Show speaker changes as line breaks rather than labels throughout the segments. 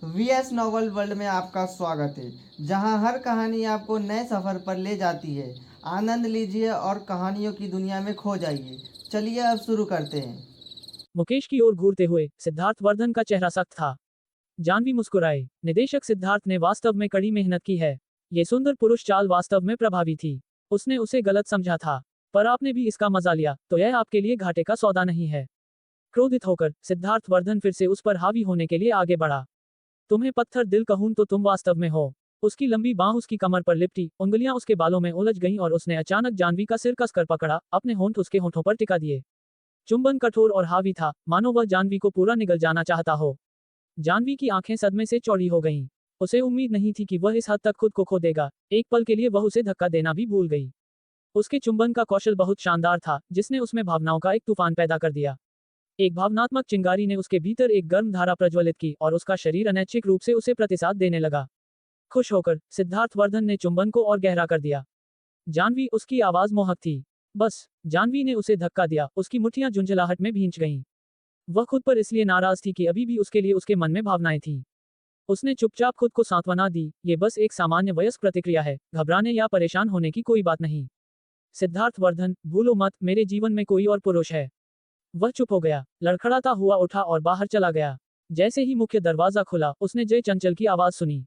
VS novel world में आपका स्वागत है, जहां हर कहानी आपको नए सफ़र पर ले जाती है। आनंद लीजिए और कहानियों की दुनिया में खो जाइए। चलिए अब शुरू करते हैं।
मुकेश की ओर घूरते हुए सिद्धार्थ वर्धन का चेहरा सख्त था। जानवी मुस्कुराए। निदेशक सिद्धार्थ ने वास्तव में कड़ी मेहनत की है। ये सुंदर पुरुष चाल वास्तव में प्रभावी थी। उसने उसे गलत समझा था, पर आपने भी इसका मजा लिया, तो यह आपके लिए घाटे का सौदा नहीं है। क्रोधित होकर सिद्धार्थ वर्धन फिर से उस पर हावी होने के लिए आगे बढ़ा। तुम्हें पत्थर दिल कहूं तो तुम वास्तव में हो। उसकी लंबी बांह उसकी कमर पर लिपटी, उंगलियां उसके बालों में उलझ गईं और उसने अचानक जानवी का सिर कसकर पकड़ा, अपने होंठ उसके होंठों पर टिका दिए। चुंबन कठोर और हावी था, मानो वह जानवी को पूरा निगल जाना चाहता हो। जानवी की आंखें सदमे से चौड़ी हो गईं। उसे उम्मीद नहीं थी कि वह इस हद तक खुद को खो देगा। एक पल के लिए वह उसे धक्का देना भी भूल गई। उसके चुंबन का कौशल बहुत शानदार था, जिसने उसमें भावनाओं का एक तूफान पैदा कर दिया। एक भावनात्मक चिंगारी ने उसके भीतर एक गर्म धारा प्रज्वलित की और उसका शरीर अनैच्छिक रूप से उसे प्रतिसाद देने लगा। खुश होकर सिद्धार्थ वर्धन ने चुंबन को और गहरा कर दिया। जानवी, उसकी आवाज मोहक थी। बस। जानवी ने उसे धक्का दिया, उसकी मुट्ठियां झुंझलाहट में भींच गईं। वह खुद पर इसलिए नाराज थी कि अभी भी उसके लिए उसके मन में भावनाएं थीं। उसने चुपचाप खुद को सांत्वना दी, ये बस एक सामान्य वयस्क प्रतिक्रिया है, घबराने या परेशान होने की कोई बात नहीं। सिद्धार्थ वर्धन, भूलो मत, मेरे जीवन में कोई और पुरुष है। वह चुप हो गया, लड़खड़ाता हुआ उठा और बाहर चला गया। जैसे ही मुख्य दरवाजा खुला, उसने जय चंचल की आवाज सुनी।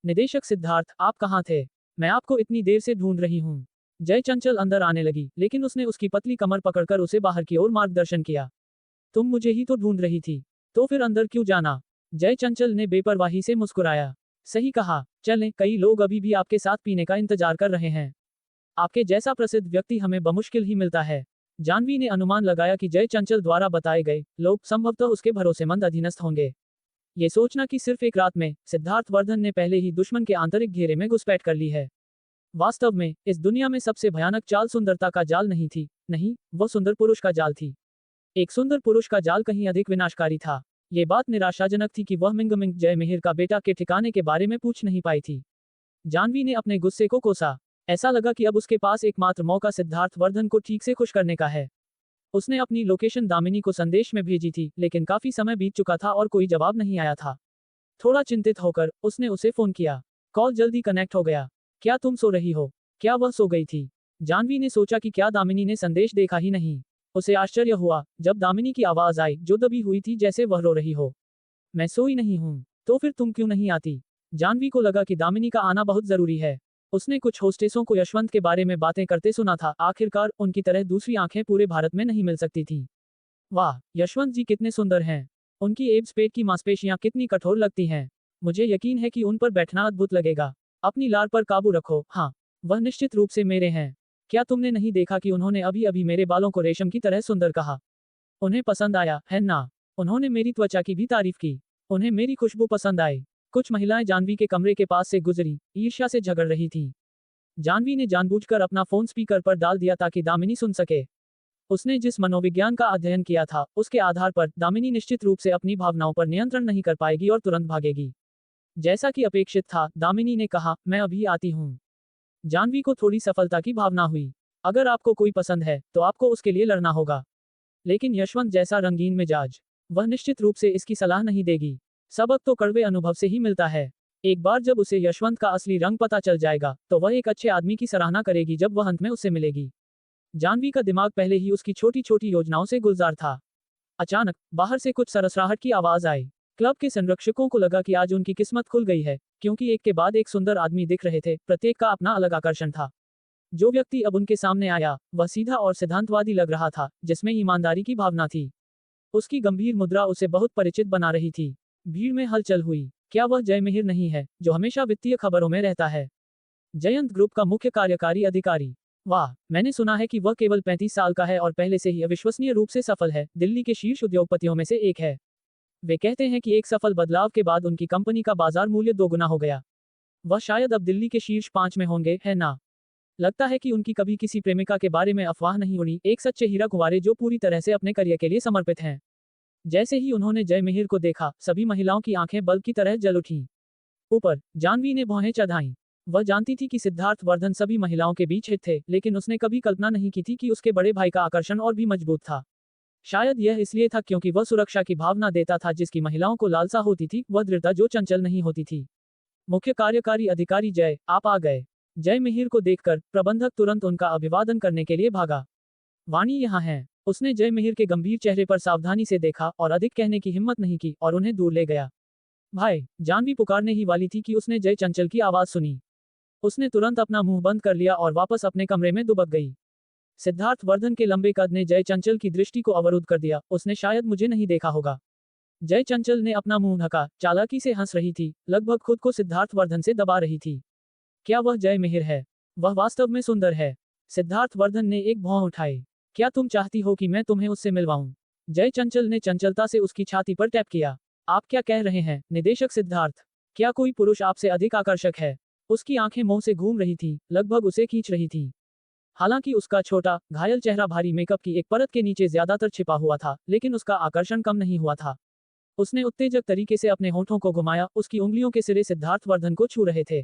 निदेशक सिद्धार्थ, आप कहाँ थे? मैं आपको इतनी देर से ढूंढ रही हूँ। जय चंचल अंदर आने लगी, लेकिन उसने उसकी पतली कमर पकड़कर उसे बाहर की ओर मार्गदर्शन किया। तुम मुझे ही तो ढूंढ रही थी, तो फिर अंदर क्यों जाना? जय चंचल ने बेपरवाही से मुस्कुराया। सही कहा, चलें, कई लोग अभी भी आपके साथ पीने का इंतजार कर रहे हैं। आपके जैसा प्रसिद्ध व्यक्ति हमें बमुश्किल ही मिलता है। जानवी ने अनुमान लगाया कि जय चंचल द्वारा बताए गए लोग संभवतः उसके भरोसेमंद अधीनस्थ होंगे। ये सोचना कि सिर्फ एक रात में सिद्धार्थ वर्धन ने पहले ही दुश्मन के आंतरिक घेरे में घुसपैठ कर ली है। वास्तव में इस दुनिया में सबसे भयानक चाल सुंदरता का जाल नहीं थी, नहीं, वह सुंदर पुरुष का जाल थी। एक सुंदर पुरुष का जाल कहीं अधिक विनाशकारी था। ये बात निराशाजनक थी कि वह मिंग जय मिहिर का बेटा के ठिकाने के बारे में पूछ नहीं पाई थी। जानवी ने अपने गुस्से को कोसा। ऐसा लगा कि अब उसके पास एकमात्र मौका सिद्धार्थ वर्धन को ठीक से खुश करने का है। उसने अपनी लोकेशन दामिनी को संदेश में भेजी थी, लेकिन काफी समय बीत चुका था और कोई जवाब नहीं आया था। थोड़ा चिंतित होकर उसने उसे फोन किया। कॉल जल्दी कनेक्ट हो गया। क्या तुम सो रही हो? क्या वह सो गई थी? जानवी ने सोचा कि क्या दामिनी ने संदेश देखा ही नहीं। उसे आश्चर्य हुआ जब दामिनी की आवाज आई, जो दबी हुई थी जैसे वह रो रही हो। मैं सोई नहीं हूँ। तो फिर तुम क्यों नहीं आती? जानवी को लगा कि दामिनी का आना बहुत जरूरी है। उसने कुछ होस्टेसों को यशवंत के बारे में बातें करते सुना था, आखिरकार उनकी तरह दूसरी आंखें पूरे भारत में नहीं मिल सकती थी। वाह, यशवंत जी कितने सुंदर हैं। उनकी एब्स पेट की मांसपेशियां कितनी कठोर लगती हैं। मुझे यकीन है कि उन पर बैठना अद्भुत लगेगा। अपनी लार पर काबू रखो। हाँ, वह निश्चित रूप से मेरे हैं। क्या तुमने नहीं देखा कि उन्होंने अभी अभी मेरे बालों को रेशम की तरह सुंदर कहा? उन्हें पसंद आया है ना? उन्होंने मेरी त्वचा की भी तारीफ की। उन्हें मेरी खुशबू पसंद आई। कुछ महिलाएं जानवी के कमरे के पास से गुजरी, ईर्ष्या से झगड़ रही थीं। जानवी ने जानबूझकर अपना फोन स्पीकर पर डाल दिया ताकि दामिनी सुन सके। उसने जिस मनोविज्ञान का अध्ययन किया था, उसके आधार पर दामिनी निश्चित रूप से अपनी भावनाओं पर नियंत्रण नहीं कर पाएगी और तुरंत भागेगी। जैसा कि अपेक्षित था, दामिनी ने कहा, मैं अभी आती हूँ। जानवी को थोड़ी सफलता की भावना हुई। अगर आपको कोई पसंद है, तो आपको उसके लिए लड़ना होगा। लेकिन यशवंत जैसा रंगीन मिजाज, वह निश्चित रूप से इसकी सलाह नहीं देगी। सबक तो कड़वे अनुभव से ही मिलता है। एक बार जब उसे यशवंत का असली रंग पता चल जाएगा, तो वह एक अच्छे आदमी की सराहना करेगी जब वह अंत में उससे मिलेगी। जानवी का दिमाग पहले ही उसकी छोटी छोटी योजनाओं से गुलजार था। अचानक बाहर से कुछ सरसराहट की आवाज आई। क्लब के संरक्षकों को लगा कि आज उनकी किस्मत खुल गई है, क्योंकि एक के बाद एक सुंदर आदमी दिख रहे थे, प्रत्येक का अपना अलग आकर्षण था। जो व्यक्ति अब उनके सामने आया, वह सीधा और सिद्धांतवादी लग रहा था, जिसमें ईमानदारी की भावना थी। उसकी गंभीर मुद्रा उसे बहुत परिचित बना रही थी। भीड़ में हलचल हुई। क्या वह जय मिहिर नहीं है, जो हमेशा वित्तीय खबरों में रहता है? जयंत ग्रुप का मुख्य कार्यकारी अधिकारी। वाह, मैंने सुना है कि वह केवल 35 साल का है और पहले से ही अविश्वसनीय रूप से सफल है, दिल्ली के शीर्ष उद्योगपतियों में से एक है। वे कहते हैं कि एक सफल बदलाव के बाद उनकी कंपनी का बाजार मूल्य दोगुना हो गया। वह शायद अब दिल्ली के शीर्ष 5 में होंगे, है ना? लगता है कि उनकी कभी किसी प्रेमिका के बारे में अफवाह नहीं उड़ी, एक सच्चे हीरा कुंवारे जो पूरी तरह से अपने करियर के लिए समर्पित हैं। जैसे ही उन्होंने जय मिहिर को देखा, सभी महिलाओं की आंखें बल्ब की तरह जल उठीं। ऊपर जानवी ने भौहें चढ़ाईं। वह जानती थी कि सिद्धार्थ वर्धन सभी महिलाओं के बीच हिट थे, लेकिन उसने कभी कल्पना नहीं की थी कि उसके बड़े भाई का आकर्षण और भी मजबूत था। शायद यह इसलिए था क्योंकि वह सुरक्षा की भावना देता था जिसकी महिलाओं को लालसा होती थी, वह दृढ़ता जो चंचल नहीं होती थी। मुख्य कार्यकारी अधिकारी जय, आप आ गए। जय मिहिर को देखकर प्रबंधक तुरंत उनका अभिवादन करने के लिए भागा। वाणी यहाँ है। उसने जय मिहिर के गंभीर चेहरे पर सावधानी से देखा और अधिक कहने की हिम्मत नहीं की और उन्हें दूर ले गया। भाई, जानवी पुकारने ही वाली थी कि उसने जय चंचल की आवाज सुनी। उसने तुरंत अपना मुंह बंद कर लिया और वापस अपने कमरे में दुबक गई। सिद्धार्थ वर्धन के लंबे कद ने जय चंचल की दृष्टि को अवरुद्ध कर दिया। उसने शायद मुझे नहीं देखा होगा। जय चंचल ने अपना मुंह ढका, चालाकी से हंस रही थी, लगभग खुद को सिद्धार्थ वर्धन से दबा रही थी। क्या वह जय मिहिर है? वह वास्तव में सुंदर है। सिद्धार्थ वर्धन ने एक भौं उठाई। क्या तुम चाहती हो कि मैं तुम्हें उससे मिलवाऊं? जय चंचल ने चंचलता से उसकी छाती पर टैप किया। आप क्या कह रहे हैं, निदेशक सिद्धार्थ? क्या कोई पुरुष आपसे अधिक आकर्षक है? उसकी आंखें मुंह से घूम रही थी, लगभग उसे खींच रही थी। हालांकि उसका छोटा, घायल चेहरा भारी मेकअप की एक परत के नीचे ज्यादातर छिपा हुआ था, लेकिन उसका आकर्षण कम नहीं हुआ था। उसने उत्तेजक तरीके से अपने होठों को घुमाया, उसकी उंगलियों के सिरे सिद्धार्थ वर्धन को छू रहे थे।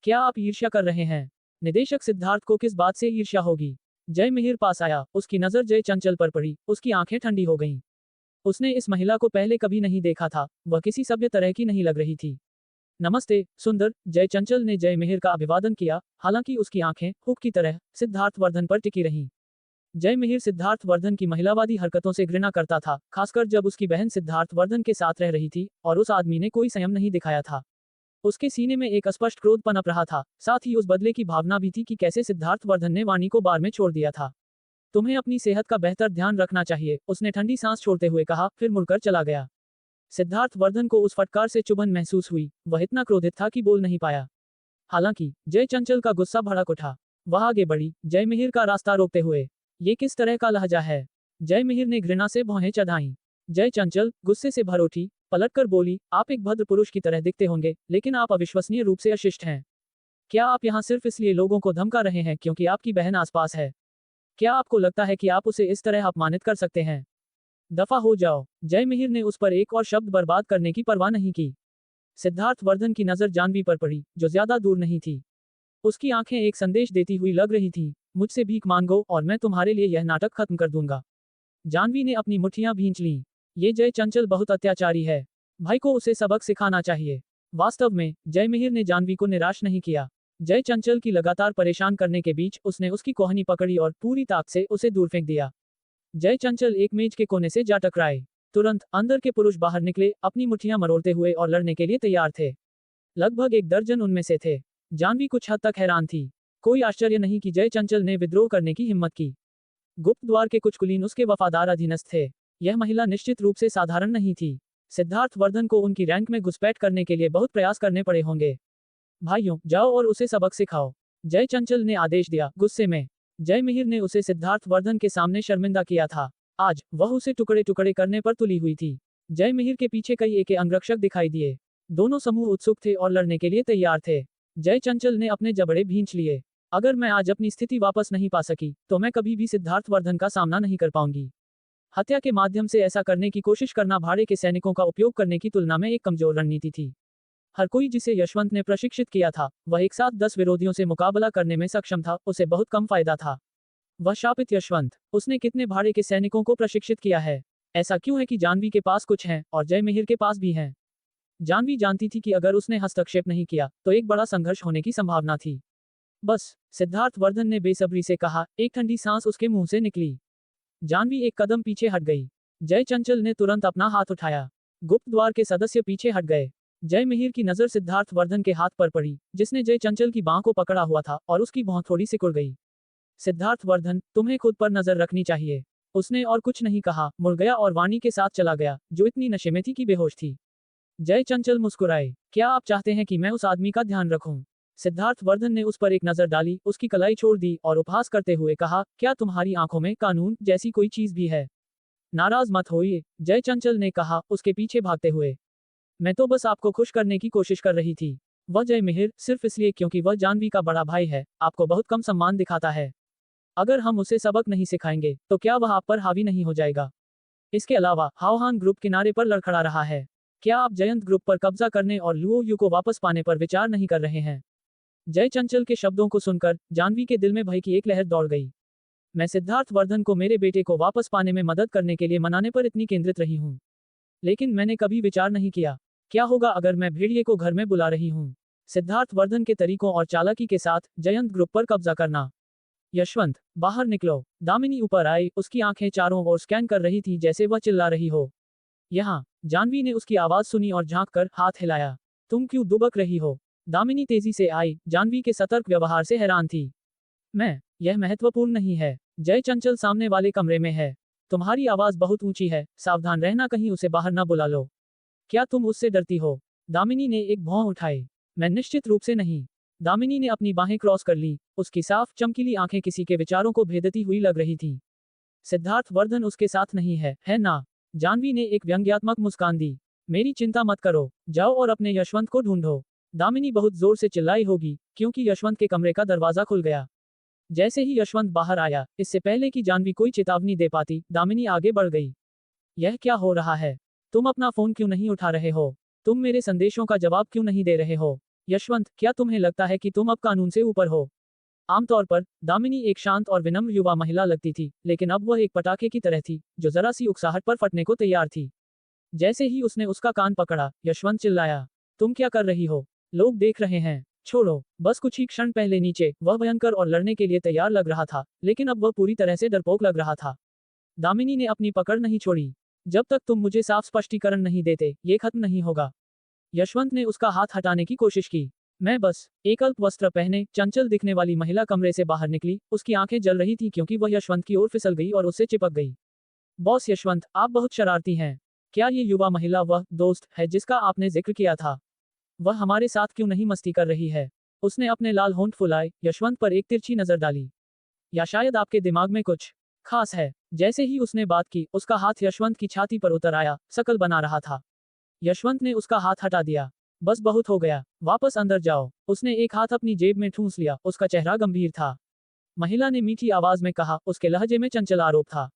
क्या आप ईर्ष्या कर रहे हैं? निदेशक सिद्धार्थ को किस बात से ईर्ष्या होगी? जय मिहिर पास आया, उसकी नजर जय चंचल पर पड़ी, उसकी आंखें ठंडी हो गईं। उसने इस महिला को पहले कभी नहीं देखा था, वह किसी सभ्य तरह की नहीं लग रही थी। नमस्ते, सुंदर। जय चंचल ने जय मिहिर का अभिवादन किया, हालांकि उसकी आंखें हुक की तरह सिद्धार्थ वर्धन पर टिकी रहीं। जय मिहिर सिद्धार्थ वर्धन की महिलावादी हरकतों से घृणा करता था, खासकर जब उसकी बहन सिद्धार्थ वर्धन के साथ रह रही थी और उस आदमी ने कोई संयम नहीं दिखाया था। उसके सीने में एक स्पष्ट क्रोध पनप रहा था, साथ ही उस बदले की भावना भी थी कि कैसे सिद्धार्थ वर्धन ने वाणी को बार में छोड़ दिया था। तुम्हें अपनी सेहत का बेहतर ध्यान रखना चाहिए, उसने ठंडी सांस छोड़ते हुए कहा, फिर मुड़कर चला गया। सिद्धार्थ वर्धन को उस फटकार से चुभन महसूस हुई, वह इतना क्रोधित था कि बोल नहीं पाया। हालांकि जय चंचल का गुस्सा भड़क उठा। वह आगे बढ़ी, जय मिहिर का रास्ता रोकते हुए। ये किस तरह का लहजा है? जय मिहिर ने घृणा से भौहें चढ़ाईं। जय चंचल गुस्से से भर उठी, पलटकर बोली, आप एक भद्र पुरुष की तरह दिखते होंगे, लेकिन आप अविश्वसनीय रूप से अशिष्ट हैं। क्या आप यहाँ सिर्फ इसलिए लोगों को धमका रहे हैं क्योंकि आपकी बहन आसपास है? क्या आपको लगता है कि आप उसे इस तरह अपमानित कर सकते हैं? दफा हो जाओ। जय मिहिर ने उस पर एक और शब्द बर्बाद करने की परवाह नहीं की। सिद्धार्थ वर्धन की नजर जानवी पर पड़ी, जो ज्यादा दूर नहीं थी। उसकी आंखें एक संदेश देती हुई लग रही थी, मुझसे भीख मांगो और मैं तुम्हारे लिए यह नाटक खत्म कर दूंगा। जानवी ने अपनी मुट्ठियां भींच लीं। ये जय चंचल बहुत अत्याचारी है। भाई को उसे सबक सिखाना चाहिए। वास्तव में जय मिहिर ने जानवी को निराश नहीं किया। जय चंचल की लगातार परेशान करने के बीच उसने उसकी कोहनी पकड़ी और पूरी ताकत से उसे दूर फेंक दिया। जय चंचल एक मेज के कोने से जा टकराए। तुरंत अंदर के पुरुष बाहर निकले, अपनी मुट्ठियां मरोड़ते हुए और लड़ने के लिए तैयार थे। लगभग एक दर्जन उनमें से थे। जानवी कुछ हद तक हैरान थी। कोई आश्चर्य नहीं कि जय चंचल ने विद्रोह करने की हिम्मत की। गुप्त द्वार के कुछ कुलीन उसके वफादार अधीनस्थ थे। यह महिला निश्चित रूप से साधारण नहीं थी। सिद्धार्थ वर्धन को उनकी रैंक में घुसपैठ करने के लिए बहुत प्रयास करने पड़े होंगे। भाइयों, जाओ और उसे सबक सिखाओ, जय चंचल ने आदेश दिया, गुस्से में। जय मिहिर ने उसे सिद्धार्थ वर्धन के सामने शर्मिंदा किया था। आज वह उसे टुकड़े टुकड़े करने पर तुली हुई थी। जय मिहिर के पीछे कई एके अंगरक्षक दिखाई दिए। दोनों समूह उत्सुक थे और लड़ने के लिए तैयार थे। जय चंचल ने अपने जबड़े भींच लिए। अगर मैं आज अपनी स्थिति वापस नहीं पा सकी, तो मैं कभी भी सिद्धार्थ वर्धन का सामना नहीं कर पाऊंगी। हत्या के माध्यम से ऐसा करने की कोशिश करना भाड़े के सैनिकों का उपयोग करने की तुलना में एक कमजोर रणनीति थी। हर कोई जिसे यशवंत ने प्रशिक्षित किया था, वह एक साथ 10 विरोधियों से मुकाबला करने में सक्षम था, उसे बहुत कम फायदा था। वह शापित यशवंत, उसने कितने भाड़े के सैनिकों को प्रशिक्षित किया है? ऐसा क्यों है कि जानवी के पास कुछ है और जय मिहिर के पास भी है? जानवी जानती थी कि अगर उसने हस्तक्षेप नहीं किया तो एक बड़ा संघर्ष होने की संभावना थी। बस, सिद्धार्थ वर्धन ने बेसब्री से कहा। एक ठंडी सांस उसके मुंह से निकली। जानवी एक कदम पीछे हट गई। जय चंचल ने तुरंत अपना हाथ उठाया। गुप्त द्वार के सदस्य पीछे हट गए। जय मिहिर की नजर सिद्धार्थ वर्धन के हाथ पर पड़ी, जिसने जय चंचल की बांह को पकड़ा हुआ था, और उसकी भौं थोड़ी सिकुड़ गई। सिद्धार्थ वर्धन, तुम्हें खुद पर नजर रखनी चाहिए। उसने और कुछ नहीं कहा, मुड़ गया और वाणी के साथ चला गया, जो इतनी नशे में थी कि बेहोश थी। जय चंचल मुस्कुराए। क्या आप चाहते हैं कि मैं उस आदमी का ध्यान रखूं? सिद्धार्थ वर्धन ने उस पर एक नजर डाली, उसकी कलाई छोड़ दी और उपहास करते हुए कहा, क्या तुम्हारी आंखों में कानून जैसी कोई चीज भी है? नाराज मत होइए, जय चंचल ने कहा, उसके पीछे भागते हुए। मैं तो बस आपको खुश करने की कोशिश कर रही थी। वह जय मिहिर सिर्फ इसलिए क्योंकि वह जानवी का बड़ा भाई है, आपको बहुत कम सम्मान दिखाता है। अगर हम उसे सबक नहीं सिखाएंगे, तो क्या वह आप पर हावी नहीं हो जाएगा? इसके अलावा हाओहान ग्रुप किनारे पर लड़खड़ा रहा है। क्या आप जयंत ग्रुप पर कब्जा करने और लुओ यू को वापस पाने पर विचार नहीं कर रहे हैं? जय चंचल के शब्दों को सुनकर जानवी के दिल में भय की एक लहर दौड़ गई। मैं सिद्धार्थ वर्धन को मेरे बेटे को वापस पाने में मदद करने के लिए मनाने पर इतनी केंद्रित रही हूँ। लेकिन मैंने कभी विचार नहीं किया, क्या होगा अगर मैं भेड़िए को घर में बुला रही हूँ। सिद्धार्थ वर्धन के तरीकों और चालाकी के साथ जयंत ग्रुप पर कब्जा करना। यशवंत, बाहर निकलो। दामिनी ऊपर आई, उसकी आंखें चारों ओर स्कैन कर रही थी जैसे वह चिल्ला रही हो। यहाँ। जानवी ने उसकी आवाज सुनी और झांक कर हाथ हिलाया। तुम क्यों दुबक रही हो? दामिनी तेजी से आई, जानवी के सतर्क व्यवहार से हैरान थी। यह महत्वपूर्ण नहीं है। जय चंचल सामने वाले कमरे में है। तुम्हारी आवाज बहुत ऊंची है, सावधान रहना कहीं उसे बाहर न बुला लो। क्या तुम उससे डरती हो? दामिनी ने एक भौं उठाई। मैं निश्चित रूप से नहीं। दामिनी ने अपनी बाहें क्रॉस कर ली, उसकी साफ चमकीली आंखें किसी के विचारों को भेदती हुई लग रही थी। सिद्धार्थ वर्धन उसके साथ नहीं है ना? जानवी ने एक व्यंग्यात्मक मुस्कान दी। मेरी चिंता मत करो, जाओ और अपने यशवंत को ढूंढो। दामिनी बहुत जोर से चिल्लाई होगी, क्योंकि यशवंत के कमरे का दरवाजा खुल गया। जैसे ही यशवंत बाहर आया, इससे पहले कि जानवी कोई चेतावनी दे पाती, दामिनी आगे बढ़ गई। यह क्या हो रहा है? तुम अपना फोन क्यों नहीं उठा रहे हो? तुम मेरे संदेशों का जवाब क्यों नहीं दे रहे हो? यशवंत, क्या तुम्हें लगता है कि तुम अब कानून से ऊपर हो? आमतौर पर दामिनी एक शांत और विनम्र युवा महिला लगती थी, लेकिन अब वह एक पटाखे की तरह थी, जो जरा सी उकसाहट पर फटने को तैयार थी। जैसे ही उसने उसका कान पकड़ा, यशवंत चिल्लाया, तुम क्या कर रही हो? लोग देख रहे हैं। छोड़ो। बस कुछ ही क्षण पहले नीचे वह भयंकर और लड़ने के लिए तैयार लग रहा था, लेकिन अब वह पूरी तरह से डरपोक लग रहा था। दामिनी ने अपनी पकड़ नहीं छोड़ी। जब तक तुम मुझे साफ स्पष्टीकरण नहीं देते, ये खत्म नहीं होगा। यशवंत ने उसका हाथ हटाने की कोशिश की। मैं बस। एक अल्प वस्त्र पहने, चंचल दिखने वाली महिला कमरे से बाहर निकली, उसकी आंखें जल रही थी क्योंकि वह यशवंत की ओर फिसल गई और उससे चिपक गई। बॉस यशवंत, आप बहुत शरारती हैं। क्या ये युवा महिला वह दोस्त है जिसका आपने जिक्र किया था? वह हमारे साथ क्यों नहीं मस्ती कर रही है? उसने अपने लाल होंठ फुलाए, यशवंत पर एक तिरछी नजर डाली। या शायद आपके दिमाग में कुछ खास है? जैसे ही उसने बात की, उसका हाथ यशवंत की छाती पर उतर आया, शकल बना रहा था। यशवंत ने उसका हाथ हटा दिया। बस बहुत हो गया, वापस अंदर जाओ। उसने एक हाथ अपनी जेब में ठूंस लिया, उसका चेहरा गंभीर था। महिला ने मीठी आवाज में कहा, उसके लहजे में चंचल आरोप था।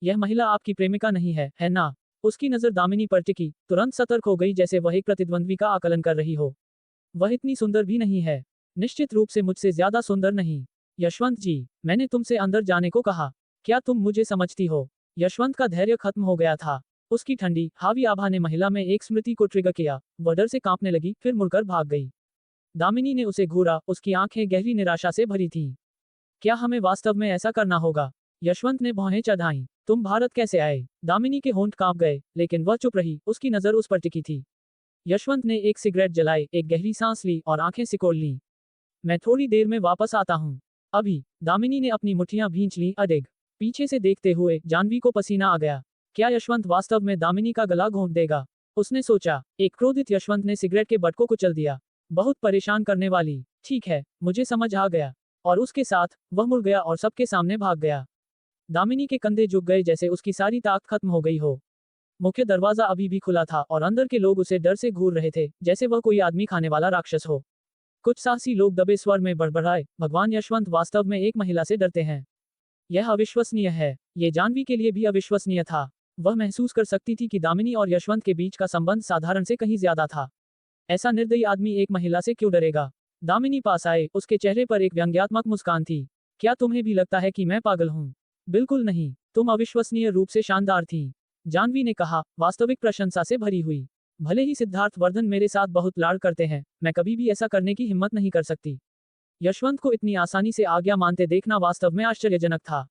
यह महिला आपकी प्रेमिका नहीं है ना? उसकी नजर दामिनी पर टिकी, तुरंत सतर्क हो गई जैसे वह एक प्रतिद्वंद्वी का आकलन कर रही हो। वह इतनी सुंदर भी नहीं है। निश्चित रूप से मुझसे ज्यादा सुंदर नहीं। यशवंत जी, मैंने तुमसे अंदर जाने को कहा। क्या तुम मुझे समझती हो? यशवंत का धैर्य खत्म हो गया था। उसकी ठंडी, हावी आभा ने महिला में एक स्मृति को ट्रिगर किया। वह डर से कांपने लगी, फिर मुड़कर भाग गई। दामिनी ने उसे घूरा, उसकी आंखें गहरी निराशा से भरी थीं। क्या हमें वास्तव में ऐसा करना होगा? यशवंत ने भौहें चढ़ाईं। तुम भारत कैसे आए? दामिनी के होंठ कांप गए, लेकिन वह चुप रही, उसकी नजर उस पर टिकी थी। यशवंत ने एक सिगरेट जलाई, एक गहरी सांस ली और आंखें सिकोड़ लीं। मैं थोड़ी देर में वापस आता हूँ। अभी। दामिनी ने अपनी मुट्ठियां भींच लीं अडिग। पीछे से देखते हुए जानवी को पसीना आ गया। क्या यशवंत वास्तव में दामिनी का गला घोंट देगा? उसने सोचा। एक क्रोधित यशवंत ने सिगरेट के बट को कुचल दिया। बहुत परेशान करने वाली। ठीक है, मुझे समझ आ गया। और उसके साथ वह मुड़ गया और सबके सामने भाग गया। दामिनी के कंधे झुक गए जैसे उसकी सारी ताकत खत्म हो गई हो। मुख्य दरवाजा अभी भी खुला था और अंदर के लोग उसे डर से घूर रहे थे, जैसे वह कोई आदमी खाने वाला राक्षस हो। कुछ साहसी लोग दबे स्वर में बड़बड़ाए, भगवान, यशवंत वास्तव में एक महिला से डरते हैं। यह अविश्वसनीय है। ये जानवी के लिए भी अविश्वसनीय था। वह महसूस कर सकती थी कि दामिनी और यशवंत के बीच का संबंध साधारण से कहीं ज्यादा था। ऐसा निर्दयी आदमी एक महिला से क्यों डरेगा? दामिनी पास आए, उसके चेहरे पर एक व्यंग्यात्मक मुस्कान थी। क्या तुम्हें भी लगता है कि मैं पागल हूँ? बिल्कुल नहीं, तुम अविश्वसनीय रूप से शानदार थी। जानवी ने कहा, वास्तविक प्रशंसा से भरी हुई। भले ही सिद्धार्थ वर्धन मेरे साथ बहुत लाड़ करते हैं, मैं कभी भी ऐसा करने की हिम्मत नहीं कर सकती। यशवंत को इतनी आसानी से आज्ञा मानते देखना वास्तव में आश्चर्यजनक था।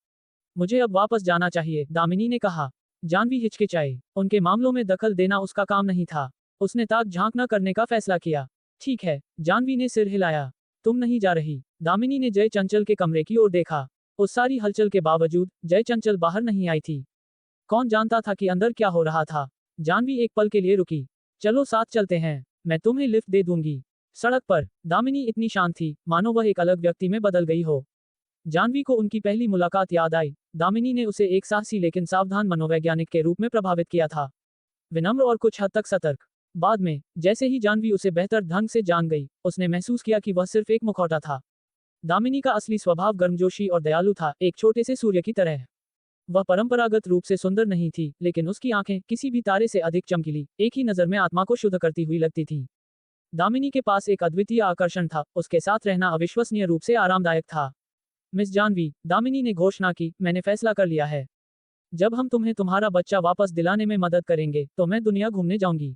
मुझे अब वापस जाना चाहिए, दामिनी ने कहा। जानवी हिचकिचाई। उनके मामलों में दखल देना उसका काम नहीं था। उसने ताक झांक न करने का फैसला किया। ठीक है, जानवी ने सिर हिलाया। तुम नहीं जा रही? दामिनी ने जय चंचल के कमरे की ओर देखा। उस सारी हलचल के बावजूद जय चंचल बाहर नहीं आई थी। कौन जानता था कि अंदर क्या हो रहा था? जानवी एक पल के लिए रुकी। चलो साथ चलते हैं, मैं तुम्हें लिफ्ट दे दूंगी। सड़क पर दामिनी इतनी शांत थी, मानो वह एक अलग व्यक्ति में बदल गई हो। जानवी को उनकी पहली मुलाकात याद आई। दामिनी ने उसे एक साहसी लेकिन सावधान मनोवैज्ञानिक के रूप में प्रभावित किया था। विनम्र और कुछ हद तक सतर्क। बाद में, जैसे ही जानवी उसे बेहतर ढंग से जान गई, उसने महसूस किया कि वह सिर्फ एक मुखौटा था। दामिनी का असली स्वभाव गर्मजोशी और दयालु था, एक छोटे से सूर्य की तरह। वह परंपरागत रूप से सुंदर नहीं थी, लेकिन उसकी आंखें किसी भी तारे से अधिक चमकीली, एक ही नजर में आत्मा को शुद्ध करती हुई लगती थीं। दामिनी के पास एक अद्वितीय आकर्षण था, उसके साथ रहना अविश्वसनीय रूप से आरामदायक था। मिस जानवी, दामिनी ने घोषणा की, मैंने फैसला कर लिया है। जब हम तुम्हें तुम्हारा बच्चा वापस दिलाने में मदद करेंगे तो मैं दुनिया घूमने जाऊंगी।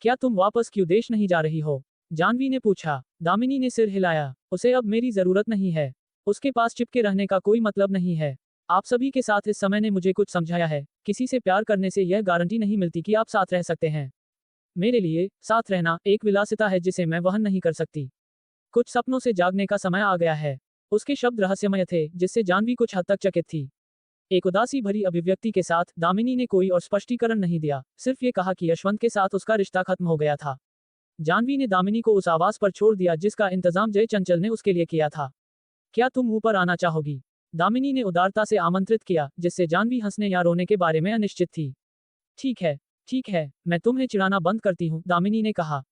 क्या तुम वापस क्यों देश नहीं जा रही हो? जानवी ने पूछा। दामिनी ने सिर हिलाया। उसे अब मेरी जरूरत नहीं है। उसके पास चिपके रहने का कोई मतलब नहीं है। आप सभी के साथ इस समय ने मुझे कुछ समझाया है। किसी से प्यार करने से यह गारंटी नहीं मिलती कि आप साथ रह सकते हैं। मेरे लिए साथ रहना एक विलासिता है जिसे मैं वहन नहीं कर सकती। कुछ सपनों से जागने का समय आ गया है। उसके शब्द रहस्यमय थे, जिससे जानवी कुछ हद तक चकित थी। एक उदासी भरी अभिव्यक्ति के साथ दामिनी ने कोई और स्पष्टीकरण नहीं दिया, सिर्फ ये कहा कि यशवंत के साथ उसका रिश्ता खत्म हो गया था। जानवी ने दामिनी को उस आवास पर छोड़ दिया जिसका इंतजाम जय चंचल ने उसके लिए किया था। क्या तुम ऊपर आना चाहोगी? दामिनी ने उदारता से आमंत्रित किया, जिससे जानवी हंसने या रोने के बारे में अनिश्चित थी। ठीक है, मैं तुम्हें चिढ़ाना बंद करती हूँ, दामिनी ने कहा।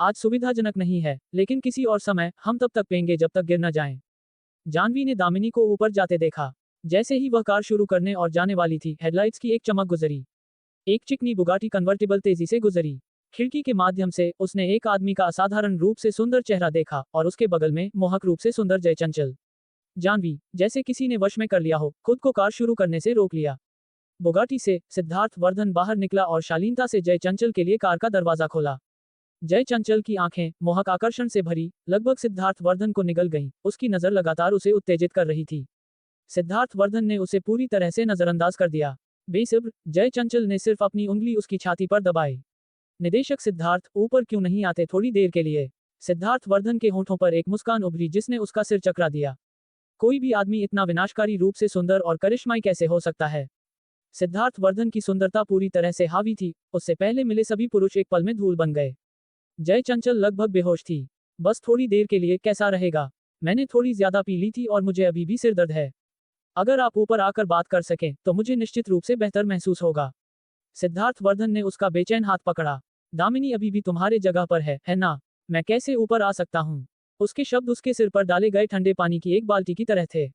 आज सुविधाजनक नहीं है, लेकिन किसी और समय हम तब तक पेंगे जब तक गिर न जाएं। जानवी ने दामिनी को ऊपर जाते देखा। जैसे ही वह कार शुरू करने और जाने वाली थी, हेडलाइट्स की एक चमक गुजरी। एक चिकनी बुगाटी कन्वर्टिबल तेजी से गुजरी। खिड़की के माध्यम से उसने एक आदमी का असाधारण रूप से सुंदर चेहरा देखा और उसके बगल में मोहक रूप से सुंदर जय चंचल। जानवी, जैसे किसी ने वश में कर लिया हो, खुद को कार शुरू करने से रोक लिया। बुगाटी से सिद्धार्थ वर्धन बाहर निकला और शालीनता से जय चंचल के लिए कार का दरवाजा खोला। जय चंचल की आंखें मोहक आकर्षण से भरी, लगभग सिद्धार्थ वर्धन को निगल गईं। उसकी नजर लगातार उसे उत्तेजित कर रही थी। सिद्धार्थ वर्धन ने उसे पूरी तरह से नजरअंदाज कर दिया। बेसब्र, जय चंचल ने सिर्फ अपनी उंगली उसकी छाती पर दबाई। निदेशक सिद्धार्थ, ऊपर क्यों नहीं आते थोड़ी देर के लिए? सिद्धार्थ वर्धन के होंठों पर एक मुस्कान उभरी जिसने उसका सिर चकरा दिया। कोई भी आदमी इतना विनाशकारी रूप से सुंदर और करिश्माई कैसे हो सकता है? सिद्धार्थ वर्धन की सुंदरता पूरी तरह से हावी थी। उससे पहले मिले सभी पुरुष एक पल में धूल बन गए। जय चंचल लगभग बेहोश थी। बस थोड़ी देर के लिए कैसा रहेगा? मैंने थोड़ी ज्यादा पी ली थी और मुझे अभी भी सिर दर्द है। अगर आप ऊपर आकर बात कर सकें तो मुझे निश्चित रूप से बेहतर महसूस होगा। सिद्धार्थ वर्धन ने उसका बेचैन हाथ पकड़ा। दामिनी अभी भी तुम्हारे जगह पर है ना? मैं कैसे ऊपर आ सकता हूँ? उसके शब्द उसके सिर पर डाले गए ठंडे पानी की एक बाल्टी की तरह थे।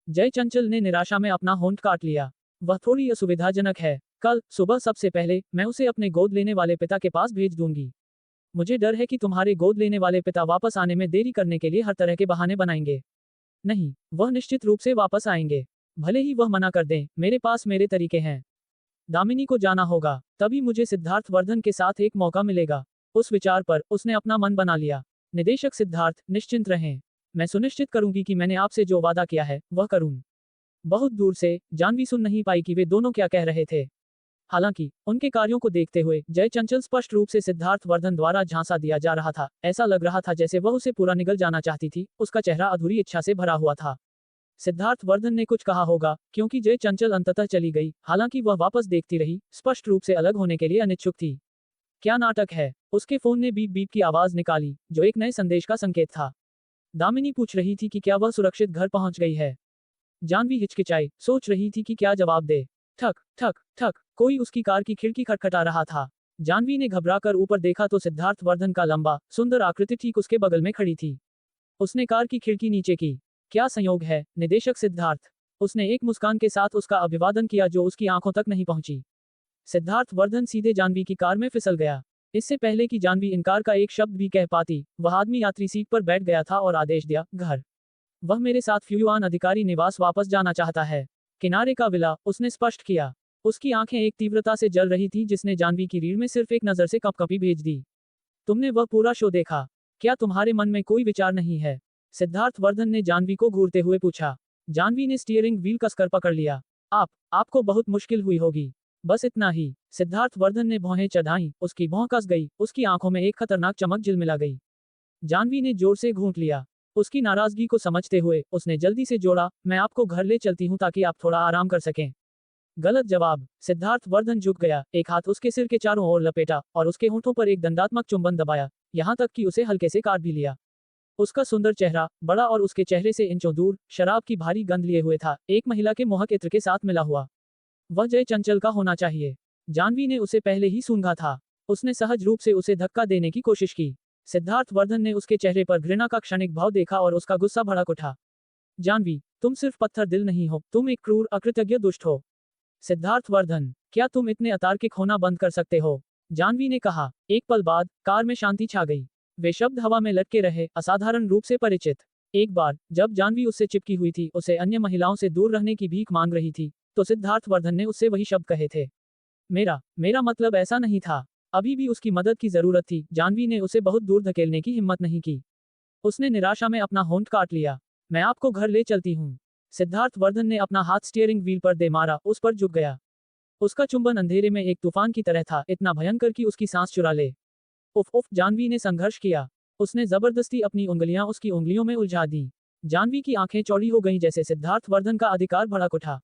जय चंचल ने निराशा में अपना होंठ काट लिया। वह थोड़ी असुविधाजनक है। कल सुबह सबसे पहले मैं उसे अपने गोद लेने वाले पिता के पास भेज दूंगी। मुझे डर है कि तुम्हारे गोद लेने वाले पिता वापस आने में देरी करने के लिए हर तरह के बहाने बनाएंगे। नहीं, वह निश्चित रूप से वापस आएंगे। भले ही वह मना कर दें, मेरे पास मेरे तरीके हैं। दामिनी को जाना होगा, तभी मुझे सिद्धार्थ वर्धन के साथ एक मौका मिलेगा। उस विचार पर उसने अपना मन बना लिया। निदेशक सिद्धार्थ, निश्चिंत रहें। मैं सुनिश्चित करूंगी कि मैंने आपसे जो वादा किया है वह करूं। बहुत दूर से जानवी सुन नहीं पाई कि वे दोनों क्या कह रहे थे। हालांकि उनके कार्यों को देखते हुए जय चंचल स्पष्ट रूप से सिद्धार्थ वर्धन द्वारा झांसा दिया जा रहा था। ऐसा लग रहा था जैसे वह उसे पूरा निगल जाना चाहती थी। उसका चेहरा अधूरी इच्छा से भरा हुआ था। सिद्धार्थ वर्धन ने कुछ कहा होगा, क्योंकि जय चंचल अंततः चली गई। हालांकि वह वापस देखती रही, स्पष्ट रूप से अलग होने के लिए अनिच्छुक थी। क्या नाटक है? उसके फोन ने बीप बीप की आवाज निकाली, जो एक नए संदेश का संकेत था। दामिनी पूछ रही थी कि क्या वह सुरक्षित घर पहुंच गई है। जानवी हिचकिचाई, सोच रही थी कि क्या जवाब दे। ठक ठक ठक, कोई उसकी कार की खिड़की खटखटा रहा था। जानवी ने घबराकर ऊपर देखा तो सिद्धार्थ वर्धन का लंबा सुंदर आकृति ठीक उसके बगल में खड़ी थी। उसने कार की खिड़की नीचे की। क्या संयोग है, निदेशक सिद्धार्थ। उसने एक मुस्कान के साथ उसका अभिवादन किया जो उसकी आंखों तक नहीं पहुंची। सिद्धार्थ वर्धन सीधे जानवी की कार में फिसल गया। इससे पहले कि जानवी इनकार का एक शब्द भी कह पाती, वह आदमी यात्री सीट पर बैठ गया था और आदेश दिया, घर। वह मेरे साथ फ्यूआन अधिकारी निवास वापस जाना चाहता है। किनारे का विला, उसने स्पष्ट किया। उसकी आंखें एक तीव्रता से जल रही थी जिसने जानवी की रीढ़ में सिर्फ एक नजर से कंपकंपी भेज दी। तुमने वह पूरा शो देखा? क्या तुम्हारे मन में कोई विचार नहीं है? सिद्धार्थ वर्धन ने जानवी को घूरते हुए पूछा। जानवी ने स्टीयरिंग व्हील कसकर पकड़ लिया। आपको बहुत मुश्किल हुई होगी। बस इतना ही। सिद्धार्थ वर्धन ने भौहें चढ़ाईं, उसकी भौं कस गई, उसकी आंखों में एक खतरनाक चमक झिलमिला गई। जानवी ने जोर से घूंट लिया। उसकी नाराजगी को समझते हुए उसने जल्दी से जोड़ा, मैं आपको घर ले चलती हूँ ताकि आप थोड़ा आराम कर सकें। गलत जवाब। सिद्धार्थ वर्धन झुक गया, एक हाथ उसके सिर के चारों ओर लपेटा और उसके होंठों पर एक दंडात्मक चुंबन दबाया, यहाँ तक कि उसे हल्के से काट भी लिया। उसका सुंदर चेहरा, बड़ा और उसके चेहरे से इंचों दूर, शराब की भारी गंध लिए हुए था, एक महिला के मोहक इत्र के साथ मिला हुआ। वह जय चंचल का होना चाहिए। जानवी ने उसे पहले ही सूंघा था। उसने सहज रूप से उसे धक्का देने की कोशिश की। सिद्धार्थ वर्धन ने उसके चेहरे पर घृणा का क्षणिक भाव देखा और उसका गुस्सा भड़क उठा। जानवी, तुम सिर्फ पत्थर दिल नहीं हो, तुम एक क्रूर, अकृतज्ञ दुष्ट हो। सिद्धार्थ वर्धन, क्या तुम इतने अतार्किक होना बंद कर सकते हो? जानवी ने कहा। एक पल बाद कार में शांति छा गई। वे शब्द हवा में लटके रहे, असाधारण रूप से परिचित। एक बार जब जानवी उससे चिपकी हुई थी, उसे अन्य महिलाओं से दूर रहने की भीख मांग रही थी, तो सिद्धार्थ वर्धन ने उससे वही शब्द कहे थे। मेरा मेरा मतलब ऐसा नहीं था। अभी भी उसकी मदद की जरूरत थी। जानवी ने उसे बहुत दूर धकेलने की हिम्मत नहीं की। उसने निराशा में अपना होंठ काट लिया। मैं आपको घर ले चलती हूँ। सिद्धार्थ वर्धन ने अपना हाथ स्टीयरिंग व्हील पर दे मारा, उस पर झुक गया। उसका चुंबन अंधेरे में एक तूफान की तरह था, इतना भयंकर कि उसकी सांस चुरा ले। उफ उफ, जानवी ने संघर्ष किया। उसने जबरदस्ती अपनी उंगलियां उसकी उंगलियों में उलझा दी। जानवी की आंखें चौड़ी हो गईं, जैसे सिद्धार्थ वर्धन का अधिकार भड़क उठा।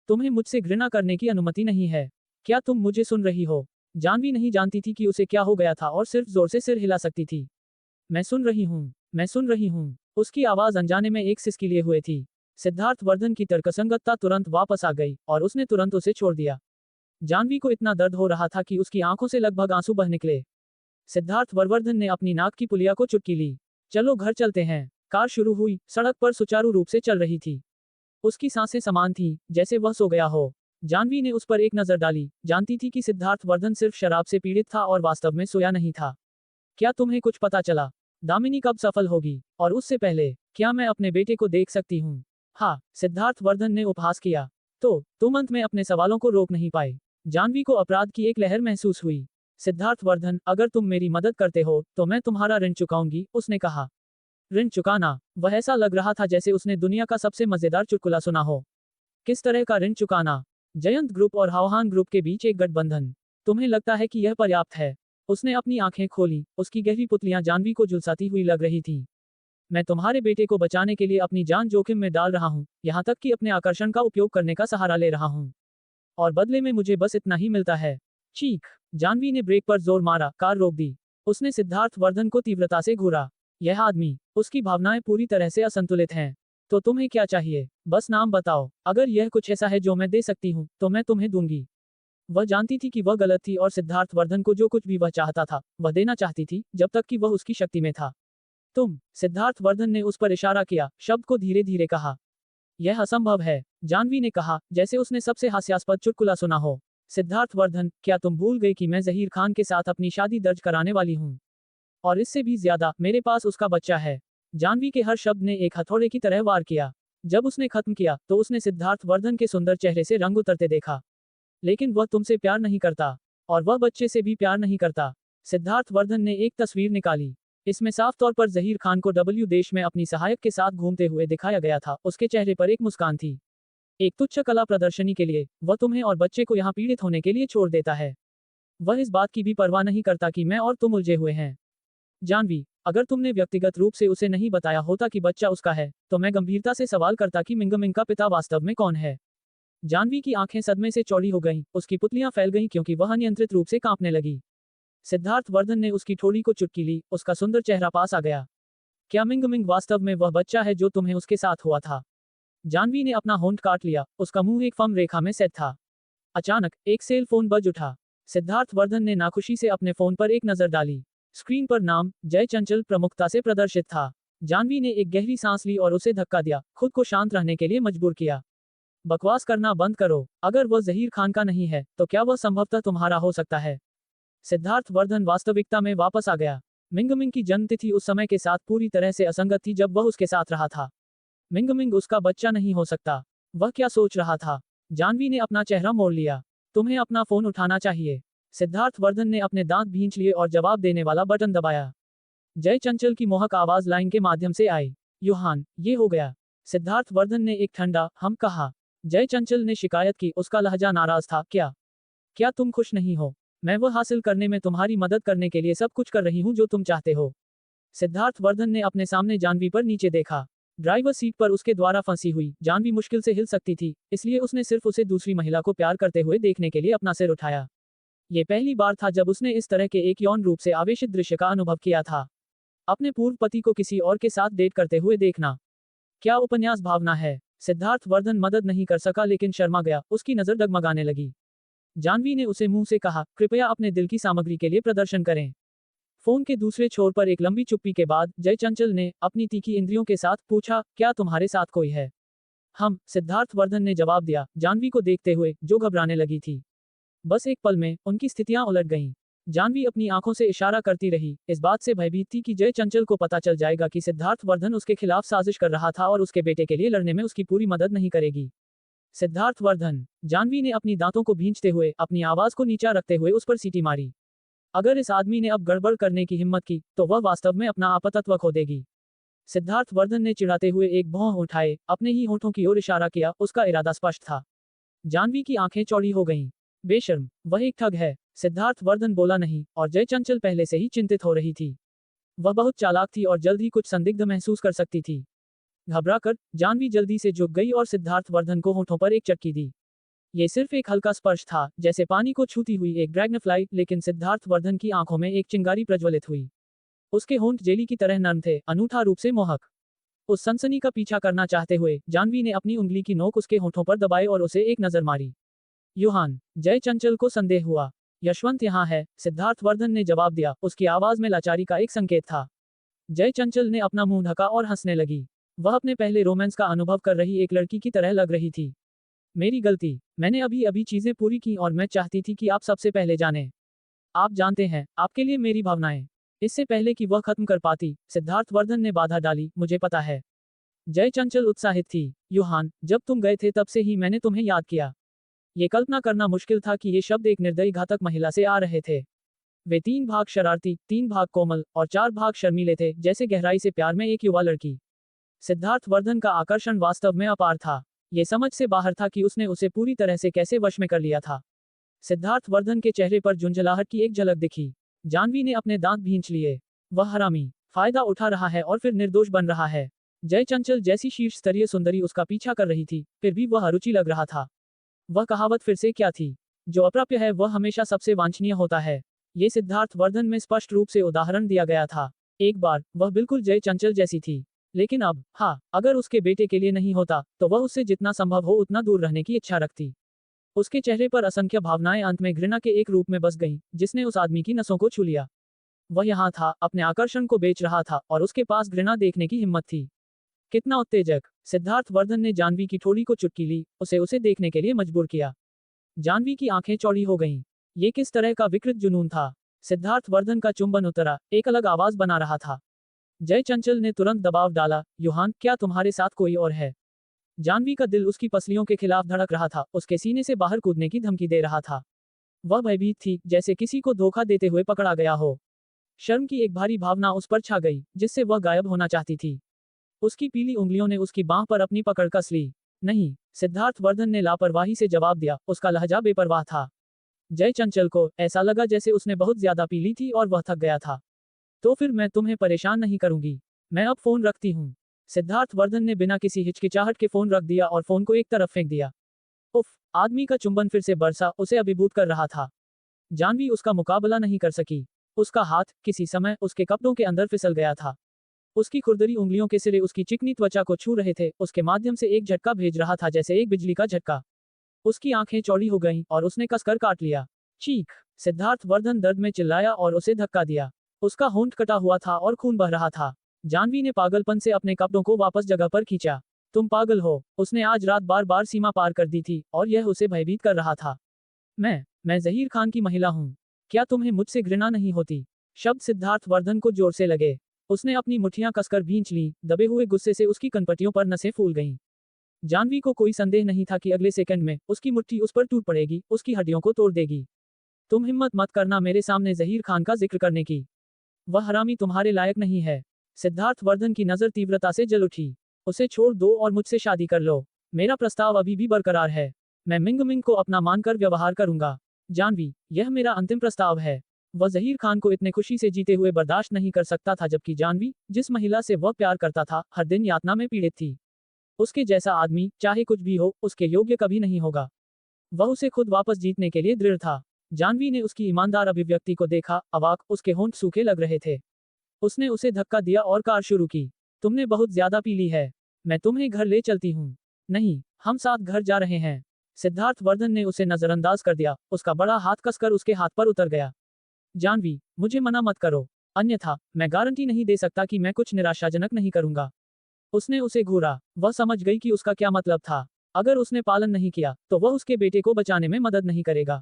तुम्हें मुझसे घृणा करने की अनुमति नहीं है। क्या तुम मुझे सुन रही हो? जानवी नहीं जानती थी कि उसे क्या हो गया था और सिर्फ जोर से सिर हिला सकती थी। मैं सुन रही हूँ, मैं सुन रही हूँ। उसकी आवाज अनजाने में एक सिसकी लिए हुए थी। सिद्धार्थ वर्धन की तर्कसंगतता तुरंत वापस आ गई और उसने तुरंत उसे छोड़ दिया। जानवी को इतना दर्द हो रहा था कि उसकी आंखों से लगभग आंसू बह निकले। सिद्धार्थ वर्धन ने अपनी नाक की पुलिया को चुटकी ली। चलो घर चलते हैं। कार शुरू हुई, सड़क पर सुचारू रूप से चल रही थी। उसकी सांसें समान थीं, जैसे वह सो गया हो। जानवी ने उस पर एक नजर डाली, जानती थी कि सिद्धार्थ वर्धन सिर्फ शराब से पीड़ित था और वास्तव में सोया नहीं था। क्या तुम्हें कुछ पता चला? दामिनी कब सफल होगी? और उससे पहले, क्या मैं अपने बेटे को देख सकती हूँ? हाँ, सिद्धार्थ वर्धन ने उपहास किया। तो तुम अंत में अपने सवालों को रोक नहीं पाए। जानवी को अपराध की एक लहर महसूस हुई। सिद्धार्थ वर्धन, अगर तुम मेरी मदद करते हो तो मैं तुम्हारा ऋण चुकाऊंगी, उसने कहा। ऋण चुकाना? वह ऐसा लग रहा था जैसे उसने दुनिया का सबसे मजेदार चुटकुला सुना हो। किस तरह का ऋण चुकाना? जयंत ग्रुप और हावहान ग्रुप के बीच एक गठबंधन। तुम्हें लगता है कि यह पर्याप्त है? उसने अपनी आंखें खोली, उसकी गहरी पुतलियां जानवी को झुलसाती हुई लग रही थीं। मैं तुम्हारे बेटे को बचाने के लिए अपनी जान जोखिम में डाल रहा हूँ, यहाँ तक कि अपने आकर्षण का उपयोग करने का सहारा ले रहा हूँ। और बदले में मुझे बस इतना ही मिलता है। चीख! जानवी ने ब्रेक पर जोर मारा, कार रोक दी। उसने सिद्धार्थ वर्धन को तीव्रता से घूरा। यह आदमी, उसकी भावनाएं पूरी तरह से असंतुलित हैं। तो तुम्हें क्या चाहिए? बस नाम बताओ। अगर यह कुछ ऐसा है जो मैं दे सकती हूँ, तो मैं तुम्हें दूंगी। वह जानती थी कि वह गलत थी और सिद्धार्थ वर्धन को जो कुछ भी वह चाहता था, वह देना चाहती थी, जब तक कि वह उसकी शक्ति में था। तुम, सिद्धार्थ वर्धन ने उस पर इशारा किया, शब्द को धीरे धीरे कहा। यह असंभव है, जानवी ने कहा, जैसे उसने सबसे हास्यास्पद चुटकुला सुना हो। सिद्धार्थ वर्धन, क्या तुम भूल गए कि मैं जहीर खान के साथ अपनी शादी दर्ज कराने वाली हूँ? और इससे भी ज्यादा, मेरे पास उसका बच्चा है। जानवी के हर शब्द ने एक हथौड़े की तरह वार किया। जब उसने खत्म किया, तो उसने सिद्धार्थ वर्धन के सुंदर चेहरे से रंग उतरते देखा। लेकिन वह तुमसे प्यार नहीं करता, और वह बच्चे से भी प्यार नहीं करता। सिद्धार्थ वर्धन ने एक तस्वीर निकाली। इसमें साफ तौर पर जहीर खान को डब्ल्यू देश में अपनी सहायक के साथ घूमते हुए दिखाया गया था। उसके चेहरे पर एक मुस्कान थी। एक तुच्छ कला प्रदर्शनी के लिए, वह तुम्हें और बच्चे को यहाँ पीड़ित होने के लिए छोड़ देता है। वह इस बात की भी परवाह नहीं करता कि मैं और तुम उलझे हुए हैं। जानवी, अगर तुमने व्यक्तिगत रूप से उसे नहीं बताया होता कि बच्चा उसका है, तो मैं गंभीरता से सवाल करता कि मिंगमिंग का पिता वास्तव में कौन है। जानवी की आंखें सदमे से चौड़ी हो गईं, उसकी पुतलियां फैल गईं क्योंकि वह अनियंत्रित रूप से कांपने लगी। सिद्धार्थ वर्धन ने उसकी ठोड़ी को चुटकी ली, उसका सुंदर चेहरा पास आ गया। क्या मिंगमिंग वास्तव में वह बच्चा है जो तुम्हें उसके साथ हुआ था? जानवी ने अपना होंठ काट लिया, उसका मुंह एक फर्म रेखा में सेट था। अचानक, एक सेल फोन बज उठा। सिद्धार्थ वर्धन ने नाखुशी से अपने फोन पर एक नजर डाली। स्क्रीन पर नाम, जय चंचल, प्रमुखता से प्रदर्शित था। जानवी ने एक गहरी सांस ली और उसे धक्का दिया, खुद को शांत रहने के लिए मजबूर किया। बकवास करना बंद करो। अगर वह जहीर खान का नहीं है, तो क्या वह संभवतः तुम्हारा हो सकता है? सिद्धार्थ वर्धन वास्तविकता में वापस आ गया। मिंगमिंग की जन्मतिथि उस समय के साथ पूरी तरह से असंगत थी जब वह उसके साथ रहा था। मिंगमिंग उसका बच्चा नहीं हो सकता। वह क्या सोच रहा था? जानवी ने अपना चेहरा मोड़ लिया। तुम्हें अपना फोन उठाना चाहिए। सिद्धार्थ वर्धन ने अपने दांत भींच लिए और जवाब देने वाला बटन दबाया। जय चंचल की मोहक आवाज लाइन के माध्यम से आई। यूहान, ये हो गया। सिद्धार्थ वर्धन ने एक ठंडा हम कहा। जय चंचल ने शिकायत की, उसका लहजा नाराज था। क्या तुम खुश नहीं हो? मैं वह हासिल करने में तुम्हारी मदद करने के लिए सब कुछ कर रही हूँ जो तुम चाहते हो। सिद्धार्थ वर्धन ने अपने सामने जानवी पर नीचे देखा। ड्राइवर सीट पर उसके द्वारा फंसी हुई जानवी मुश्किल से हिल सकती थी, इसलिए उसने सिर्फ उसे दूसरी महिला को प्यार करते हुए देखने के लिए अपना सिर उठाया। ये पहली बार था जब उसने इस तरह के एक यौन रूप से आवेशित दृश्य का अनुभव किया था। अपने पूर्व पति को किसी और के साथ डेट करते हुए देखना। क्या उपन्यास भावना है? सिद्धार्थ वर्धन मदद नहीं कर सका लेकिन शर्मा गया, उसकी नजर डगमगाने लगी। जानवी ने उसे मुंह से कहा, कृपया अपने दिल की सामग्री के लिए प्रदर्शन करें। फोन के दूसरे छोर पर एक लंबी चुप्पी के बाद जय चंचल ने अपनी तीखी इंद्रियों के साथ पूछा, क्या तुम्हारे साथ कोई है? हम, सिद्धार्थ वर्धन ने जवाब दिया, जानवी को देखते हुए, जो घबराने लगी थी। बस एक पल में, उनकी स्थितियां उलट गईं। जानवी अपनी आंखों से इशारा करती रही, इस बात से भयभीत थी कि जय चंचल को पता चल जाएगा कि सिद्धार्थ वर्धन उसके खिलाफ साजिश कर रहा था और उसके बेटे के लिए लड़ने में उसकी पूरी मदद नहीं करेगी। सिद्धार्थ वर्धन। जानवी ने अपनी दांतों को भींचते हुए अपनी आवाज को नीचा रखते हुए उस पर सीटी मारी। अगर इस आदमी ने अब गड़बड़ करने की हिम्मत की तो वह वास्तव में अपना आपतत्व खो देगी। सिद्धार्थ वर्धन ने चिढ़ाते हुए एक भौं उठाए, अपने ही होठों की ओर इशारा किया, उसका इरादा स्पष्ट था। जानवी की आंखें चौड़ी हो गईं। बेशर्म, वह एक ठग है। सिद्धार्थ वर्धन बोला नहीं, और जय चंचल पहले से ही चिंतित हो रही थी। वह बहुत चालाक थी और जल्द ही कुछ संदिग्ध महसूस कर सकती थी। घबराकर जानवी जल्दी से झुक गई और सिद्धार्थ वर्धन को होठों पर एक चटकी दी। ये सिर्फ एक हल्का स्पर्श था, जैसे पानी को छूती हुई एक ड्रैगनफ्लाई, लेकिन सिद्धार्थ वर्धन की आंखों में एक चिंगारी प्रज्वलित हुई। उसके होंठ जेली की तरह नरम थे, अनूठा रूप से मोहक। उस सनसनी का पीछा करना चाहते हुए जानवी ने अपनी उंगली की नोक उसके होठों पर दबाए और उसे एक नजर मारी। यूहान। जय चंचल को संदेह हुआ। यशवंत यहाँ है, सिद्धार्थ वर्धन ने जवाब दिया, उसकी आवाज में लाचारी का एक संकेत था। जय चंचल ने अपना मुंह ढका और हंसने लगी। वह अपने पहले रोमांस का अनुभव कर रही एक लड़की की तरह लग रही थी। मेरी गलती, मैंने अभी अभी चीजें पूरी की और मैं चाहती थी कि आप सबसे पहले जानें। आप जानते हैं, आपके लिए मेरी भावनाएं। इससे पहले कि वह खत्म कर पाती, सिद्धार्थ वर्धन ने बाधा डाली, मुझे पता है। जय चंचल उत्साहित थी। यूहान, जब तुम गए थे तब से ही मैंने तुम्हें याद किया। ये कल्पना करना मुश्किल था कि ये शब्द एक निर्दयी घातक महिला से आ रहे थे। वे 3 भाग शरारती, 3 भाग कोमल और 4 भाग शर्मीले थे, जैसे गहराई से प्यार में एक युवा लड़की। सिद्धार्थ वर्धन का आकर्षण वास्तव में अपार था। ये समझ से बाहर था कि उसने उसे पूरी तरह से कैसे वश में कर लिया था। सिद्धार्थ वर्धन के चेहरे पर झुंझलाहट की एक झलक दिखी। जानवी ने अपने दांत भींच लिए। वह हरामी फायदा उठा रहा है और फिर निर्दोष बन रहा है। जय चंचल जैसी शीर्ष स्तरीय सुंदरी उसका पीछा कर रही थी, फिर भी वह अरुचि लग रहा था। वह कहावत फिर से क्या थी? जो अप्राप्य है वह हमेशा सबसे वांछनीय होता है। ये सिद्धार्थ वर्धन में स्पष्ट रूप से उदाहरण दिया गया था। एक बार वह बिल्कुल जय चंचल जैसी थी, लेकिन अब, हाँ, अगर उसके बेटे के लिए नहीं होता तो वह उससे जितना संभव हो उतना दूर रहने की इच्छा रखती। उसके चेहरे पर असंख्य भावनाएं अंत में घृणा के एक रूप में बस गईं, जिसने उस आदमी की नसों को छू लिया। वह यहाँ था, अपने आकर्षण को बेच रहा था और उसके पास घृणा देखने की हिम्मत थी। कितना उत्तेजक! सिद्धार्थ वर्धन ने जानवी की ठोड़ी को चुटकी ली, उसे देखने के लिए मजबूर किया। जानवी की आंखें चौड़ी हो गईं। ये किस तरह का विकृत जुनून था? सिद्धार्थ वर्धन का चुंबन उतरा, एक अलग आवाज बना रहा था। जय चंचल ने तुरंत दबाव डाला, यूहान, क्या तुम्हारे साथ कोई और है? जानवी का दिल उसकी पसलियों के खिलाफ धड़क रहा था, उसके सीने से बाहर कूदने की धमकी दे रहा था। वह भयभीत थी, जैसे किसी को धोखा देते हुए पकड़ा गया हो। शर्म की एक भारी भावना उस पर छा गई, जिससे वह गायब होना चाहती थी। उसकी पीली उंगलियों ने उसकी बांह पर अपनी पकड़ कस ली। नहीं, सिद्धार्थ वर्धन ने लापरवाही से जवाब दिया, उसका लहजा बेपरवाह था। जय चंचल को ऐसा लगा जैसे उसने बहुत ज्यादा पी ली थी और वह थक गया था। तो फिर मैं तुम्हें परेशान नहीं करूंगी। मैं अब फोन रखती हूँ। सिद्धार्थ वर्धन ने बिना किसी हिचकिचाहट के फोन रख दिया और फोन को एक तरफ फेंक दिया। उफ! आदमी का चुंबन फिर से बरसा, उसे अभिभूत कर रहा था। जानवी उसका मुकाबला नहीं कर सकी। उसका हाथ किसी समय उसके कपड़ों के अंदर फिसल गया था। उसकी खुरदरी उंगलियों के सिरे उसकी चिकनी त्वचा को छू रहे थे, उसके माध्यम से एक झटका भेज रहा था, जैसे एक बिजली का झटका। उसकी आंखें चौड़ी हो गईं और उसने कसकर काट लिया। चीख! सिद्धार्थ वर्धन दर्द में चिल्लाया और उसे धक्का दिया। उसका होंठ कटा हुआ था और खून बह रहा था। जानवी ने पागलपन से अपने कपड़ों को वापस जगह पर खींचा। तुम पागल हो। उसने आज रात बार बार सीमा पार कर दी थी और यह उसे भयभीत कर रहा था। मैं जहीर खान की महिला हूँ। क्या तुम्हें मुझसे घृणा नहीं होती? शब्द सिद्धार्थ वर्धन को जोर से लगे। उसने अपनी मुट्ठियां कसकर भींच लीं, दबे हुए गुस्से से उसकी कनपटियों पर नसें फूल गईं। जानवी को कोई संदेह नहीं था कि अगले सेकंड में उसकी मुट्ठी उस पर टूट पड़ेगी, उसकी हड्डियों को तोड़ देगी। तुम हिम्मत मत करना मेरे सामने जहीर खान का जिक्र करने की। वह हरामी तुम्हारे लायक नहीं है। सिद्धार्थ वर्धन की नजर तीव्रता से जल उठी। उसे छोड़ दो और मुझसे शादी कर लो। मेरा प्रस्ताव अभी भी बरकरार है। मैं मिंग मिंग को अपना मानकर व्यवहार करूंगा। जानवी, यह मेरा अंतिम प्रस्ताव है। वह जहीर खान को इतने खुशी से जीते हुए बर्दाश्त नहीं कर सकता था, जबकि जानवी, जिस महिला से वह प्यार करता था, हर दिन यातना में पीड़ित थी। उसके जैसा आदमी, चाहे कुछ भी हो, उसके योग्य कभी नहीं होगा। वह उसे खुद वापस जीतने के लिए दृढ़ था। जानवी ने उसकी ईमानदार अभिव्यक्ति को देखा, अवाक, उसके होंठ सूखे लग रहे थे। उसने उसे धक्का दिया और कार शुरू की। तुमने बहुत ज्यादा पी ली है। मैं तुम्हें घर ले चलती हूँ। नहीं, हम साथ घर जा रहे हैं। सिद्धार्थ वर्धन ने उसे नजरअंदाज कर दिया, उसका बड़ा हाथ कसकर उसके हाथ पर उतर गया। जानवी, मुझे मना मत करो, अन्यथा मैं गारंटी नहीं दे सकता कि मैं कुछ निराशाजनक नहीं करूंगा। उसने उसे घूरा। वह समझ गई कि उसका क्या मतलब था। अगर उसने पालन नहीं किया तो वह उसके बेटे को बचाने में मदद नहीं करेगा।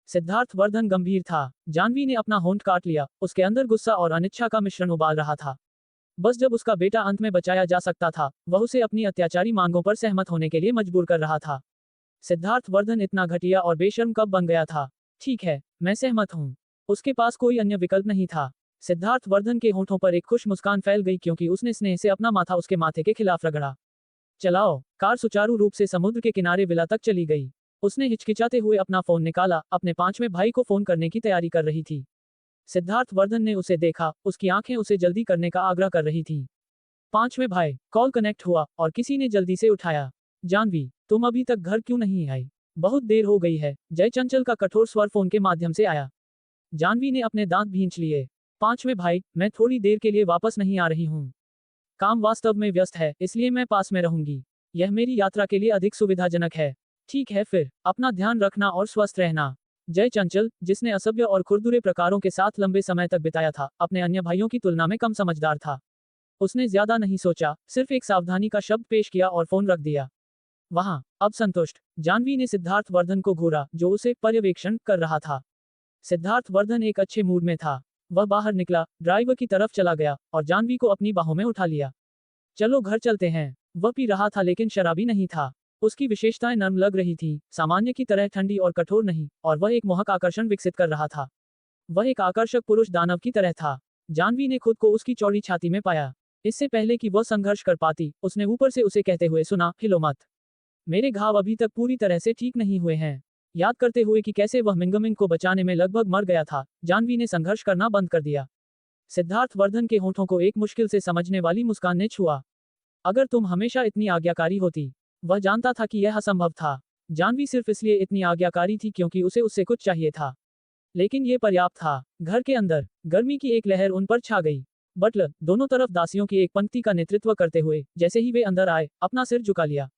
सिद्धार्थ वर्धन गंभीर था। जानवी ने अपना होंठ काट लिया, उसके अंदर गुस्सा और अनिच्छा का मिश्रण उबाल रहा था। बस जब उसका बेटा अंत में बचाया जा सकता था, वह उसे अपनी अत्याचारी मांगों पर सहमत होने के लिए मजबूर कर रहा था। सिद्धार्थ वर्धन इतना घटिया और बेशर्म कब बन गया था? ठीक है, मैं सहमत हूँ। उसके पास कोई अन्य विकल्प नहीं था। सिद्धार्थ वर्धन के होंठों पर एक खुश मुस्कान फैल गई क्योंकि उसने स्नेह से अपना माथा उसके माथे के खिलाफ रगड़ा। चलाओ। कार सुचारू रूप से समुद्र के किनारे विला तक चली गई। उसने हिचकिचाते हुए अपना फोन निकाला, अपने पांचवें भाई को फोन करने की तैयारी कर रही थी। सिद्धार्थ वर्धन ने उसे देखा, उसकी आंखें उसे जल्दी करने का आग्रह कर रही थी। पांचवें भाई, कॉल कनेक्ट हुआ और किसी ने जल्दी से उठाया। जानवी, तुम अभी तक घर क्यों नहीं आई? बहुत देर हो गई है, जय चंचल का कठोर स्वर फोन के माध्यम से आया। जानवी ने अपने दांत भींच लिए। पांचवें भाई, मैं थोड़ी देर के लिए वापस नहीं आ रही हूँ। काम वास्तव में व्यस्त है, इसलिए मैं पास में रहूंगी। यह मेरी यात्रा के लिए अधिक सुविधाजनक है। ठीक है फिर, अपना ध्यान रखना और स्वस्थ रहना। जय चंचल, जिसने असभ्य और खुरदुरे प्रकारों के साथ लंबे समय तक बिताया था, अपने अन्य भाइयों की तुलना में कम समझदार था। उसने ज्यादा नहीं सोचा, सिर्फ एक सावधानी का शब्द पेश किया और फोन रख दिया। वहां, अब संतुष्ट, जानवी ने सिद्धार्थ वर्धन को घूरा, जो उसे पर्यवेक्षण कर रहा था। सिद्धार्थ वर्धन एक अच्छे मूड में था। वह बाहर निकला, ड्राइवर की तरफ चला गया और जानवी को अपनी बाहों में उठा लिया। चलो घर चलते हैं। वह पी रहा था लेकिन शराबी नहीं था। उसकी विशेषताएं नर्म लग रही थी, सामान्य की तरह ठंडी और कठोर नहीं, और वह एक मोहक आकर्षण विकसित कर रहा था। वह एक आकर्षक पुरुष दानव की तरह था। जानवी ने खुद को उसकी चौड़ी छाती में पाया। इससे पहले कि वह संघर्ष कर पाती, उसने ऊपर से उसे कहते हुए सुना, हिलो मत। मेरे घाव अभी तक पूरी तरह से ठीक नहीं हुए हैं। याद करते हुए कि कैसे वह मिंगमिंग को बचाने में लगभग मर गया था, जानवी ने संघर्ष करना बंद कर दिया। सिद्धार्थ वर्धन के होंठों को एक मुश्किल से समझने वाली मुस्कान ने छुआ। अगर तुम हमेशा इतनी आज्ञाकारी होती। वह जानता था कि यह असंभव था। जानवी सिर्फ इसलिए इतनी आज्ञाकारी थी क्योंकि उसे उससे कुछ चाहिए था। लेकिन ये पर्याप्त था। घर के अंदर गर्मी की एक लहर उन पर छा गई। बटलर, दोनों तरफ दासियों की एक पंक्ति का नेतृत्व करते हुए, जैसे ही वे अंदर आए, अपना सिर झुका लिया।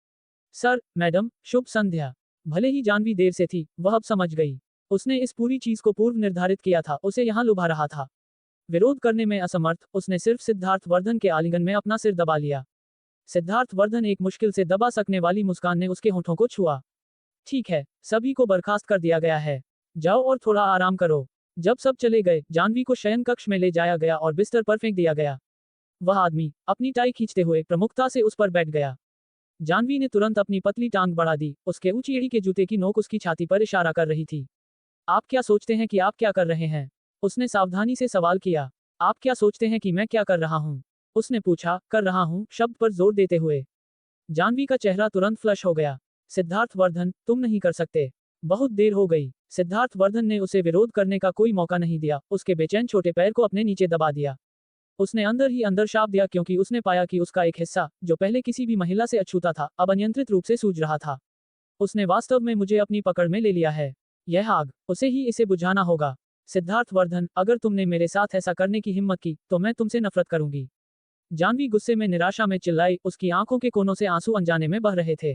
सर, मैडम, शुभ संध्या। भले ही जानवी देर से थी, वह अब समझ गई। उसने इस पूरी चीज को पूर्व निर्धारित किया था, उसे यहाँ लुभा रहा था। विरोध करने में असमर्थ, उसने सिर्फ सिद्धार्थ वर्धन के आलिंगन में अपना सिर दबा लिया। सिद्धार्थ वर्धन एक मुश्किल से दबा सकने वाली मुस्कान ने उसके होंठों को छुआ। ठीक है, सभी को बर्खास्त कर दिया गया है। जाओ और थोड़ा आराम करो। जब सब चले गए, जानवी को शयन कक्ष में ले जाया गया और बिस्तर पर फेंक दिया गया। वह आदमी, अपनी टाई खींचते हुए प्रमुखता से उस पर बैठ गया। जानवी ने तुरंत अपनी पतली टांग बढ़ा दी, उसके ऊंची एड़ी के जूते की नोक उसकी छाती पर इशारा कर रही थी। आप क्या सोचते हैं कि आप क्या कर रहे हैं? उसने सावधानी से सवाल किया। आप क्या सोचते हैं कि मैं क्या कर रहा हूँ? उसने पूछा, कर रहा हूँ, शब्द पर जोर देते हुए। जानवी का चेहरा तुरंत फ्लश हो गया। सिद्धार्थ वर्धन, तुम नहीं कर सकते। बहुत देर हो गई। सिद्धार्थ वर्धन ने उसे विरोध करने का कोई मौका नहीं दिया, उसके बेचैन छोटे पैर को अपने नीचे दबा दिया। उसने अंदर ही अंदर शाप दिया क्योंकि उसने पाया कि उसका एक हिस्सा, जो पहले किसी भी महिला से अछूता था, अब अनियंत्रित रूप से सूझ रहा था। उसने वास्तव में मुझे अपनी पकड़ में ले लिया है। यह आग, उसे ही इसे बुझाना होगा। सिद्धार्थ वर्धन, अगर तुमने मेरे साथ ऐसा करने की हिम्मत की, तो मैं तुमसे नफरत करूंगी। जानवी गुस्से में निराशा में चिल्लाई, उसकी आंखों के कोनों से आंसू अनजाने में बह रहे थे।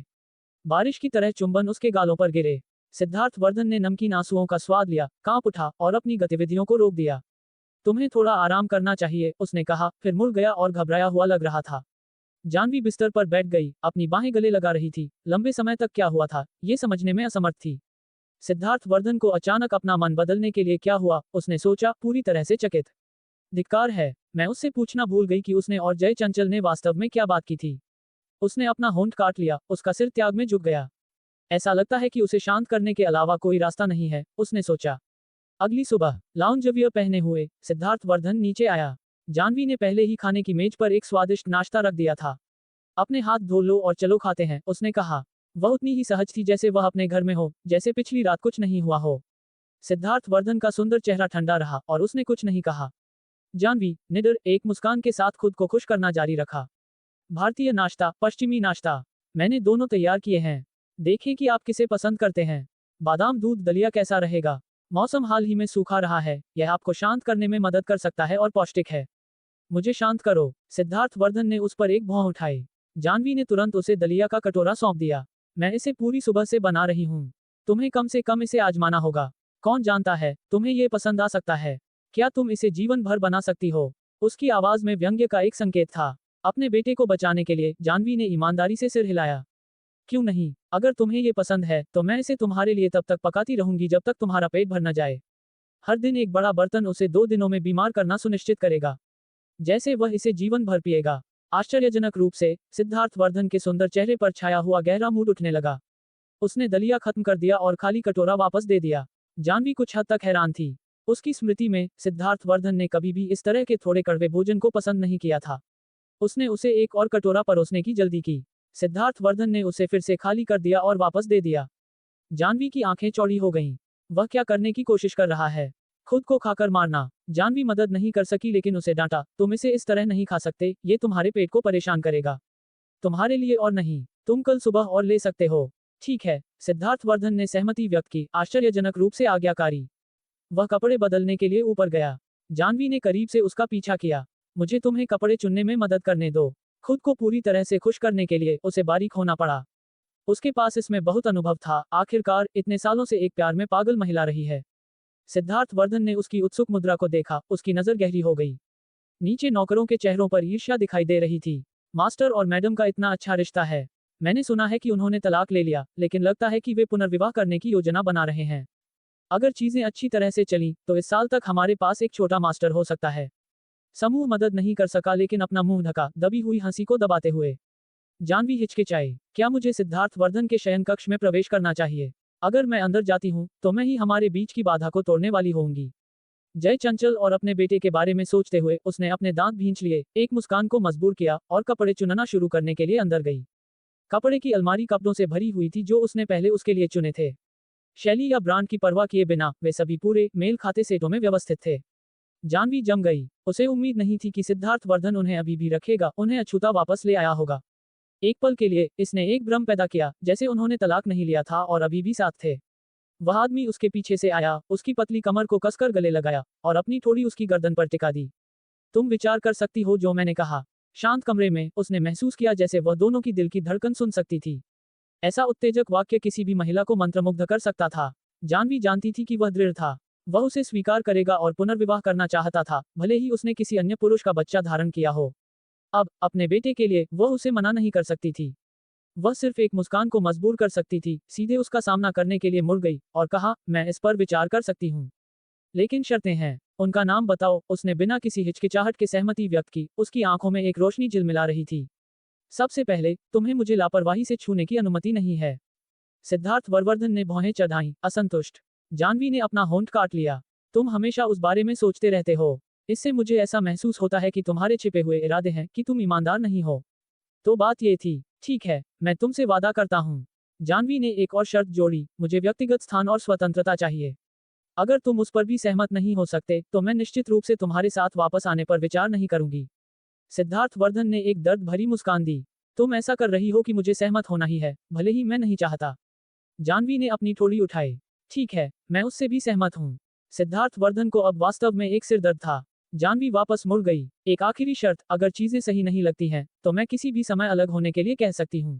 बारिश की तरह चुंबन उसके गालों पर गिरे। सिद्धार्थ वर्धन ने नमकीन आंसुओं का स्वाद लिया, कांप उठा और अपनी गतिविधियों को रोक दिया। तुम्हें थोड़ा आराम करना चाहिए, उसने कहा, फिर मुड़ गया और घबराया हुआ लग रहा था। जानवी बिस्तर पर बैठ गई, अपनी बाहें गले लगा रही थी। लंबे समय तक क्या हुआ था, ये समझने में असमर्थ थी। सिद्धार्थ वर्धन को अचानक अपना मन बदलने के लिए क्या हुआ, उसने सोचा, पूरी तरह से चकित। धिक्कार है, मैं उससे पूछना भूल गई कि उसने और जय चंचल ने वास्तव में क्या बात की थी। उसने अपना होंठ काट लिया, उसका सिर त्याग में झुक गया। ऐसा लगता है कि उसे शांत करने के अलावा कोई रास्ता नहीं है, उसने सोचा। अगली सुबह, लाउंजवियर पहने हुए, सिद्धार्थ वर्धन नीचे आया। जानवी ने पहले ही खाने की मेज पर एक स्वादिष्ट नाश्ता रख दिया था। अपने हाथ धो लो और चलो खाते हैं, उसने कहा। वह उतनी ही सहज थी जैसे वह अपने घर में हो, जैसे पिछली रात कुछ नहीं हुआ हो। सिद्धार्थ वर्धन का सुंदर चेहरा ठंडा रहा और उसने कुछ नहीं कहा। जानवी, निडर, एक मुस्कान के साथ खुद को खुश करना जारी रखा। भारतीय नाश्ता, पश्चिमी नाश्ता, मैंने दोनों तैयार किए हैं। देखें कि आप किसे पसंद करते हैं। बादाम दूध दलिया कैसा रहेगा? मौसम हाल ही में सूखा रहा है, यह आपको शांत करने में मदद कर सकता है और पौष्टिक है। मुझे शांत करो। सिद्धार्थ वर्धन ने उस पर एक भौं उठाई। जानवी ने तुरंत उसे दलिया का कटोरा सौंप दिया। मैं इसे पूरी सुबह से बना रही हूँ। तुम्हें कम से कम इसे आजमाना होगा। कौन जानता है, तुम्हें ये पसंद आ सकता है। क्या तुम इसे जीवन भर बना सकती हो? उसकी आवाज में व्यंग्य का एक संकेत था। अपने बेटे को बचाने के लिए जानवी ने ईमानदारी से सिर हिलाया। क्यों नहीं, अगर तुम्हें ये पसंद है तो मैं इसे तुम्हारे लिए तब तक पकाती रहूंगी जब तक तुम्हारा पेट भर न जाए। हर दिन एक बड़ा बर्तन उसे 2 दिनों में बीमार करना सुनिश्चित करेगा, जैसे वह इसे जीवन भर पिएगा। आश्चर्यजनक रूप से सिद्धार्थ वर्धन के सुंदर चेहरे पर छाया हुआ गहरा मूड उठने लगा। उसने दलिया खत्म कर दिया और खाली कटोरा वापस दे दिया। जानवी कुछ हद तक हैरान थी। उसकी स्मृति में सिद्धार्थ वर्धन ने कभी भी इस तरह के थोड़े कड़वे भोजन को पसंद नहीं किया था। उसने उसे एक और कटोरा परोसने की जल्दी की। सिद्धार्थ वर्धन ने उसे फिर से खाली कर दिया और वापस दे दिया। जानवी की आंखें चौड़ी हो गईं। वह क्या करने की कोशिश कर रहा है? खुद को खाकर मारना। जानवी मदद नहीं कर सकी लेकिन उसे डांटा, तुम इसे इस तरह नहीं खा सकते, ये तुम्हारे पेट को परेशान करेगा। तुम्हारे लिए और नहीं, तुम कल सुबह और ले सकते हो। ठीक है, सिद्धार्थ वर्धन ने सहमति व्यक्त की, आश्चर्यजनक रूप से आज्ञाकारी। वह कपड़े बदलने के लिए ऊपर गया। जानवी ने करीब से उसका पीछा किया। मुझे तुम्हें कपड़े चुनने में मदद करने दो। खुद को पूरी तरह से खुश करने के लिए उसे बारीक होना पड़ा। उसके पास इसमें बहुत अनुभव था, आखिरकार इतने सालों से एक प्यार में पागल महिला रही है। सिद्धार्थ वर्धन ने उसकी उत्सुक मुद्रा को देखा, उसकी नजर गहरी हो गई। नीचे नौकरों के चेहरों पर ईर्ष्या दिखाई दे रही थी। मास्टर और मैडम का इतना अच्छा रिश्ता है। मैंने सुना है कि उन्होंने तलाक ले लिया, लेकिन लगता है कि वे पुनर्विवाह करने की योजना बना रहे हैं। अगर चीजें अच्छी तरह से चलीं, तो इस साल तक हमारे पास एक छोटा मास्टर हो सकता है। समूह मदद नहीं कर सका लेकिन अपना मुंह ढका, दबी हुई हंसी को दबाते हुए। जानवी हिचकिचाई। क्या मुझे सिद्धार्थ वर्धन के शयन कक्ष में प्रवेश करना चाहिए? अगर मैं अंदर जाती हूँ तो मैं ही हमारे बीच की बाधा को तोड़ने वाली होंगी। जय चंचल और अपने बेटे के बारे में सोचते हुए उसने अपने दांत भींच लिए, एक मुस्कान को मजबूर किया और कपड़े चुनना शुरू करने के लिए अंदर गई। कपड़े की अलमारी कपड़ों से भरी हुई थी जो उसने पहले उसके लिए चुने थे। शैली या ब्रांड की परवाह किए बिना वे सभी पूरे मेल खाते सेटों में व्यवस्थित थे। जानवी जम गई। उसे उम्मीद नहीं थी कि सिद्धार्थ वर्धन उन्हें अभी भी रखेगा, उन्हें अछूता वापस ले आया होगा। एक पल के लिए इसने एक भ्रम पैदा किया, जैसे उन्होंने तलाक नहीं लिया था और अभी भी साथ थे। वह आदमी उसके पीछे से आया, उसकी पतली कमर को कसकर गले लगाया और अपनी ठोड़ी उसकी गर्दन पर टिका दी। तुम विचार कर सकती हो जो मैंने कहा? शांत कमरे में उसने महसूस किया जैसे वह दोनों की दिल की धड़कन सुन सकती थी। ऐसा उत्तेजक वाक्य किसी भी महिला को मंत्रमुग्ध कर सकता था। जानवी जानती थी कि वह दृढ़ था। वह उसे स्वीकार करेगा और पुनर्विवाह करना चाहता था, भले ही उसने किसी अन्य पुरुष का बच्चा धारण किया हो। अब अपने बेटे के लिए वह उसे मना नहीं कर सकती थी। वह सिर्फ एक मुस्कान को मजबूर कर सकती थी। सीधे उसका सामना करने के लिए मुड़ गई और कहा, मैं इस पर विचार कर सकती हूँ, लेकिन शर्तें हैं। उनका नाम बताओ। उसने बिना किसी हिचकिचाहट के सहमति व्यक्त की। उसकी आंखों में एक रोशनी झिलमिला रही थी। सबसे पहले, तुम्हें मुझे लापरवाही से छूने की अनुमति नहीं है। सिद्धार्थ वर्धन ने भौहें चढ़ाईं, असंतुष्ट। जानवी ने अपना होंठ काट लिया। तुम हमेशा उस बारे में सोचते रहते हो। इससे मुझे ऐसा महसूस होता है कि तुम्हारे छिपे हुए इरादे हैं, कि तुम ईमानदार नहीं हो। तो बात ये थी। ठीक है, मैं तुमसे वादा करता हूँ। जानवी ने एक और शर्त जोड़ी, मुझे व्यक्तिगत स्थान और स्वतंत्रता चाहिए। अगर तुम उस पर भी सहमत नहीं हो सकते, तो मैं निश्चित रूप से तुम्हारे साथ वापस आने पर विचार नहीं करूंगी। सिद्धार्थ वर्धन ने एक दर्द भरी मुस्कान दी। तुम ऐसा कर रही हो कि मुझे सहमत होना ही है, भले ही मैं नहीं चाहता। जानवी ने अपनी ठोड़ी उठाई। ठीक है, मैं उससे भी सहमत हूँ। सिद्धार्थ वर्धन को अब वास्तव में एक सिरदर्द था। जानवी वापस मुड़ गई। एक आखिरी शर्त, अगर चीजें सही नहीं लगती हैं, तो मैं किसी भी समय अलग होने के लिए कह सकती हूँ।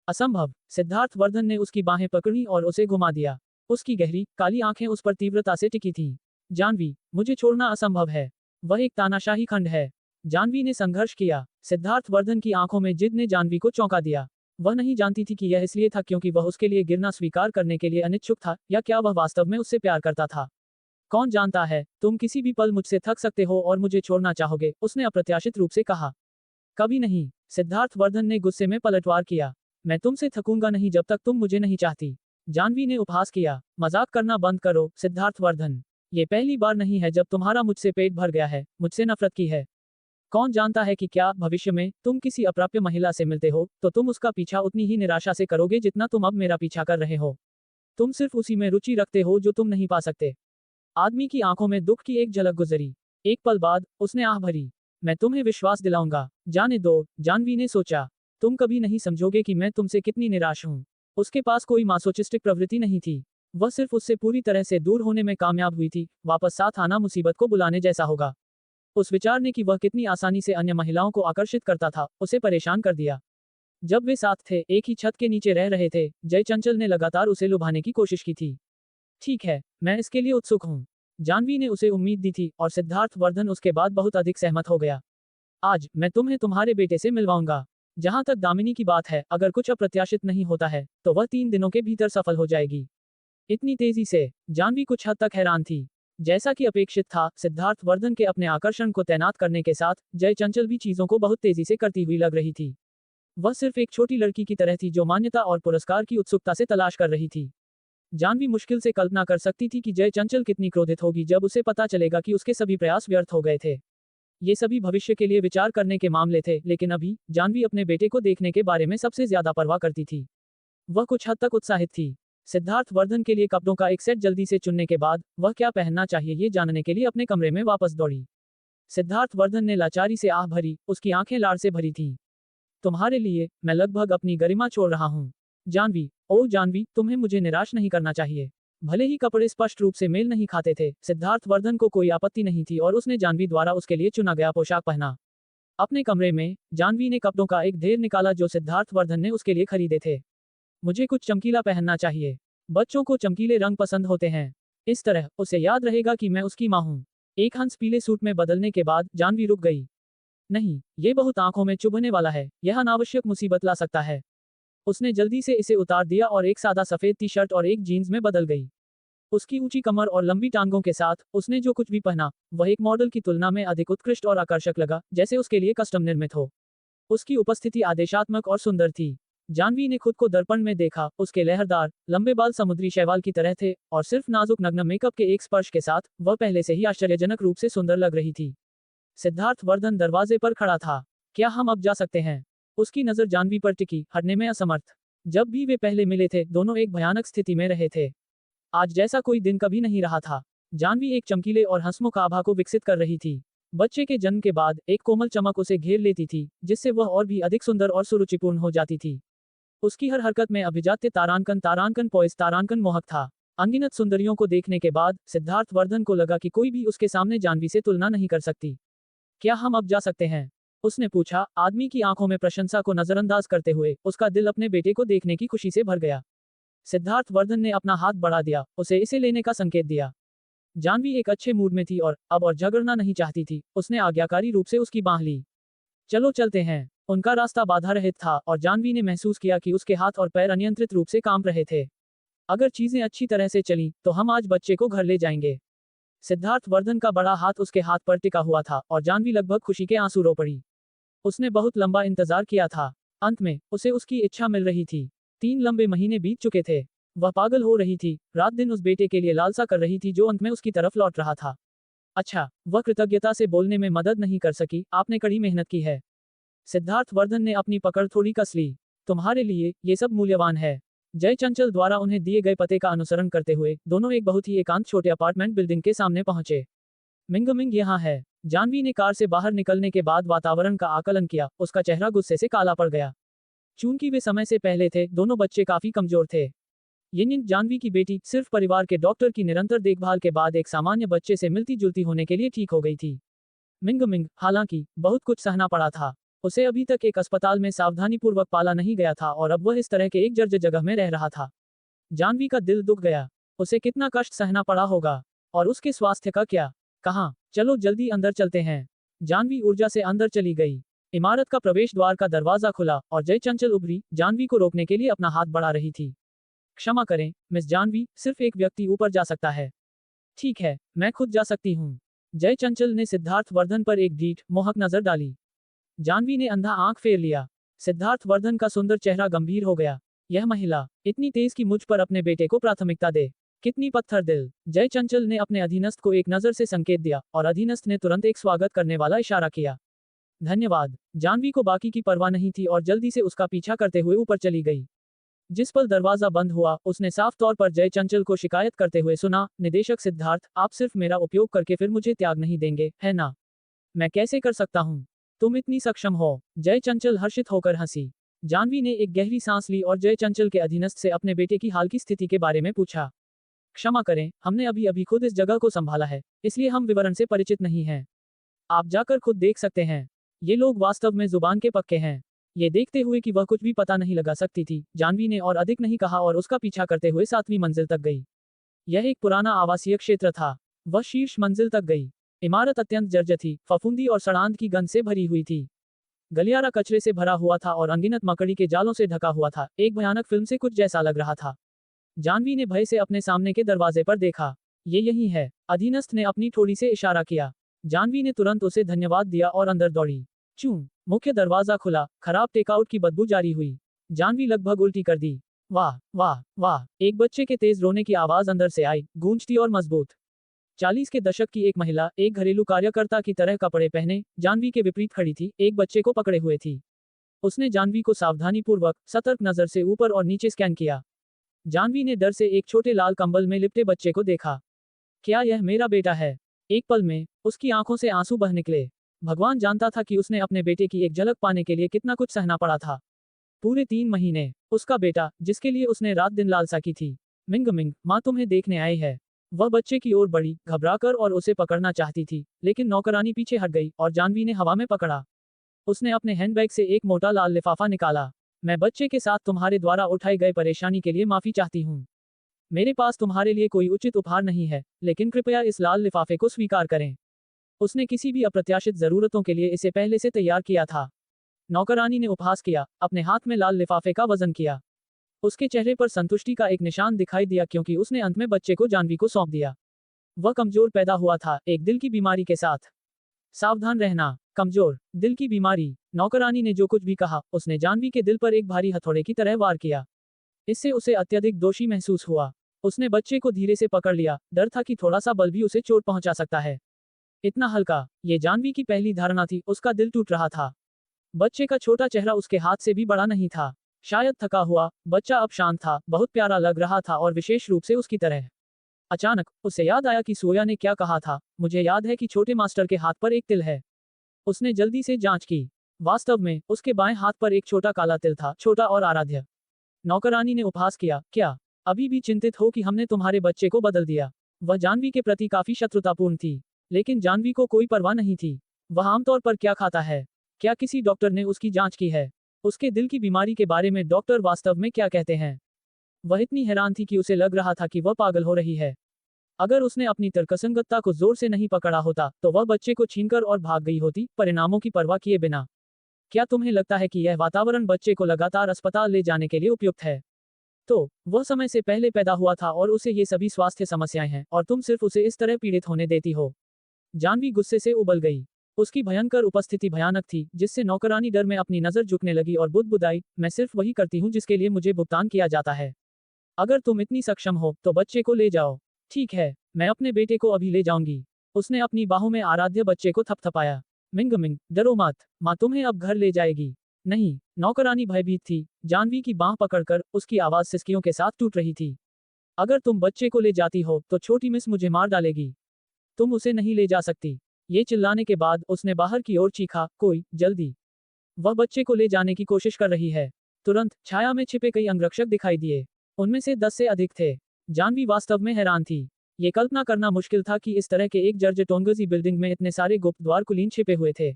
असंभव। सिद्धार्थ वर्धन ने उसकी बाहें पकड़ी और उसे घुमा दिया। उसकी गहरी काली आंखें उस पर तीव्रता से टिकी थीं। जानवी, मुझे छोड़ना असंभव है। वह एक तानाशाही खंड है। जानवी ने संघर्ष किया। सिद्धार्थ वर्धन की आंखों में जिद ने जानवी को चौंका दिया। वह नहीं जानती थी कि यह इसलिए था क्योंकि वह उसके लिए गिरना स्वीकार करने के लिए अनिच्छुक था, या क्या वह वास्तव में उससे प्यार करता था। कौन जानता है, तुम किसी भी पल मुझसे थक सकते हो और मुझे छोड़ना चाहोगे, उसने अप्रत्याशित रूप से कहा। कभी नहीं। सिद्धार्थ वर्धन ने गुस्से में पलटवार किया। मैं तुमसे थकूंगा नहीं जब तक तुम मुझे नहीं चाहती। जानवी ने उपहास किया। मजाक करना बंद करो, सिद्धार्थ वर्धन। ये पहली बार नहीं है जब तुम्हारा मुझसे पेट भर गया है, मुझसे नफरत की है। कौन जानता है कि क्या भविष्य में तुम किसी अप्राप्य महिला से मिलते हो, तो तुम उसका पीछा उतनी ही निराशा से करोगे जितना तुम अब मेरा पीछा कर रहे हो। तुम सिर्फ उसी में रुचि रखते हो जो तुम नहीं पा सकते। आदमी की आंखों में दुख की एक झलक गुजरी। एक पल बाद उसने आह भरी। मैं तुम्हें विश्वास दिलाऊंगा। जाने दो, जानवी ने सोचा। तुम कभी नहीं समझोगे कि मैं तुमसे कितनी निराश हूँ। उसके पास कोई मासोचिस्टिक प्रवृत्ति नहीं थी। वह सिर्फ उससे पूरी तरह से दूर होने में कामयाब हुई थी। वापस साथ आना मुसीबत को बुलाने जैसा होगा। उस विचार ने कि वह कितनी आसानी से अन्य महिलाओं को आकर्षित करता था, उसे परेशान कर दिया। जब वे साथ थे, एक ही छत के नीचे रह रहे थे, जय चंचल ने लगातार उसे लुभाने की कोशिश की थी। ठीक है, मैं इसके लिए उत्सुक हूँ। जानवी ने उसे उम्मीद दी थी और सिद्धार्थ वर्धन उसके बाद बहुत अधिक सहमत हो गया। आज मैं तुम्हें तुम्हारे बेटे से मिलवाऊंगा। जहां तक दामिनी की बात है, अगर कुछ अप्रत्याशित नहीं होता है तो वह 3 दिनों के भीतर सफल हो जाएगी। इतनी तेजी से जानवी कुछ हद तक हैरान थी। जैसा कि अपेक्षित था, सिद्धार्थ वर्धन के अपने आकर्षण को तैनात करने के साथ जय चंचल भी चीजों को बहुत तेजी से करती हुई लग रही थी। वह सिर्फ एक छोटी लड़की की तरह थी जो मान्यता और पुरस्कार की उत्सुकता से तलाश कर रही थी। जानवी मुश्किल से कल्पना कर सकती थी कि जय चंचल कितनी क्रोधित होगी जब उसे पता चलेगा कि उसके सभी प्रयास व्यर्थ हो गए थे। ये सभी भविष्य के लिए विचार करने के मामले थे, लेकिन अभी जानवी अपने बेटे को देखने के बारे में सबसे ज्यादा परवाह करती थी। वह कुछ हद तक उत्साहित थी। सिद्धार्थ वर्धन के लिए कपड़ों का एक सेट जल्दी से चुनने के बाद वह क्या पहनना चाहिए ये जानने के लिए अपने कमरे में वापस दौड़ी। सिद्धार्थ वर्धन ने लाचारी से आह भरी, उसकी आंखें लाड़ से भरी थीं। तुम्हारे लिए मैं लगभग अपनी गरिमा छोड़ रहा हूँ। जानवी, ओ जानवी, तुम्हें मुझे निराश नहीं करना चाहिए। भले ही कपड़े स्पष्ट रूप से मेल नहीं खाते थे, सिद्धार्थ वर्धन को कोई आपत्ति नहीं थी और उसने जानवी द्वारा उसके लिए चुना गया पोशाक पहना। अपने कमरे में जानवी ने कपड़ों का एक ढेर निकाला जो सिद्धार्थ वर्धन ने उसके लिए खरीदे थे। मुझे कुछ चमकीला पहनना चाहिए। बच्चों को चमकीले रंग पसंद होते हैं। इस तरह उसे याद रहेगा कि मैं उसकी माँ हूँ। एक हंस पीले सूट में बदलने के बाद जानवी रुक गई। नहीं, ये बहुत आंखों में चुभने वाला है, यह अनावश्यक मुसीबत ला सकता है। उसने जल्दी से इसे उतार दिया और एक सादा सफेद टी शर्ट और एक जीन्स में बदल गई। उसकी ऊंची कमर और लंबी टांगों के साथ उसने जो कुछ भी पहना, वह एक मॉडल की तुलना में अधिक उत्कृष्ट और आकर्षक लगा, जैसे उसके लिए कस्टम निर्मित हो। उसकी उपस्थिति आदेशात्मक और सुंदर थी। जानवी ने खुद को दर्पण में देखा, उसके लहरदार, लंबे बाल समुद्री शैवाल की तरह थे और सिर्फ नाजुक नग्न मेकअप के एक स्पर्श के साथ वह पहले से ही आश्चर्यजनक रूप से सुंदर लग रही थी। सिद्धार्थ वर्धन दरवाजे पर खड़ा था। क्या हम अब जा सकते हैं? उसकी नजर जानवी पर टिकी, हटने में असमर्थ। जब भी वे पहले मिले थे, दोनों एक भयानक स्थिति में रहे थे। आज जैसा कोई दिन कभी नहीं रहा था। जानवी एक चमकीले और हंसमुख आभा को विकसित कर रही थी। बच्चे के जन्म के बाद एक कोमल चमक उसे घेर लेती थी, जिससे वह और भी अधिक सुंदर और सुरुचिपूर्ण हो जाती थी। उसकी हर हरकत में अभिजात्य तारांकन पोइस तारांकन मोहक था। अनगिनत सुंदरियों को देखने के बाद सिद्धार्थ वर्धन को लगा कि कोई भी उसके सामने जानवी से तुलना नहीं कर सकती। क्या हम अब जा सकते हैं? उसने पूछा, आदमी की आंखों में प्रशंसा को नजरअंदाज करते हुए। उसका दिल अपने बेटे को देखने की खुशी से भर गया। सिद्धार्थ वर्धन ने अपना हाथ बढ़ा दिया, उसे इसे लेने का संकेत दिया। जानवी एक अच्छे मूड में थी और अब और झगड़ना नहीं चाहती थी। उसने आज्ञाकारी रूप से उसकी बांह ली। चलो चलते हैं। उनका रास्ता बाधा रहित था और जानवी ने महसूस किया कि उसके हाथ और पैर अनियंत्रित रूप से कांप रहे थे। अगर चीजें अच्छी तरह से चली तो हम आज बच्चे को घर ले जाएंगे। सिद्धार्थ वर्धन का बड़ा हाथ उसके हाथ पर टिका हुआ था और जानवी लगभग खुशी के आंसू रो पड़ी। उसने बहुत लंबा इंतजार किया था। अंत में उसे उसकी इच्छा मिल रही थी। 3 लंबे महीने बीत चुके थे। वह पागल हो रही थी, रात दिन उस बेटे के लिए लालसा कर रही थी जो अंत में उसकी तरफ लौट रहा था। अच्छा, वह कृतज्ञता से बोलने में मदद नहीं कर सकी, आपने कड़ी मेहनत की है। सिद्धार्थ वर्धन ने अपनी पकड़ थोड़ी कस ली। तुम्हारे लिए ये सब मूल्यवान है। जय चंचल द्वारा उन्हें दिए गए पते का अनुसरण करते हुए दोनों एक बहुत ही एकांत छोटे अपार्टमेंट बिल्डिंग के सामने पहुंचे। मिंग यहाँ है। जानवी ने कार से बाहर निकलने के बाद वातावरण का आकलन किया, उसका चेहरा गुस्से से काला पड़ गया। चूंकि वे समय से पहले थे, दोनों बच्चे काफी कमजोर थे। यिन जानवी की बेटी सिर्फ परिवार के डॉक्टर की निरंतर देखभाल के बाद एक सामान्य बच्चे से मिलती जुलती होने के लिए ठीक हो गई थी। मिंग हालांकि बहुत कुछ सहना पड़ा था। उसे अभी तक एक अस्पताल में सावधानीपूर्वक पाला नहीं गया था और अब वह इस तरह के एक जर्जर जगह में रह रहा था। जानवी का दिल दुख गया। उसे कितना कष्ट सहना पड़ा होगा। और उसके स्वास्थ्य का क्या? कहाँ? चलो जल्दी अंदर चलते हैं। जानवी ऊर्जा से अंदर चली गई। इमारत का प्रवेश द्वार का दरवाजा खुला और जय चंचल उभरी, जानवी को रोकने के लिए अपना हाथ बढ़ा रही थी। क्षमा करें, मिस जानवी, सिर्फ एक व्यक्ति ऊपर जा सकता है। ठीक है, मैं खुद जा सकती हूँ। जय चंचल ने सिद्धार्थ वर्धन पर एक ढीठ, मोहक नजर डाली। जानवी ने अंधा आंख फेर लिया। सिद्धार्थ वर्धन का सुंदर चेहरा गंभीर हो गया। यह महिला इतनी तेज कि मुझ पर अपने बेटे को प्राथमिकता दे। कितनी पत्थर दिल। जय चंचल ने अपने अधीनस्थ को एक नजर से संकेत दिया और अधीनस्थ ने तुरंत एक स्वागत करने वाला इशारा किया। धन्यवाद। जानवी को बाकी की परवाह नहीं थी और जल्दी से उसका पीछा करते हुए ऊपर चली गई। जिस पल दरवाजा बंद हुआ, उसने साफ तौर पर जय चंचल को शिकायत करते हुए सुना, निदेशक सिद्धार्थ, आप सिर्फ मेरा उपयोग करके फिर मुझे त्याग नहीं देंगे, है ना? मैं कैसे कर सकता हूँ? तुम इतनी सक्षम हो। जय चंचल हर्षित होकर हंसी। जानवी ने एक गहरी सांस ली और जय चंचल के अधीनस्थ से अपने बेटे की हाल की स्थिति के बारे में पूछा। क्षमा करें, हमने अभी अभी खुद इस जगह को संभाला है, इसलिए हम विवरण से परिचित नहीं हैं। आप जाकर खुद देख सकते हैं। ये लोग वास्तव में जुबान के पक्के हैं। ये देखते हुए कि वह कुछ भी पता नहीं लगा सकती थी, जानवी ने और अधिक नहीं कहा और उसका पीछा करते हुए 7वीं मंजिल तक गई। यह एक पुराना आवासीय क्षेत्र था। वह शीर्ष मंजिल तक गई। इमारत अत्यंत जर्जर थी, फफूंदी और सड़ांध की गंध से भरी हुई थी। गलियारा कचरे से भरा हुआ था और अनगिनत मकड़ी के जालों से ढका हुआ था। एक भयानक फिल्म से कुछ जैसा लग रहा था। जानवी ने भय से अपने सामने के दरवाजे पर देखा। ये यही है। अधीनस्थ ने अपनी ठोड़ी से इशारा किया। जानवी ने तुरंत उसे धन्यवाद दिया और अंदर दौड़ी। चूं, मुख्य दरवाजा खुला, खराब टेकआउट की बदबू जारी हुई। जानवी लगभग उल्टी कर दी। वाह वाह वाह, एक बच्चे के तेज रोने की आवाज अंदर से आई, गूंजती और मजबूत। 40 के दशक की एक महिला, एक घरेलू कार्यकर्ता की तरह कपड़े पहने, जानवी के विपरीत खड़ी थी, एक बच्चे को पकड़े हुए थी। उसने जानवी को सावधानीपूर्वक, सतर्क नजर से ऊपर और नीचे स्कैन किया। जानवी ने डर से एक छोटे लाल कंबल में लिपटे बच्चे को देखा। क्या यह मेरा बेटा है? एक पल में उसकी आंखों से आंसू बह निकले। भगवान जानता था कि उसने अपने बेटे की एक झलक पाने के लिए कितना कुछ सहना पड़ा था। पूरे 3 महीने, उसका बेटा, जिसके लिए उसने रात दिन लालसा की थी। मिंग मिंग, माँ तुम्हें देखने आई है। वह बच्चे की ओर बढ़ी, घबराकर, और उसे पकड़ना चाहती थी, लेकिन नौकरानी पीछे हट गई और जानवी ने हवा में पकड़ा। उसने अपने हैंडबैग से एक मोटा लाल लिफाफा निकाला। मैं बच्चे के साथ तुम्हारे द्वारा उठाई गई परेशानी के लिए माफी चाहती हूँ। मेरे पास तुम्हारे लिए कोई उचित उपहार नहीं है, लेकिन कृपया इस लाल लिफाफे को स्वीकार करें। उसने किसी भी अप्रत्याशित जरूरतों के लिए इसे पहले से तैयार किया था। नौकरानी ने उपहास किया, अपने हाथ में लाल लिफाफे का वजन किया। उसके चेहरे पर संतुष्टि का एक निशान दिखाई दिया क्योंकि उसने अंत में बच्चे को जानवी को सौंप दिया। वह कमजोर पैदा हुआ था, एक दिल की बीमारी के साथ। सावधान रहना, कमजोर दिल की बीमारी। नौकरानी ने जो कुछ भी कहा, उसने जानवी के दिल पर एक भारी हथौड़े की तरह वार किया। इससे उसे अत्यधिक दोषी महसूस हुआ। उसने बच्चे को धीरे से पकड़ लिया, डर था कि थोड़ा सा बल भी उसे चोट पहुंचा सकता है। इतना हल्का, ये जानवी की पहली धारणा थी। उसका दिल टूट रहा था। बच्चे का छोटा चेहरा उसके हाथ से भी बड़ा नहीं था। शायद थका हुआ, बच्चा अब शांत था, बहुत प्यारा लग रहा था, और विशेष रूप से उसकी तरह। अचानक उसे याद आया कि सोया ने क्या कहा था। मुझे याद है कि छोटे मास्टर के हाथ पर एक तिल है। उसने जल्दी से जांच की। वास्तव में उसके बाएं हाथ पर एक छोटा काला तिल था, छोटा और आराध्य। नौकरानी ने उपहास किया, क्या अभी भी चिंतित हो कि हमने तुम्हारे बच्चे को बदल दिया? वह जानवी के प्रति काफी शत्रुतापूर्ण थी, लेकिन जानवी को कोई परवाह नहीं थी। वह आमतौर पर क्या खाता है? क्या किसी डॉक्टर ने उसकी जांच की है? उसके दिल की बीमारी के बारे में डॉक्टर वास्तव में क्या कहते हैं? वह इतनी हैरान थी कि उसे लग रहा था कि वह पागल हो रही है। अगर उसने अपनी तर्कसंगतता को जोर से नहीं पकड़ा होता, तो वह बच्चे को छीनकर और भाग गई होती, परिणामों की परवाह किए बिना। क्या तुम्हें लगता है कि यह वातावरण बच्चे को लगातार अस्पताल ले जाने के लिए उपयुक्त है? तो वह समय से पहले पैदा हुआ था और उसे ये सभी स्वास्थ्य समस्याएं हैं, और तुम सिर्फ उसे इस तरह पीड़ित होने देती हो। जानवी गुस्से से उबल गई। उसकी भयंकर उपस्थिति भयानक थी, जिससे नौकरानी डर में अपनी नजर झुकने लगी और बुदबुदाई, मैं सिर्फ वही करती हूँ जिसके लिए मुझे भुगतान किया जाता है। अगर तुम इतनी सक्षम हो, तो बच्चे को ले जाओ। ठीक है, मैं अपने बेटे को अभी ले जाऊंगी। उसने अपनी बाहों में आराध्य बच्चे को थपथपाया। मिंग मिंग, डरो मत, माँ तुम्हें अब घर ले जाएगी। नहीं, नौकरानी भयभीत थी। जानवी की बांह पकड़कर उसकी आवाज सिसकियों के साथ टूट रही थी। अगर तुम बच्चे को ले जाती हो, तो छोटी मिस मुझे मार डालेगी। तुम उसे नहीं ले जा सकती। ये चिल्लाने के बाद उसने बाहर की ओर चीखा, कोई, जल्दी। वह बच्चे को ले जाने की कोशिश कर रही है। तुरंत छाया में छिपे कई अंगरक्षक दिखाई दिए। उनमें से 10 से अधिक थे। जानवी वास्तव में हैरान थी। ये कल्पना करना मुश्किल था कि इस तरह के एक जर्जटोंगजी बिल्डिंग में इतने सारे गुप्त द्वार कुलीन छिपे हुए थे।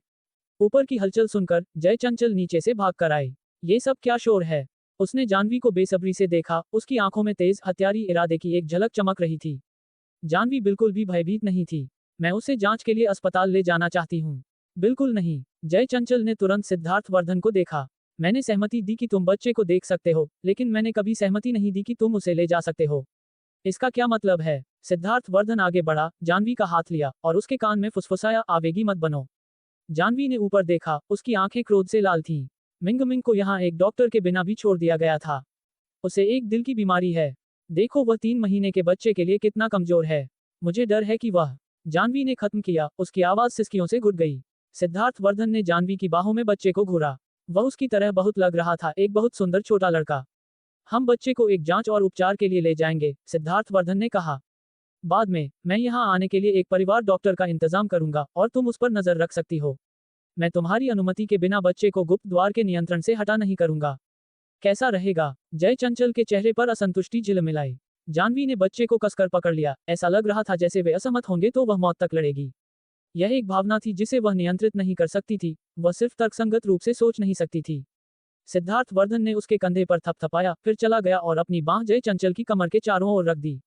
ऊपर की हलचल सुनकर जय चंचल नीचे से भाग कर आई। ये सब क्या शोर है? उसने जानवी को बेसब्री से देखा। उसकी आंखों में तेज हत्यारी इरादे की एक झलक चमक रही थी। जानवी बिल्कुल भी भयभीत नहीं थी। मैं उसे जांच के लिए अस्पताल ले जाना चाहती हूँ। बिल्कुल नहीं। जय चंचल ने तुरंत सिद्धार्थ वर्धन को देखा। मैंने सहमति दी कि तुम बच्चे को देख सकते हो, लेकिन मैंने कभी सहमति नहीं दी कि तुम उसे ले जा सकते हो। इसका क्या मतलब है? सिद्धार्थ वर्धन आगे बढ़ा, जानवी का हाथ लिया और उसके कान में फुसफुसाया, आवेगी मत बनो। जानवी ने ऊपर देखा। उसकी आंखें क्रोध से लाल थीं। मिंग मिंग को यहाँ एक डॉक्टर के बिना भी छोड़ दिया गया था। उसे एक दिल की बीमारी है। देखो वह 3 महीने के बच्चे के लिए कितना कमजोर है। मुझे डर है कि वह। जानवी ने खत्म किया। उसकी आवाज सिसकियों से घुट गई। सिद्धार्थ वर्धन ने जानवी की बाहों में बच्चे को घूरा। वह उसकी तरह बहुत लग रहा था, एक बहुत सुंदर छोटा लड़का। हम बच्चे को एक जांच और उपचार के लिए ले जाएंगे, सिद्धार्थ वर्धन ने कहा। बाद में मैं यहाँ आने के लिए एक परिवार डॉक्टर का इंतजाम करूंगा और तुम उस पर नजर रख सकती हो। मैं तुम्हारी अनुमति के बिना बच्चे को गुप्त द्वार के नियंत्रण से हटा नहीं करूंगा। कैसा रहेगा? जय चंचल के चेहरे पर असंतुष्टि झिलमिलाई। जानवी ने बच्चे को कसकर पकड़ लिया। ऐसा लग रहा था जैसे वे असहमत होंगे तो वह मौत तक लड़ेगी। यह एक भावना थी जिसे वह नियंत्रित नहीं कर सकती थी। वह सिर्फ तर्कसंगत रूप से सोच नहीं सकती थी। सिद्धार्थ वर्धन ने उसके कंधे पर थपथपाया, फिर चला गया और अपनी बांह जय चंचल की कमर के चारों ओर रख दी।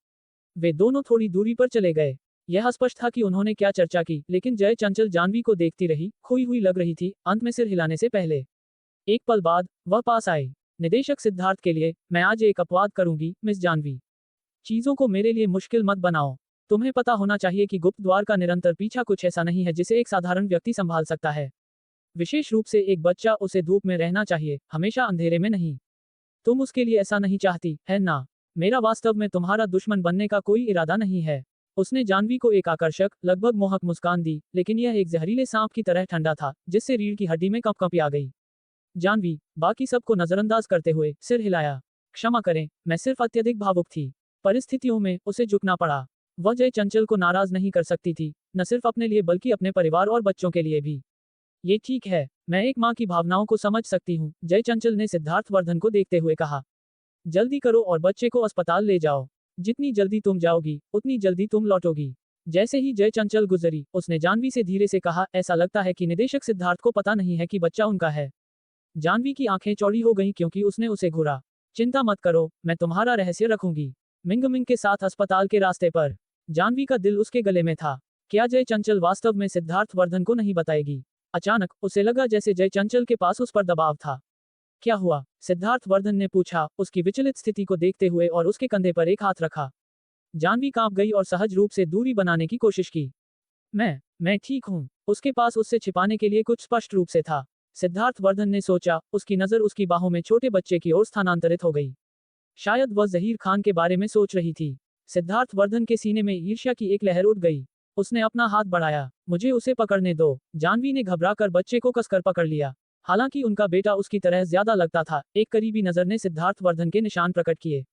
वे दोनों थोड़ी दूरी पर चले गए। यह स्पष्ट था कि उन्होंने क्या चर्चा की, लेकिन जय चंचल जानवी को देखती रही, खोई हुई लग रही थी। अंत में सिर हिलाने से पहले एक पल बाद वह पास आई। निदेशक सिद्धार्थ के लिए, मैं आज एक अपवाद करूंगी, मिस जानवी। चीजों को मेरे लिए मुश्किल मत बनाओ। तुम्हें पता होना चाहिए कि गुप्त द्वार का निरंतर पीछा कुछ ऐसा नहीं है जिसे एक साधारण व्यक्ति संभाल सकता है। विशेष रूप से एक बच्चा, उसे धूप में रहना चाहिए, हमेशा अंधेरे में नहीं। तुम उसके लिए ऐसा नहीं चाहती, है ना? मेरा वास्तव में तुम्हारा दुश्मन बनने का कोई इरादा नहीं है। उसने जानवी को एक आकर्षक, लगभग मोहक मुस्कान दी, लेकिन यह एक जहरीले सांप की तरह ठंडा था, जिससे रीढ़ की हड्डी में कंपकंपी आ गई। जानवी, बाकी सबको नजरअंदाज करते हुए, सिर हिलाया। क्षमा करें, मैं सिर्फ अत्यधिक भावुक थी। परिस्थितियों में उसे झुकना पड़ा। वह जय चंचल को नाराज नहीं कर सकती थी, न सिर्फ अपने लिए बल्कि अपने परिवार और बच्चों के लिए भी। ये ठीक है, मैं एक माँ की भावनाओं को समझ सकती हूँ, जय चंचल ने सिद्धार्थ वर्धन को देखते हुए कहा। जल्दी करो और बच्चे को अस्पताल ले जाओ। जितनी जल्दी तुम जाओगी, उतनी जल्दी तुम लौटोगी। जैसे ही जय चंचल गुजरी, उसने जानवी से धीरे से कहा, ऐसा लगता है कि निदेशक सिद्धार्थ को पता नहीं है कि बच्चा उनका है। जानवी की आंखें चौड़ी हो गईं क्योंकि उसने उसे घूरा। चिंता मत करो, मैं तुम्हारा रहस्य रखूंगी। मिंग के साथ अस्पताल के रास्ते पर जानवी का दिल उसके गले में था। क्या जय चंचल वास्तव में सिद्धार्थ वर्धन को नहीं बताएगी? अचानक उसे लगा जैसे जय चंचल के पास उस पर दबाव था। क्या हुआ? सिद्धार्थ वर्धन ने पूछा, उसकी विचलित स्थिति को देखते हुए, और उसके कंधे पर एक हाथ रखा। जानवी कांप गई और सहज रूप से दूरी बनाने की कोशिश की। मैं ठीक हूँ। उसके पास उससे छिपाने के लिए कुछ स्पष्ट रूप से था। सिद्धार्थ वर्धन ने सोचा, उसकी नजर उसकी बाहों में छोटे बच्चे की ओर स्थानांतरित हो गई। शायद वह जहीर खान के बारे में सोच रही थी। सिद्धार्थ वर्धन के सीने में ईर्ष्या की एक लहर उठ गई। उसने अपना हाथ बढ़ाया। मुझे उसे पकड़ने दो। जानवी ने घबराकर बच्चे को कसकर पकड़ लिया। हालांकि उनका बेटा उसकी तरह ज्यादा लगता था, एक करीबी नजर ने सिद्धार्थ वर्धन के निशान प्रकट किए।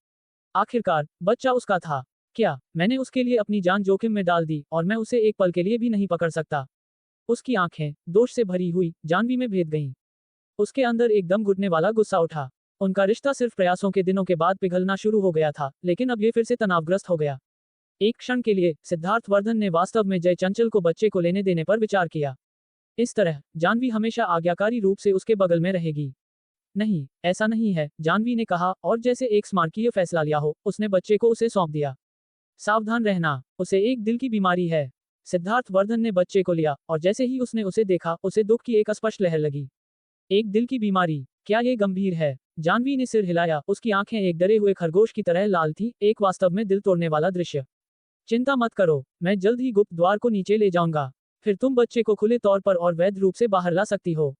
आखिरकार बच्चा उसका था। क्या मैंने उसके लिए अपनी जान जोखिम में डाल दी, और मैं उसे एक पल के लिए भी नहीं पकड़ सकता? उसकी आंखें दोष से भरी हुई जानवी में भेद गईं। उसके अंदर एकदम घुटने वाला गुस्सा उठा। उनका रिश्ता सिर्फ प्रयासों के दिनों के बाद पिघलना शुरू हो गया था, लेकिन अब ये फिर से तनावग्रस्त हो गया। एक क्षण के लिए सिद्धार्थ वर्धन ने वास्तव में जय चंचल को बच्चे को लेने देने पर विचार किया। इस तरह जानवी हमेशा आज्ञाकारी रूप से उसके बगल में रहेगी। नहीं, ऐसा नहीं है, जानवी ने कहा, और जैसे एक स्मारकीय फैसला लिया हो, उसने बच्चे को उसे सौंप दिया। सावधान रहना, उसे एक दिल की बीमारी है। सिद्धार्थ वर्धन ने बच्चे को लिया, और जैसे ही उसने उसे देखा, उसे दुख की एक स्पष्ट लहर लगी। एक दिल की बीमारी, क्या ये गंभीर है? जानवी ने सिर हिलाया। उसकी आंखें एक डरे हुए खरगोश की तरह लाल थी, एक वास्तव में दिल तोड़ने वाला दृश्य। चिंता मत करो, मैं जल्द ही गुप्त द्वार को नीचे ले जाऊंगा। फिर तुम बच्चे को खुले तौर पर और वैध रूप से बाहर ला सकती हो।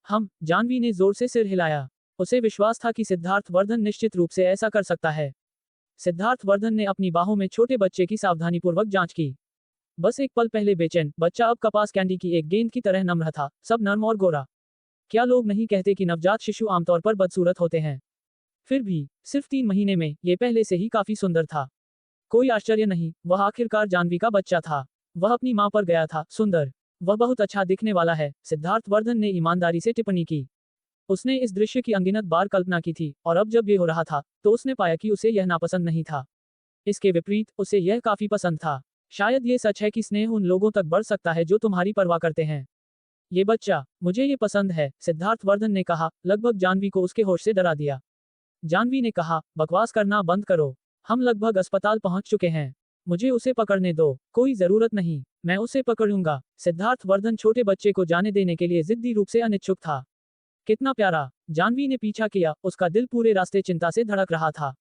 जानवी ने जोर से सिर हिलाया। उसे विश्वास था कि सिद्धार्थ वर्धन निश्चित रूप से ऐसा कर सकता है। सिद्धार्थ वर्धन ने अपनी बाहों में छोटे बच्चे की सावधानीपूर्वक जांच की। बस एक पल पहले बेचैन बच्चा अब कपास कैंडी की एक गेंद की तरह नम्र था, सब नर्म और गोरा। क्या लोग नहीं कहते कि नवजात शिशु आमतौर पर बदसूरत होते हैं? फिर भी सिर्फ 3 महीने में ये पहले से ही काफी सुंदर था। कोई आश्चर्य नहीं, वह आखिरकार जानवी का बच्चा था। वह अपनी मां पर गया था। सुंदर, वह बहुत अच्छा दिखने वाला है, सिद्धार्थ वर्धन ने ईमानदारी से टिप्पणी की। उसने इस दृश्य की अनगिनत बार कल्पना की थी, और अब जब ये हो रहा था, तो उसने पाया कि उसे यह नापसंद नहीं था। इसके विपरीत उसे यह काफी पसंद था। शायद ये सच है कि स्नेह उन लोगों तक बढ़ सकता है जो तुम्हारी परवाह करते हैं। ये बच्चा, मुझे ये पसंद है, सिद्धार्थ वर्धन ने कहा, लगभग जानवी को उसके होश से डरा दिया। जानवी ने कहा, बकवास करना बंद करो। हम लगभग अस्पताल पहुंच चुके हैं। मुझे उसे पकड़ने दो। कोई जरूरत नहीं, मैं उसे पकड़ूंगा। सिद्धार्थ वर्धन छोटे बच्चे को जाने देने के लिए जिद्दी रूप से अनिच्छुक था। कितना प्यारा। जानवी ने पीछा किया, उसका दिल पूरे रास्ते चिंता से धड़क रहा था।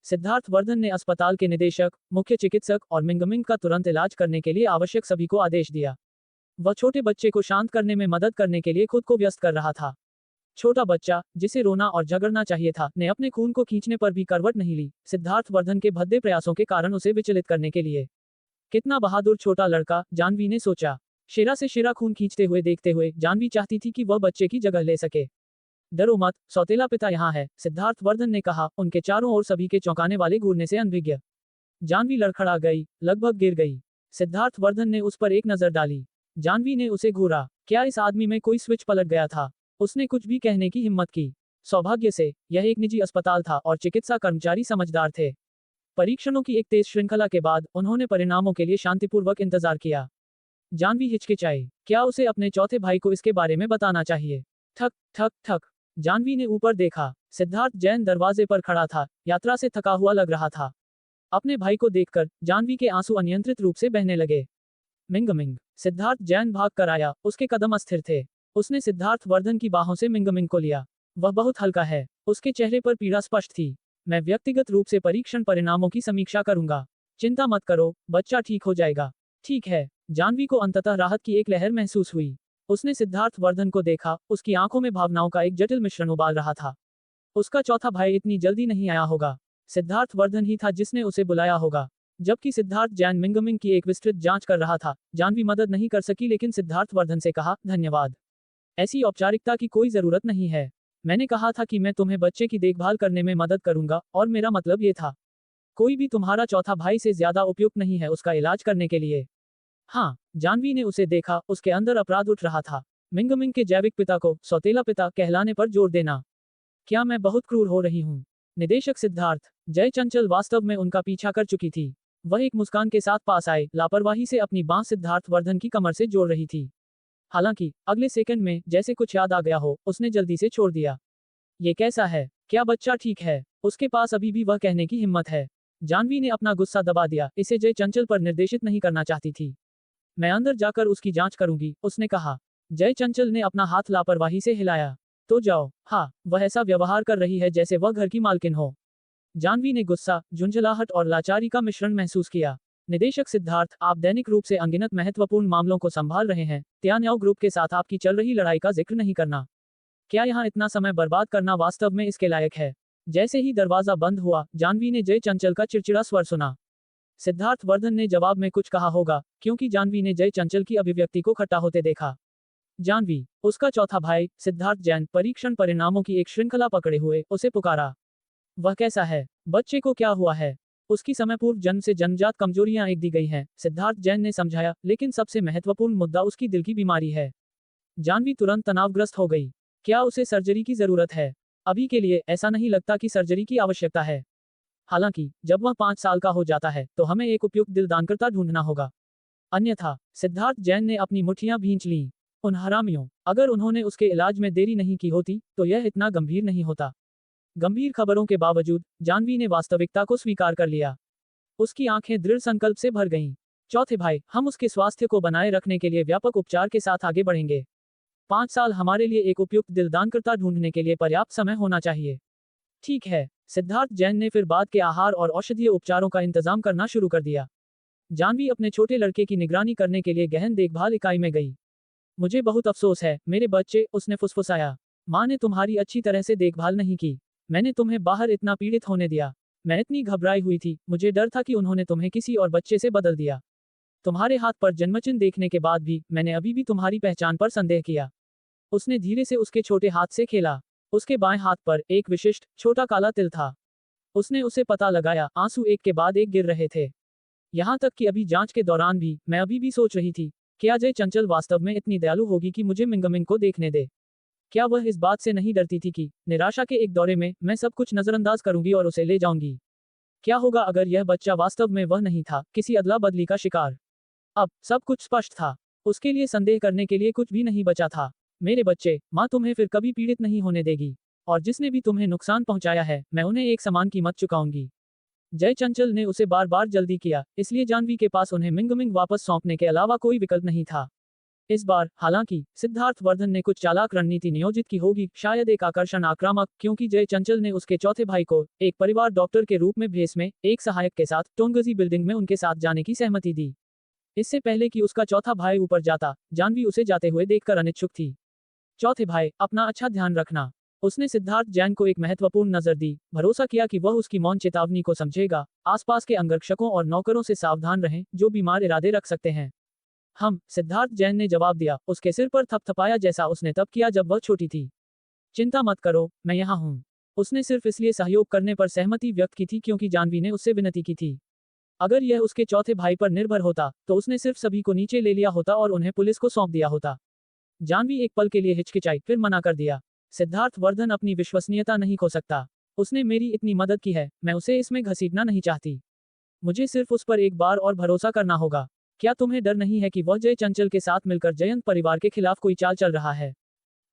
सिद्धार्थ वर्धन ने अस्पताल के निदेशक, मुख्य चिकित्सक और मिंग का तुरंत इलाज करने के लिए आवश्यक सभी को आदेश दिया। वह छोटे बच्चे को शांत करने में मदद करने के लिए खुद को व्यस्त कर रहा था। छोटा बच्चा, जिसे रोना और झगड़ना चाहिए था, ने अपने खून को खींचने पर भी करवट नहीं ली, सिद्धार्थ वर्धन के भद्दे प्रयासों के कारण उसे विचलित करने के लिए। कितना बहादुर छोटा लड़का, जानवी ने सोचा। शेरा से शेरा खून खींचते हुए देखते हुए जानवी चाहती थी कि वह बच्चे की जगह ले सके। डरो मत, सौतेला पिता यहाँ है, सिद्धार्थ वर्धन ने कहा, उनके चारों ओर सभी के चौंकाने वाले घूरने से अनभिज्ञ। जानवी लड़खड़ा गई, लगभग गिर गई। सिद्धार्थ वर्धन ने उस पर एक नजर डाली। जानवी ने उसे घूरा। क्या इस आदमी में कोई स्विच पलट गया था? उसने कुछ भी कहने की हिम्मत की। सौभाग्य से यह एक निजी अस्पताल था और चिकित्सा कर्मचारी समझदार थे। परीक्षणों की एक तेज श्रृंखला के बाद उन्होंने परिणामों के लिए शांतिपूर्वक इंतजार किया। जानवी हिचकिचाई। क्या उसे अपने चौथे भाई को इसके बारे में बताना चाहिए? ठक ठक ठक। जानवी ने ऊपर देखा। सिद्धार्थ जैन दरवाजे पर खड़ा था, यात्रा से थका हुआ लग रहा था। अपने भाई को देखकर जाह्नवी के आंसू अनियंत्रित रूप से बहने लगे। मिंगमिंग। सिद्धार्थ जैन भाग कर आया, उसके कदम अस्थिर थे। उसने सिद्धार्थ वर्धन की बाहों से मिंगमिंग को लिया। वह बहुत हल्का है। उसके चेहरे पर पीड़ा स्पष्ट थी। मैं व्यक्तिगत रूप से परीक्षण परिणामों की समीक्षा करूंगा। चिंता मत करो, बच्चा ठीक हो जाएगा। ठीक है। जाह्नवी को अंततः राहत की एक लहर महसूस हुई। उसने सिद्धार्थ वर्धन को देखा, उसकी आंखों में भावनाओं का एक जटिल मिश्रण उबाल रहा था। उसका चौथा भाई इतनी जल्दी नहीं आया होगा। सिद्धार्थ वर्धन ही था जिसने उसे बुलाया होगा। जबकि सिद्धार्थ जैन मिंगमिंग की एक विस्तृत जांच कर रहा था, जाह्नवी मदद नहीं कर सकी लेकिन सिद्धार्थ वर्धन से कहा, धन्यवाद। ऐसी औपचारिकता की कोई जरूरत नहीं है। मैंने कहा था कि मैं तुम्हें बच्चे की देखभाल करने में मदद करूंगा और मेरा मतलब ये था। कोई भी तुम्हारा चौथा भाई से ज्यादा उपयुक्त नहीं है उसका इलाज करने के लिए। हाँ, जाह्नवी ने उसे देखा, उसके अंदर अपराध उठ रहा था। मिंगमिंग के जैविक पिता को सौतेला पिता कहलाने पर जोर देना। क्या मैं बहुत क्रूर हो रही हूँ? निदेशक सिद्धार्थ जय चंचल वास्तव में उनका पीछा कर चुकी थी। वह एक मुस्कान के साथ पास आए, लापरवाही से अपनी बांह सिद्धार्थ वर्धन की कमर से जोड़ रही थी। हालांकि अगले सेकंड में जैसे कुछ याद आ गया हो, उसने जल्दी से छोड़ दिया। ये कैसा है? क्या बच्चा ठीक है? उसके पास अभी भी वह कहने की हिम्मत है। जाह्नवी ने अपना गुस्सा दबा दिया, इसे जय चंचल पर निर्देशित नहीं करना चाहती थी। मैं अंदर जाकर उसकी जांच करूंगी, उसने कहा। जय चंचल ने अपना हाथ लापरवाही से हिलाया। तो जाओ। हाँ, वह ऐसा व्यवहार कर रही है जैसे वह घर की मालकिन हो। जाह्नवी ने गुस्सा, झुंझलाहट और लाचारी का मिश्रण महसूस किया। निदेशक सिद्धार्थ, आप दैनिक रूप से अनगिनत महत्वपूर्ण मामलों को संभाल रहे हैं। त्यान्याओ ग्रुप के साथ आपकी चल रही लड़ाई का जिक्र नहीं करना। क्या यहाँ इतना समय बर्बाद करना वास्तव में इसके लायक है? जैसे ही दरवाजा बंद हुआ, जाह्नवी ने जय चंचल का चिड़चिड़ा स्वर सुना। सिद्धार्थ वर्धन ने जवाब में कुछ कहा होगा, क्योंकि जाह्नवी ने जय चंचल की अभिव्यक्ति को खट्टा होते देखा। जाह्नवी, उसका चौथा भाई सिद्धार्थ जैन परीक्षण परिणामों की एक श्रृंखला पकड़े हुए उसे पुकारा। वह कैसा है? बच्चे को क्या हुआ है? उसकी समय पूर्व जन्म से जन्मजात कमजोरियां एक दी गई हैं, सिद्धार्थ जैन ने समझाया, लेकिन सबसे महत्वपूर्ण मुद्दा उसकी दिल की बीमारी है। जाह्नवी तुरंत तनावग्रस्त हो गई। क्या उसे सर्जरी की जरूरत है? अभी के लिए ऐसा नहीं लगता कि सर्जरी की आवश्यकता है। हालांकि जब वह 5 साल का हो जाता है तो हमें एक उपयुक्त दिल दानकर्ता ढूंढना होगा। अन्यथा, सिद्धार्थ जैन ने अपनी मुट्ठियां भींच लीं। उन हरामियों, अगर उन्होंने उसके इलाज में देरी नहीं की होती तो यह इतना गंभीर नहीं होता। गंभीर खबरों के बावजूद जाह्नवी ने वास्तविकता को स्वीकार कर लिया। उसकी आंखें दृढ़ संकल्प से भर गईं। चौथे भाई, हम उसके स्वास्थ्य को बनाए रखने के लिए व्यापक उपचार के साथ आगे बढ़ेंगे। 5 साल हमारे लिए एक उपयुक्त दिल दानकर्ता ढूंढने के लिए पर्याप्त समय होना चाहिए। ठीक है। सिद्धार्थ जैन ने फिर बाद के आहार और औषधीय उपचारों का इंतजाम करना शुरू कर दिया। जाह्नवी अपने छोटे लड़के की निगरानी करने के लिए गहन देखभाल इकाई में गई। मुझे बहुत अफसोस है, मेरे बच्चे, उसने फुसफुसाया। माँ ने तुम्हारी अच्छी तरह से देखभाल नहीं की। मैंने तुम्हें बाहर इतना पीड़ित होने दिया। मैं इतनी घबराई हुई थी, मुझे डर था कि उन्होंने तुम्हें किसी और बच्चे से बदल दिया। तुम्हारे हाथ पर जन्मचिन्ह देखने के बाद भी मैंने अभी भी तुम्हारी पहचान पर संदेह किया। उसने धीरे से उसके छोटे हाथ से खेला। उसके बाएं हाथ पर एक विशिष्ट छोटा काला तिल था। उसने उसे पता लगाया, आंसू एक के बाद एक गिर रहे थे। यहाँ तक कि अभी जांच के दौरान भी मैं अभी भी सोच रही थी, क्या जय चंचल वास्तव में इतनी दयालु होगी कि मुझे मिंगमिंग को देखने दे? क्या वह इस बात से नहीं डरती थी कि निराशा के एक दौरे में मैं सब कुछ नजरअंदाज करूंगी और उसे ले जाऊंगी? क्या होगा अगर यह बच्चा वास्तव में वह नहीं था, किसी अदला बदली का शिकार? अब सब कुछ स्पष्ट था। उसके लिए संदेह करने के लिए कुछ भी नहीं बचा था। मेरे बच्चे, माँ तुम्हें फिर कभी पीड़ित नहीं होने देगी, और जिसने भी तुम्हें नुकसान पहुंचाया है, मैं उन्हें एक समान कीमत चुकाऊंगी। जय चंचल ने उसे बार बार जल्दी किया, इसलिए जाह्नवी के पास उन्हें मिंगमिंग वापस सौंपने के अलावा कोई विकल्प नहीं था। इस बार, हालांकि, सिद्धार्थ वर्धन ने कुछ चालाक रणनीति नियोजित की होगी, शायद एक आकर्षण आक्रामक, क्योंकि जय चंचल ने उसके चौथे भाई को एक परिवार डॉक्टर के रूप में भेस में एक सहायक के साथ टोंगजी बिल्डिंग में उनके साथ जाने की सहमति दी। इससे पहले कि उसका चौथा भाई ऊपर जाता, जाह्नवी उसे जाते हुए देखकर अनिच्छुक थी। चौथे भाई, अपना अच्छा ध्यान रखना। उसने सिद्धार्थ जैन को एक महत्वपूर्ण नजर दी, भरोसा किया कि वह उसकी मौन चेतावनी को समझेगा। आसपास के अंगरक्षकों और नौकरों से सावधान रहें, जो बीमार इरादे रख सकते हैं। सिद्धार्थ जैन ने जवाब दिया, उसके सिर पर थपथपाया जैसा उसने तब किया जब वह छोटी थी। चिंता मत करो, मैं यहाँ हूँ। उसने सिर्फ इसलिए सहयोग करने पर सहमति व्यक्त की थी क्योंकि जाह्नवी ने उससे विनती की थी। अगर यह उसके चौथे भाई पर निर्भर होता, तो उसने सिर्फ सभी को नीचे ले लिया होता और उन्हें पुलिस को सौंप दिया होता। जाह्नवी एक पल के लिए हिचकिचाई, फिर मना कर दिया। सिद्धार्थ वर्धन अपनी विश्वसनीयता नहीं खो सकता। उसने मेरी इतनी मदद की है, मैं उसे इसमें घसीटना नहीं चाहती। मुझे सिर्फ उस पर एक बार और भरोसा करना होगा। क्या तुम्हें डर नहीं है कि वह जय चंचल के साथ मिलकर जयंत परिवार के खिलाफ कोई चाल चल रहा है?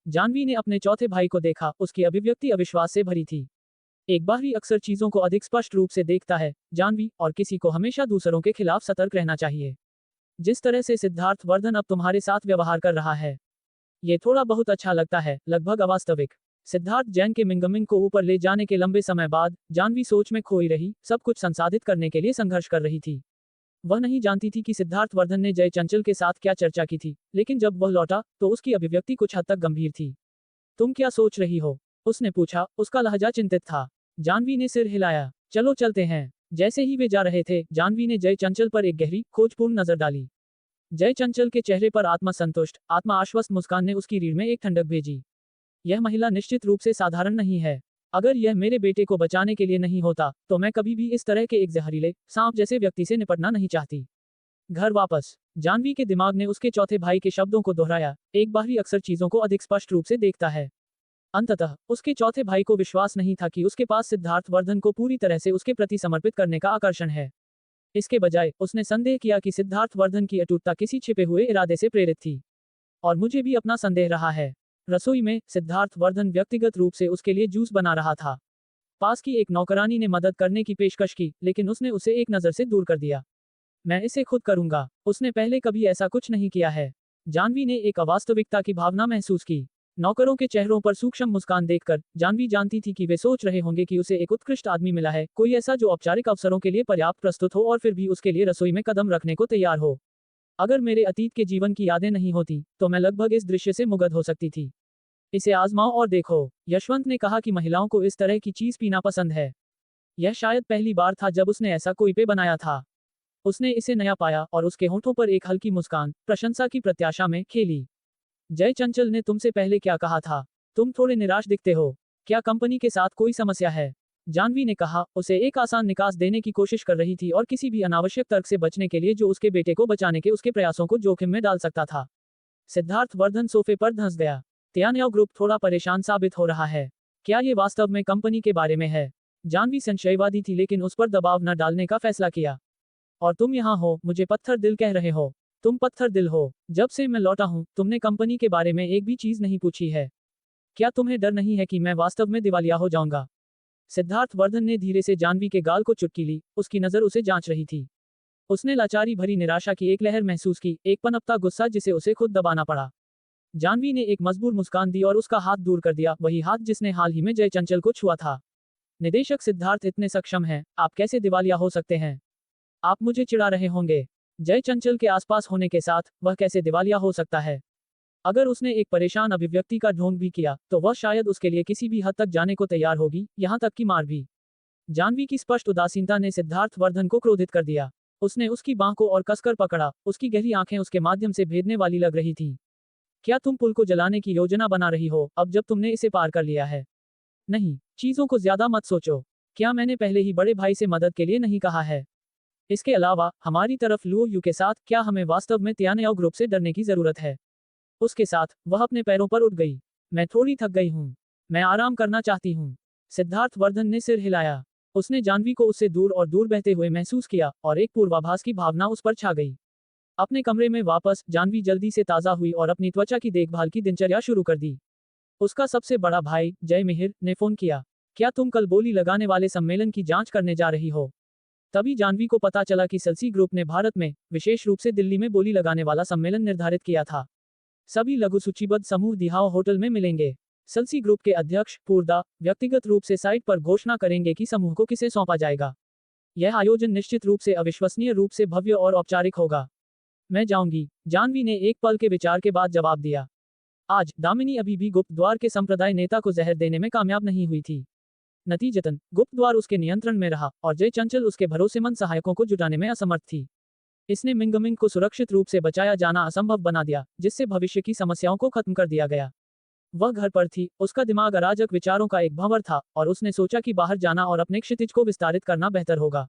जाह्नवी ने अपने चौथे भाई को देखा, उसकी अभिव्यक्ति अविश्वास से भरी थी। एक बाहरी अक्सर चीजों को अधिक स्पष्ट रूप से देखता है, जानवी, और किसी को हमेशा दूसरों के खिलाफ सतर्क रहना चाहिए। जिस तरह से सिद्धार्थ वर्धन अब तुम्हारे साथ व्यवहार कर रहा है, ये थोड़ा बहुत अच्छा लगता है, लगभग अवास्तविक। सिद्धार्थ जैन के मिंगमिंग को ऊपर ले जाने के लंबे समय बाद जानवी सोच में खोई रही, सब कुछ संसाधित करने के लिए संघर्ष कर रही थी। वह नहीं जानती थी कि सिद्धार्थ वर्धन ने जय चंचल के साथ क्या चर्चा की थी, लेकिन जब वह लौटा तो उसकी अभिव्यक्ति कुछ हद तक गंभीर थी। तुम क्या सोच रही हो? उसने पूछा, उसका लहजा चिंतित था। जानवी ने सिर हिलाया। चलो चलते हैं। जैसे ही वे जा रहे थे, जानवी ने जय चंचल पर एक गहरी, खोजपूर्ण नजर डाली। जय चंचल के चेहरे पर आत्मसंतुष्ट, आत्मा आश्वस्त मुस्कान ने उसकी रीढ़ में एक ठंडक भेजी। यह महिला निश्चित रूप से साधारण नहीं है। अगर यह मेरे बेटे को बचाने के लिए नहीं होता, तो मैं कभी भी इस तरह के एक जहरीले सांप जैसे व्यक्ति से निपटना नहीं चाहती। घर वापस, जानवी के दिमाग ने उसके चौथे भाई के शब्दों को दोहराया, एक बाहरी अक्सर चीजों को अधिक स्पष्ट रूप से देखता है। अंततः, उसके चौथे भाई को विश्वास नहीं था कि उसके पास सिद्धार्थ वर्धन को पूरी तरह से उसके प्रति समर्पित करने का आकर्षण है। इसके बजाय, उसने संदेह किया कि सिद्धार्थ वर्धन की अटूटता किसी छिपे हुए इरादे से प्रेरित थी। और मुझे भी अपना संदेह रहा है। रसोई में, सिद्धार्थ वर्धन व्यक्तिगत रूप से उसके लिए जूस बना रहा था। पास की एक नौकरानी ने मदद करने की पेशकश की, लेकिन उसने उसे एक नजर से दूर कर दिया। मैं इसे खुद करूंगा। उसने पहले कभी ऐसा कुछ नहीं किया है। जानवी ने एक अवास्तविकता की भावना महसूस की। नौकरों के चेहरों पर सूक्ष्म मुस्कान देखकर जानवी जानती थी कि वे सोच रहे होंगे कि उसे एक उत्कृष्ट आदमी मिला है, कोई ऐसा जो औपचारिक अवसरों के लिए पर्याप्त प्रस्तुत हो और फिर भी उसके लिए रसोई में कदम रखने को तैयार हो। अगर मेरे अतीत के जीवन की यादें नहीं होती, तो मैं लगभग इस दृश्य से मुग्ध हो सकती थी। इसे आजमाओ और देखो। यशवंत ने कहा कि महिलाओं को इस तरह की चीज पीना पसंद है। यह शायद पहली बार था जब उसने ऐसा कोई पे बनाया था। उसने इसे नया पाया और उसके होठों पर एक हल्की मुस्कान, प्रशंसा की प्रत्याशा में, खेली। जय चंचल ने तुमसे पहले क्या कहा था? तुम थोड़े निराश दिखते हो। क्या कंपनी के साथ कोई समस्या है? जानवी ने कहा, उसे एक आसान निकास देने की कोशिश कर रही थी और किसी भी अनावश्यक तर्क से बचने के लिए जो उसके बेटे को बचाने के उसके प्रयासों को जोखिम में डाल सकता था। सिद्धार्थ वर्धन सोफे पर धंस गया। त्यान्याओ ग्रुप थोड़ा परेशान साबित हो रहा है। क्या ये वास्तव में कंपनी के बारे में है? जानवी संशयवादी थी लेकिन उस पर दबाव न डालने का फैसला किया। और तुम यहाँ हो, मुझे पत्थर दिल कह रहे हो। तुम पत्थर दिल हो। जब से मैं लौटा हूँ, तुमने कंपनी के बारे में एक भी चीज नहीं पूछी है। क्या तुम्हें डर नहीं है कि मैं वास्तव में दिवालिया हो जाऊंगा? सिद्धार्थ वर्धन ने धीरे से जानवी के गाल को चुटकी ली, उसकी नजर उसे जांच रही थी। उसने लाचारी भरी निराशा की एक लहर महसूस की, एक पनपता गुस्सा जिसे उसे खुद दबाना पड़ा। जानवी ने एक मजबूर मुस्कान दी और उसका हाथ दूर कर दिया, वही हाथ जिसने हाल ही में जय चंचल को छुआ था। निदेशक सिद्धार्थ इतने सक्षम हैं, आप कैसे दिवालिया हो सकते हैं? आप मुझे चिढ़ा रहे होंगे। जय चंचल के आसपास होने के साथ, वह कैसे दिवालिया हो सकता है? अगर उसने एक परेशान अभिव्यक्ति का ढोंग भी किया, तो वह शायद उसके लिए किसी भी हद तक जाने को तैयार होगी, यहाँ तक कि मार भी। जानवी की स्पष्ट उदासीनता ने सिद्धार्थ वर्धन को क्रोधित कर दिया। उसने उसकी बांह को और कसकर पकड़ा, उसकी गहरी आंखें उसके माध्यम से भेदने वाली लग रही थी। क्या तुम पुल को जलाने की योजना बना रही हो, अब जब तुमने इसे पार कर लिया है? नहीं, चीजों को ज्यादा मत सोचो। क्या मैंने पहले ही बड़े भाई से मदद के लिए नहीं कहा है? इसके अलावा, हमारी तरफ लुओ यू के साथ, क्या हमें वास्तव में त्यान्याओ ग्रुप से डरने की जरूरत है? उसके साथ, वह अपने पैरों पर उठ गई। मैं थोड़ी थक गई हूँ। मैं आराम करना चाहती हूँ। सिद्धार्थ वर्धन ने सिर हिलाया। उसने जानवी को उससे दूर और दूर बहते हुए महसूस किया, और एक पूर्वाभास की भावना उस पर छा गई। अपने कमरे में वापस, जानवी जल्दी से ताज़ा हुई और अपनी त्वचा की देखभाल की दिनचर्या शुरू कर दी। उसका सबसे बड़ा भाई, जय मिहिर, ने फोन किया। क्या तुम कल बोली लगाने वाले सम्मेलन की जांच करने जा रही हो? तभी जानवी को पता चला कि सेल्सी ग्रुप ने भारत में, विशेष रूप से दिल्ली में बोली लगाने वाला सम्मेलन निर्धारित किया था। सभी लघु सूचीबद्ध समूह दिहाओ होटल में मिलेंगे। सेल्सी ग्रुप के अध्यक्ष पूर्दा व्यक्तिगत रूप से साइट पर घोषणा करेंगे कि समूह को किसे सौंपा जाएगा। यह आयोजन निश्चित रूप से अविश्वसनीय रूप से भव्य और औपचारिक होगा। मैं जाऊंगी, जानवी ने एक पल के विचार के बाद जवाब दिया। आज, दामिनी अभी भी गुप्त द्वार के संप्रदाय नेता को जहर देने में कामयाब नहीं हुई थी। नतीजतन, गुप्त द्वार उसके नियंत्रण में रहा, और जय चंचल उसके भरोसेमंद सहायकों को जुटाने में असमर्थ थी। इसने मिंगमिंग को सुरक्षित रूप से बचाया जाना असंभव बना दिया, जिससे भविष्य की समस्याओं को खत्म कर दिया गया। वह घर पर थी, उसका दिमाग अराजक विचारों का एक भंवर था, और उसने सोचा कि बाहर जाना और अपने क्षितिज को विस्तारित करना बेहतर होगा।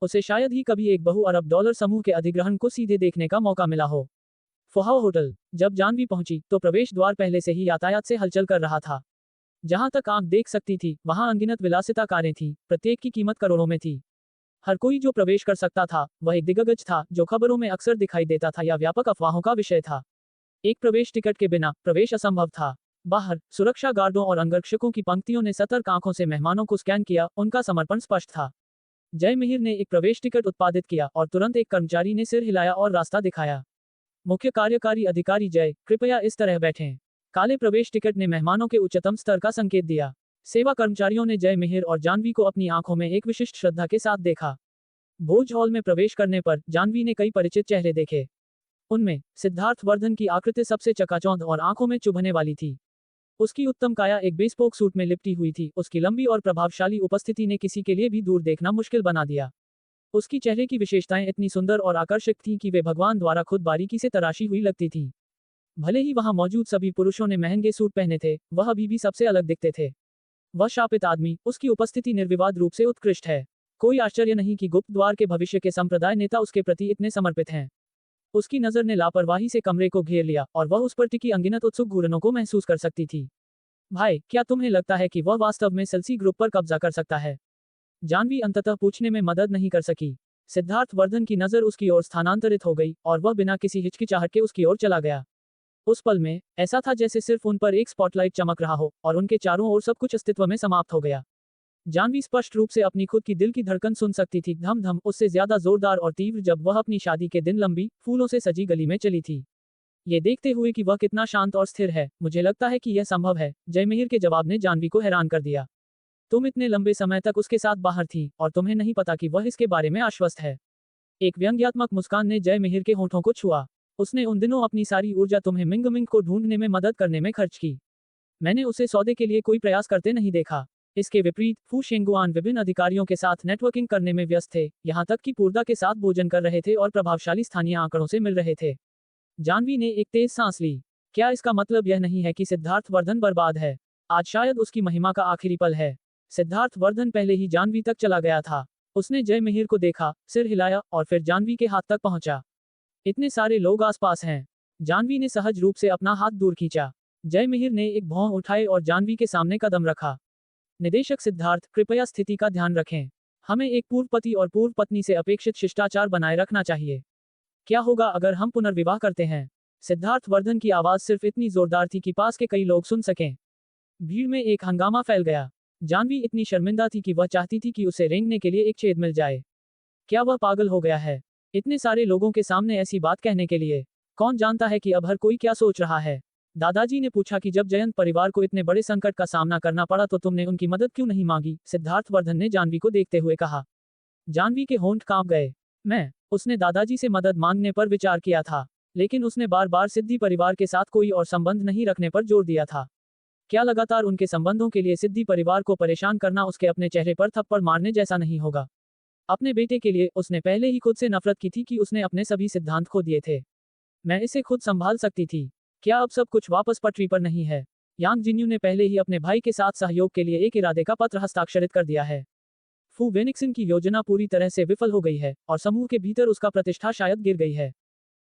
उसे शायद ही कभी एक बहु-अरब डॉलर समूह के अधिग्रहण को सीधे देखने का मौका मिला हो। फुहाओ होटल। जब जानवी पहुंची, तो प्रवेश द्वार पहले से ही यातायात से हलचल कर रहा था। जहां तक आंख देख सकती थी, वहां अनगिनत विलासिता कारें थीं, प्रत्येक की कीमत करोड़ों में थी। हर कोई जो प्रवेश कर सकता था, वह एक दिग्गज था, जो खबरों में अक्सर दिखाई देता था या व्यापक अफवाहों का विषय था। एक प्रवेश टिकट के बिना, प्रवेश असंभव था। बाहर सुरक्षा गार्डों और अंगरक्षकों की पंक्तियों ने सतर्क आंखों से मेहमानों को स्कैन किया, उनका समर्पण स्पष्ट था। जय मिहिर ने एक प्रवेश टिकट उत्पादित किया और तुरंत एक कर्मचारी ने सिर हिलाया और रास्ता दिखाया। मुख्य कार्यकारी अधिकारी जय, कृपया इस तरह बैठें। काले प्रवेश टिकट ने मेहमानों के उच्चतम स्तर का संकेत दिया। सेवा कर्मचारियों ने जय मिहिर और जानवी को अपनी आंखों में एक विशिष्ट श्रद्धा के साथ देखा। भोज हॉल में प्रवेश करने पर जानवी ने कई परिचित चेहरे देखे। उनमें सिद्धार्थ वर्धन की आकृति सबसे चकाचौंध और आंखों में चुभने वाली थी। उसकी उत्तम काया एक बेस्पोक सूट में लिपटी हुई थी। उसकी लंबी और प्रभावशाली उपस्थिति ने किसी के लिए भी दूर देखना मुश्किल बना दिया। उसकी चेहरे की विशेषताएं इतनी सुंदर और आकर्षक थीं कि वे भगवान द्वारा खुद बारीकी से तराशी हुई लगती थीं। भले ही वहां मौजूद सभी पुरुषों ने महंगे सूट पहने थे, वह अभी भी सबसे अलग दिखते थे। वह शापित आदमी, उसकी उपस्थिति निर्विवाद रूप से उत्कृष्ट है। कोई आश्चर्य नहीं कि गुप्त द्वार के भविष्य के संप्रदाय नेता उसके प्रति इतने समर्पित हैं। उसकी नजर ने लापरवाही से कमरे को घेर लिया और वह उस पर टिकी अनगिनत उत्सुक घूरनों को महसूस कर सकती थी। भाई, क्या तुम्हें लगता है कि वह वास्तव में सेल्सी ग्रुप पर कब्जा कर सकता है? जानवी अंततः पूछने में मदद नहीं कर सकी। सिद्धार्थ वर्धन की नजर उसकी ओर स्थानांतरित हो गई और वह बिना किसी हिचकिचाहट के उसकी ओर चला गया। उस पल में ऐसा था जैसे सिर्फ उन पर एक स्पॉटलाइट चमक रहा हो और उनके चारों ओर सब कुछ अस्तित्व में समाप्त हो गया। जानवी स्पष्ट रूप से अपनी खुद की दिल की धड़कन सुन सकती थी, धम धम, उससे ज्यादा जोरदार और तीव्र जब वह अपनी शादी के दिन लंबी, फूलों से सजी गली में चली थी। ये देखते हुए कि वह कितना शांत और स्थिर है, मुझे लगता है कि यह संभव है। जयमिहिर के जवाब ने जानवी को हैरान कर दिया। तुम इतने लंबे समय तक उसके साथ बाहर थी और तुम्हें नहीं पता कि वह इसके बारे में आश्वस्त है। एक व्यंग्यात्मक मुस्कान ने जयमिहिर के होठों को छुआ। उसने उन दिनों अपनी सारी ऊर्जा तुम्हें मिंग मिंग को ढूंढने में मदद करने में खर्च की। मैंने उसे सौदे के लिए कोई प्रयास करते नहीं देखा। इसके विपरीत फू शेंगुआन विभिन्न अधिकारियों के साथ नेटवर्किंग करने में व्यस्त थे, यहाँ तक कि पूर्दा के साथ भोजन कर रहे थे और प्रभावशाली स्थानीय आंकड़ों से मिल रहे थे। जानवी ने एक तेज सांस ली। क्या इसका मतलब यह नहीं है कि सिद्धार्थ वर्धन बर्बाद है? आज शायद उसकी महिमा का आखिरी पल है। सिद्धार्थ वर्धन पहले ही जानवी तक चला गया था। उसने जयमिहिर को देखा, सिर हिलाया और फिर जानवी के हाथ तक पहुंचा। इतने सारे लोग आसपास हैं। जानवी ने सहज रूप से अपना हाथ दूर खींचा। जयमिहिर ने एक भौं उठाए और जानवी के सामने कदम रखा। निदेशक सिद्धार्थ, कृपया स्थिति का ध्यान रखें। हमें एक पूर्व पति और पूर्व पत्नी से अपेक्षित शिष्टाचार बनाए रखना चाहिए। क्या होगा अगर हम पुनर्विवाह करते हैं? सिद्धार्थ वर्धन की आवाज सिर्फ इतनी जोरदार थी कि पास के कई लोग सुन सकें। भीड़ में एक हंगामा फैल गया। जानवी इतनी शर्मिंदा थी कि वह चाहती थी कि उसे रेंगने के लिए एक छेद मिल जाए। क्या वह पागल हो गया है? इतने सारे लोगों के सामने ऐसी बात कहने के लिए? कौन जानता है कि अब हर कोई क्या सोच रहा है? दादाजी ने पूछा कि जब जयंत परिवार को इतने बड़े संकट का सामना करना पड़ा तो तुमने उनकी मदद क्यों नहीं मांगी? सिद्धार्थ वर्धन ने जानवी को देखते हुए कहा। जानवी के होंठ कांप गए। उसने दादाजी से मदद मांगने पर विचार किया था, लेकिन उसने बार बार सिद्धि परिवार के साथ कोई और संबंध नहीं रखने पर जोर दिया था। क्या लगातार उनके संबंधों के लिए सिद्धि परिवार को परेशान करना उसके अपने चेहरे पर थप्पड़ मारने जैसा नहीं होगा? अपने बेटे के लिए उसने पहले ही खुद से नफरत की थी कि उसने अपने सभी सिद्धांत खो दिए थे। मैं इसे खुद संभाल सकती थी। क्या अब सब कुछ वापस पटरी पर नहीं है? यांग जिन्यू ने पहले ही अपने भाई के साथ सहयोग के लिए एक इरादे का पत्र हस्ताक्षरित कर दिया है। फू वेनिक्सन की योजना पूरी तरह से विफल हो गई है और समूह के भीतर उसका प्रतिष्ठा शायद गिर गई है।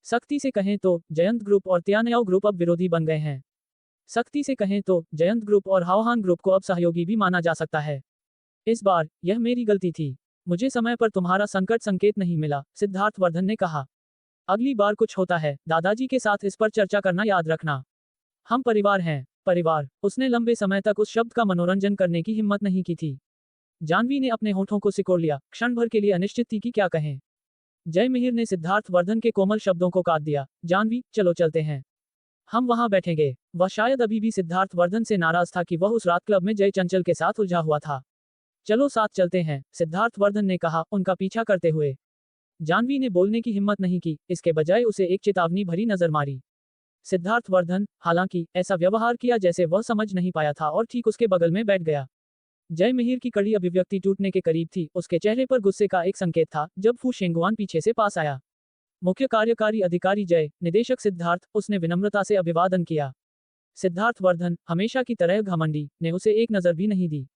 सख्ती से कहें तो जयंत ग्रुप और त्यानयाओ ग्रुप अब विरोधी बन गए हैं। सख्ती से कहें तो जयंत ग्रुप और हाओहान ग्रुप को अब सहयोगी भी माना जा सकता है। इस बार यह मेरी गलती थी। मुझे समय पर तुम्हारा संकट संकेत नहीं मिला, सिद्धार्थ वर्धन ने कहा। अगली बार कुछ होता है, दादाजी के साथ इस पर चर्चा करना याद रखना। हम परिवार हैं। परिवार। उसने लंबे समय तक उस शब्द का मनोरंजन करने की हिम्मत नहीं की थी। जानवी ने अपने होठों को सिकोड़ लिया, क्षण भर के लिए अनिश्चित थी कि क्या कहें। जयमिहिर ने सिद्धार्थ वर्धन के कोमल शब्दों को काट दिया। जानवी, चलो चलते हैं। हम वहां बैठेंगे। वह शायद अभी भी सिद्धार्थ वर्धन से नाराज था कि वह उस रात क्लब में जय चंचल के साथ उलझा हुआ था। चलो साथ चलते हैं, सिद्धार्थ वर्धन ने कहा, उनका पीछा करते हुए। जानवी ने बोलने की हिम्मत नहीं की, इसके बजाय उसे एक चेतावनी भरी नजर मारी। सिद्धार्थ वर्धन, हालांकि, ऐसा व्यवहार किया जैसे वह समझ नहीं पाया था और ठीक उसके बगल में बैठ गया। जयमिहिर की कड़ी अभिव्यक्ति टूटने के करीब थी। उसके चेहरे पर गुस्से का एक संकेत था जब फू शेंगुआन पीछे से पास आया। मुख्य कार्यकारी अधिकारी जय, निदेशक सिद्धार्थ, उसने विनम्रता से अभिवादन किया। सिद्धार्थ वर्धन, हमेशा की तरह घमंडी, ने उसे एक नजर भी नहीं दी।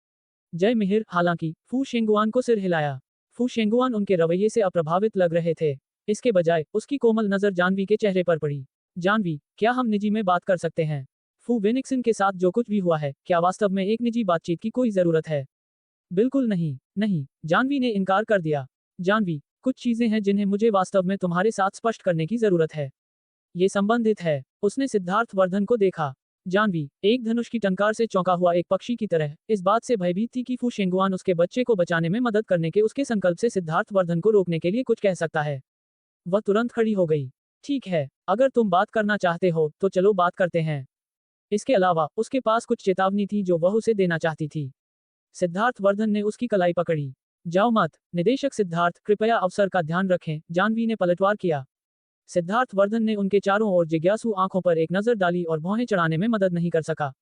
जयमिहिर, हालांकि, फू शेंगुआन को सिर हिलाया। फू शेंगुआन उनके रवैये से अप्रभावित लग रहे थे। इसके बजाय उसकी कोमल नजर जानवी के चेहरे पर पड़ी। जानवी, क्या हम निजी में बात कर सकते हैं? फू वेनिक्सन के साथ जो कुछ भी हुआ है, क्या वास्तव में एक निजी बातचीत की कोई जरूरत है? बिल्कुल नहीं, नहीं, जानवी ने इनकार कर दिया। जानवी, कुछ चीजें हैं जिन्हें मुझे वास्तव में तुम्हारे साथ स्पष्ट करने की जरूरत है। ये संबंधित है। उसने सिद्धार्थ वर्धन को देखा। जानवी एक धनुष की टंकार से चौंका हुआ एक पक्षी की तरह इस बात से भयभीत थी कि फू शेंगुआन उसके बच्चे को बचाने में मदद करने के उसके संकल्प से सिद्धार्थ वर्धन को रोकने के लिए कुछ कह सकता है। वह तुरंत खड़ी हो गई। ठीक है, अगर तुम बात करना चाहते हो तो चलो बात करते हैं। इसके अलावा उसके पास कुछ चेतावनी थी जो वह उसे देना चाहती थी। सिद्धार्थ वर्धन ने उसकी कलाई पकड़ी। जाओ मत, निदेशक सिद्धार्थ, कृपया अवसर का ध्यान रखें। जानवी ने पलटवार किया। सिद्धार्थ वर्धन ने उनके चारों ओर जिज्ञासु आंखों पर एक नजर डाली और भौहें चढ़ाने में मदद नहीं कर सका।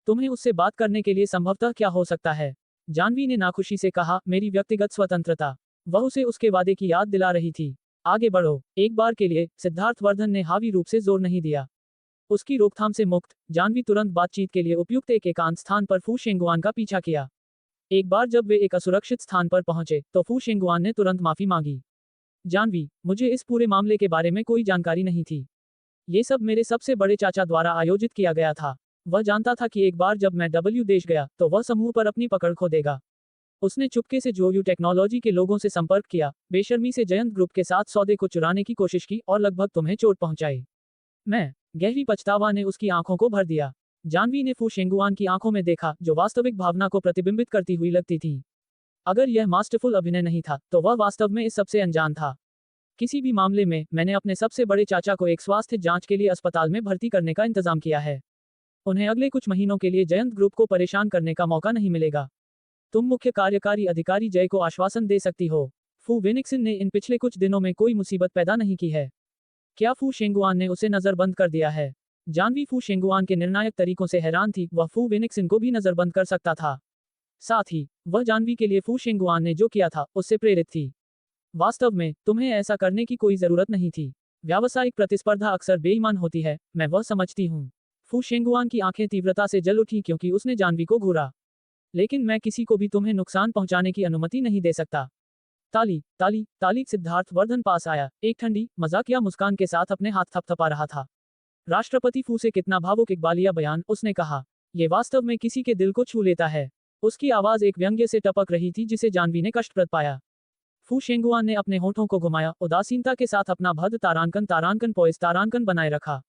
तुम्हें उससे बात करने के लिए संभवतः क्या हो सकता है? जानवी ने नाखुशी से कहा, मेरी व्यक्तिगत स्वतंत्रता। वह उसे उसके वादे की याद दिला रही थी। आगे बढ़ो, एक बार के लिए। सिद्धार्थ वर्धन ने हावी रूप से जोर नहीं दिया। उसकी रोकथाम से मुक्त, जानवी तुरंत बातचीत के लिए उपयुक्त एक एकांत स्थान पर फू शेंगुआन का पीछा किया। एक बार जब वे एक असुरक्षित स्थान पर पहुंचे तो फू शेंगुआन ने तुरंत माफी मांगी। जानवी, मुझे इस पूरे मामले के बारे में कोई जानकारी नहीं थी। ये सब मेरे सबसे बड़े चाचा द्वारा आयोजित किया गया था। वह जानता था कि एक बार जब मैं डब्ल्यू देश गया तो वह समूह पर अपनी पकड़ खो देगा। उसने चुपके से जोयू टेक्नोलॉजी के लोगों से संपर्क किया, बेशर्मी से जयंत ग्रुप के साथ सौदे को चुराने की कोशिश की और लगभग तुम्हें चोट पहुंचाई। मैं गहरी पछतावा ने उसकी आंखों को भर दिया। जानवी ने फू शेंगुआन की आंखों में देखा जो वास्तविक भावना को प्रतिबिंबित करती हुई लगती थी। अगर यह मास्टरफुल अभिनय नहीं था तो वह वास्तव में इस सबसे अनजान था। किसी भी मामले में मैंने अपने सबसे बड़े चाचा को एक स्वास्थ्य जांच के लिए अस्पताल में भर्ती करने का इंतजाम किया है। उन्हें अगले कुछ महीनों के लिए जयंत ग्रुप को परेशान करने का मौका नहीं मिलेगा। तुम मुख्य कार्यकारी अधिकारी जय को आश्वासन दे सकती हो। फू वेनिक्सन ने इन पिछले कुछ दिनों में कोई मुसीबत पैदा नहीं की है। क्या फू शेंगुआन ने उसे नजरबंद कर दिया है? जानवी फू शेंगुआन के निर्णायक तरीकों से हैरान थी। वह फू वेनिक्सन को भी नजरबंद कर सकता था। साथ ही वह जानवी के लिए फू शेंगुआन ने जो किया था उससे प्रेरित थी। वास्तव में तुम्हें ऐसा करने की कोई जरूरत नहीं थी। व्यावसायिक प्रतिस्पर्धा अक्सर बेईमान होती है, मैं वह समझती हूँ। फू शेंगुआन की आंखें तीव्रता से जल उठी क्योंकि उसने जानवी को घूरा। लेकिन मैं किसी को भी तुम्हें नुकसान पहुंचाने की अनुमति नहीं दे सकता। ताली ताली ताली। सिद्धार्थ वर्धन पास आया, एक ठंडी मजाकिया मुस्कान के साथ अपने हाथ थपथपा रहा था। राष्ट्रपति फू से कितना भावुक इकबालिया बयान, उसने कहा। ये वास्तव में किसी के दिल को छू लेता है। उसकी आवाज एक व्यंग्य से टपक रही थी जिसे जानवी ने कष्टप्रद पाया। फू शेंगुआन ने अपने होठों को घुमाया, उदासीनता के साथ अपना भद्द तारांकन पोइस तारांकन बनाए रखा।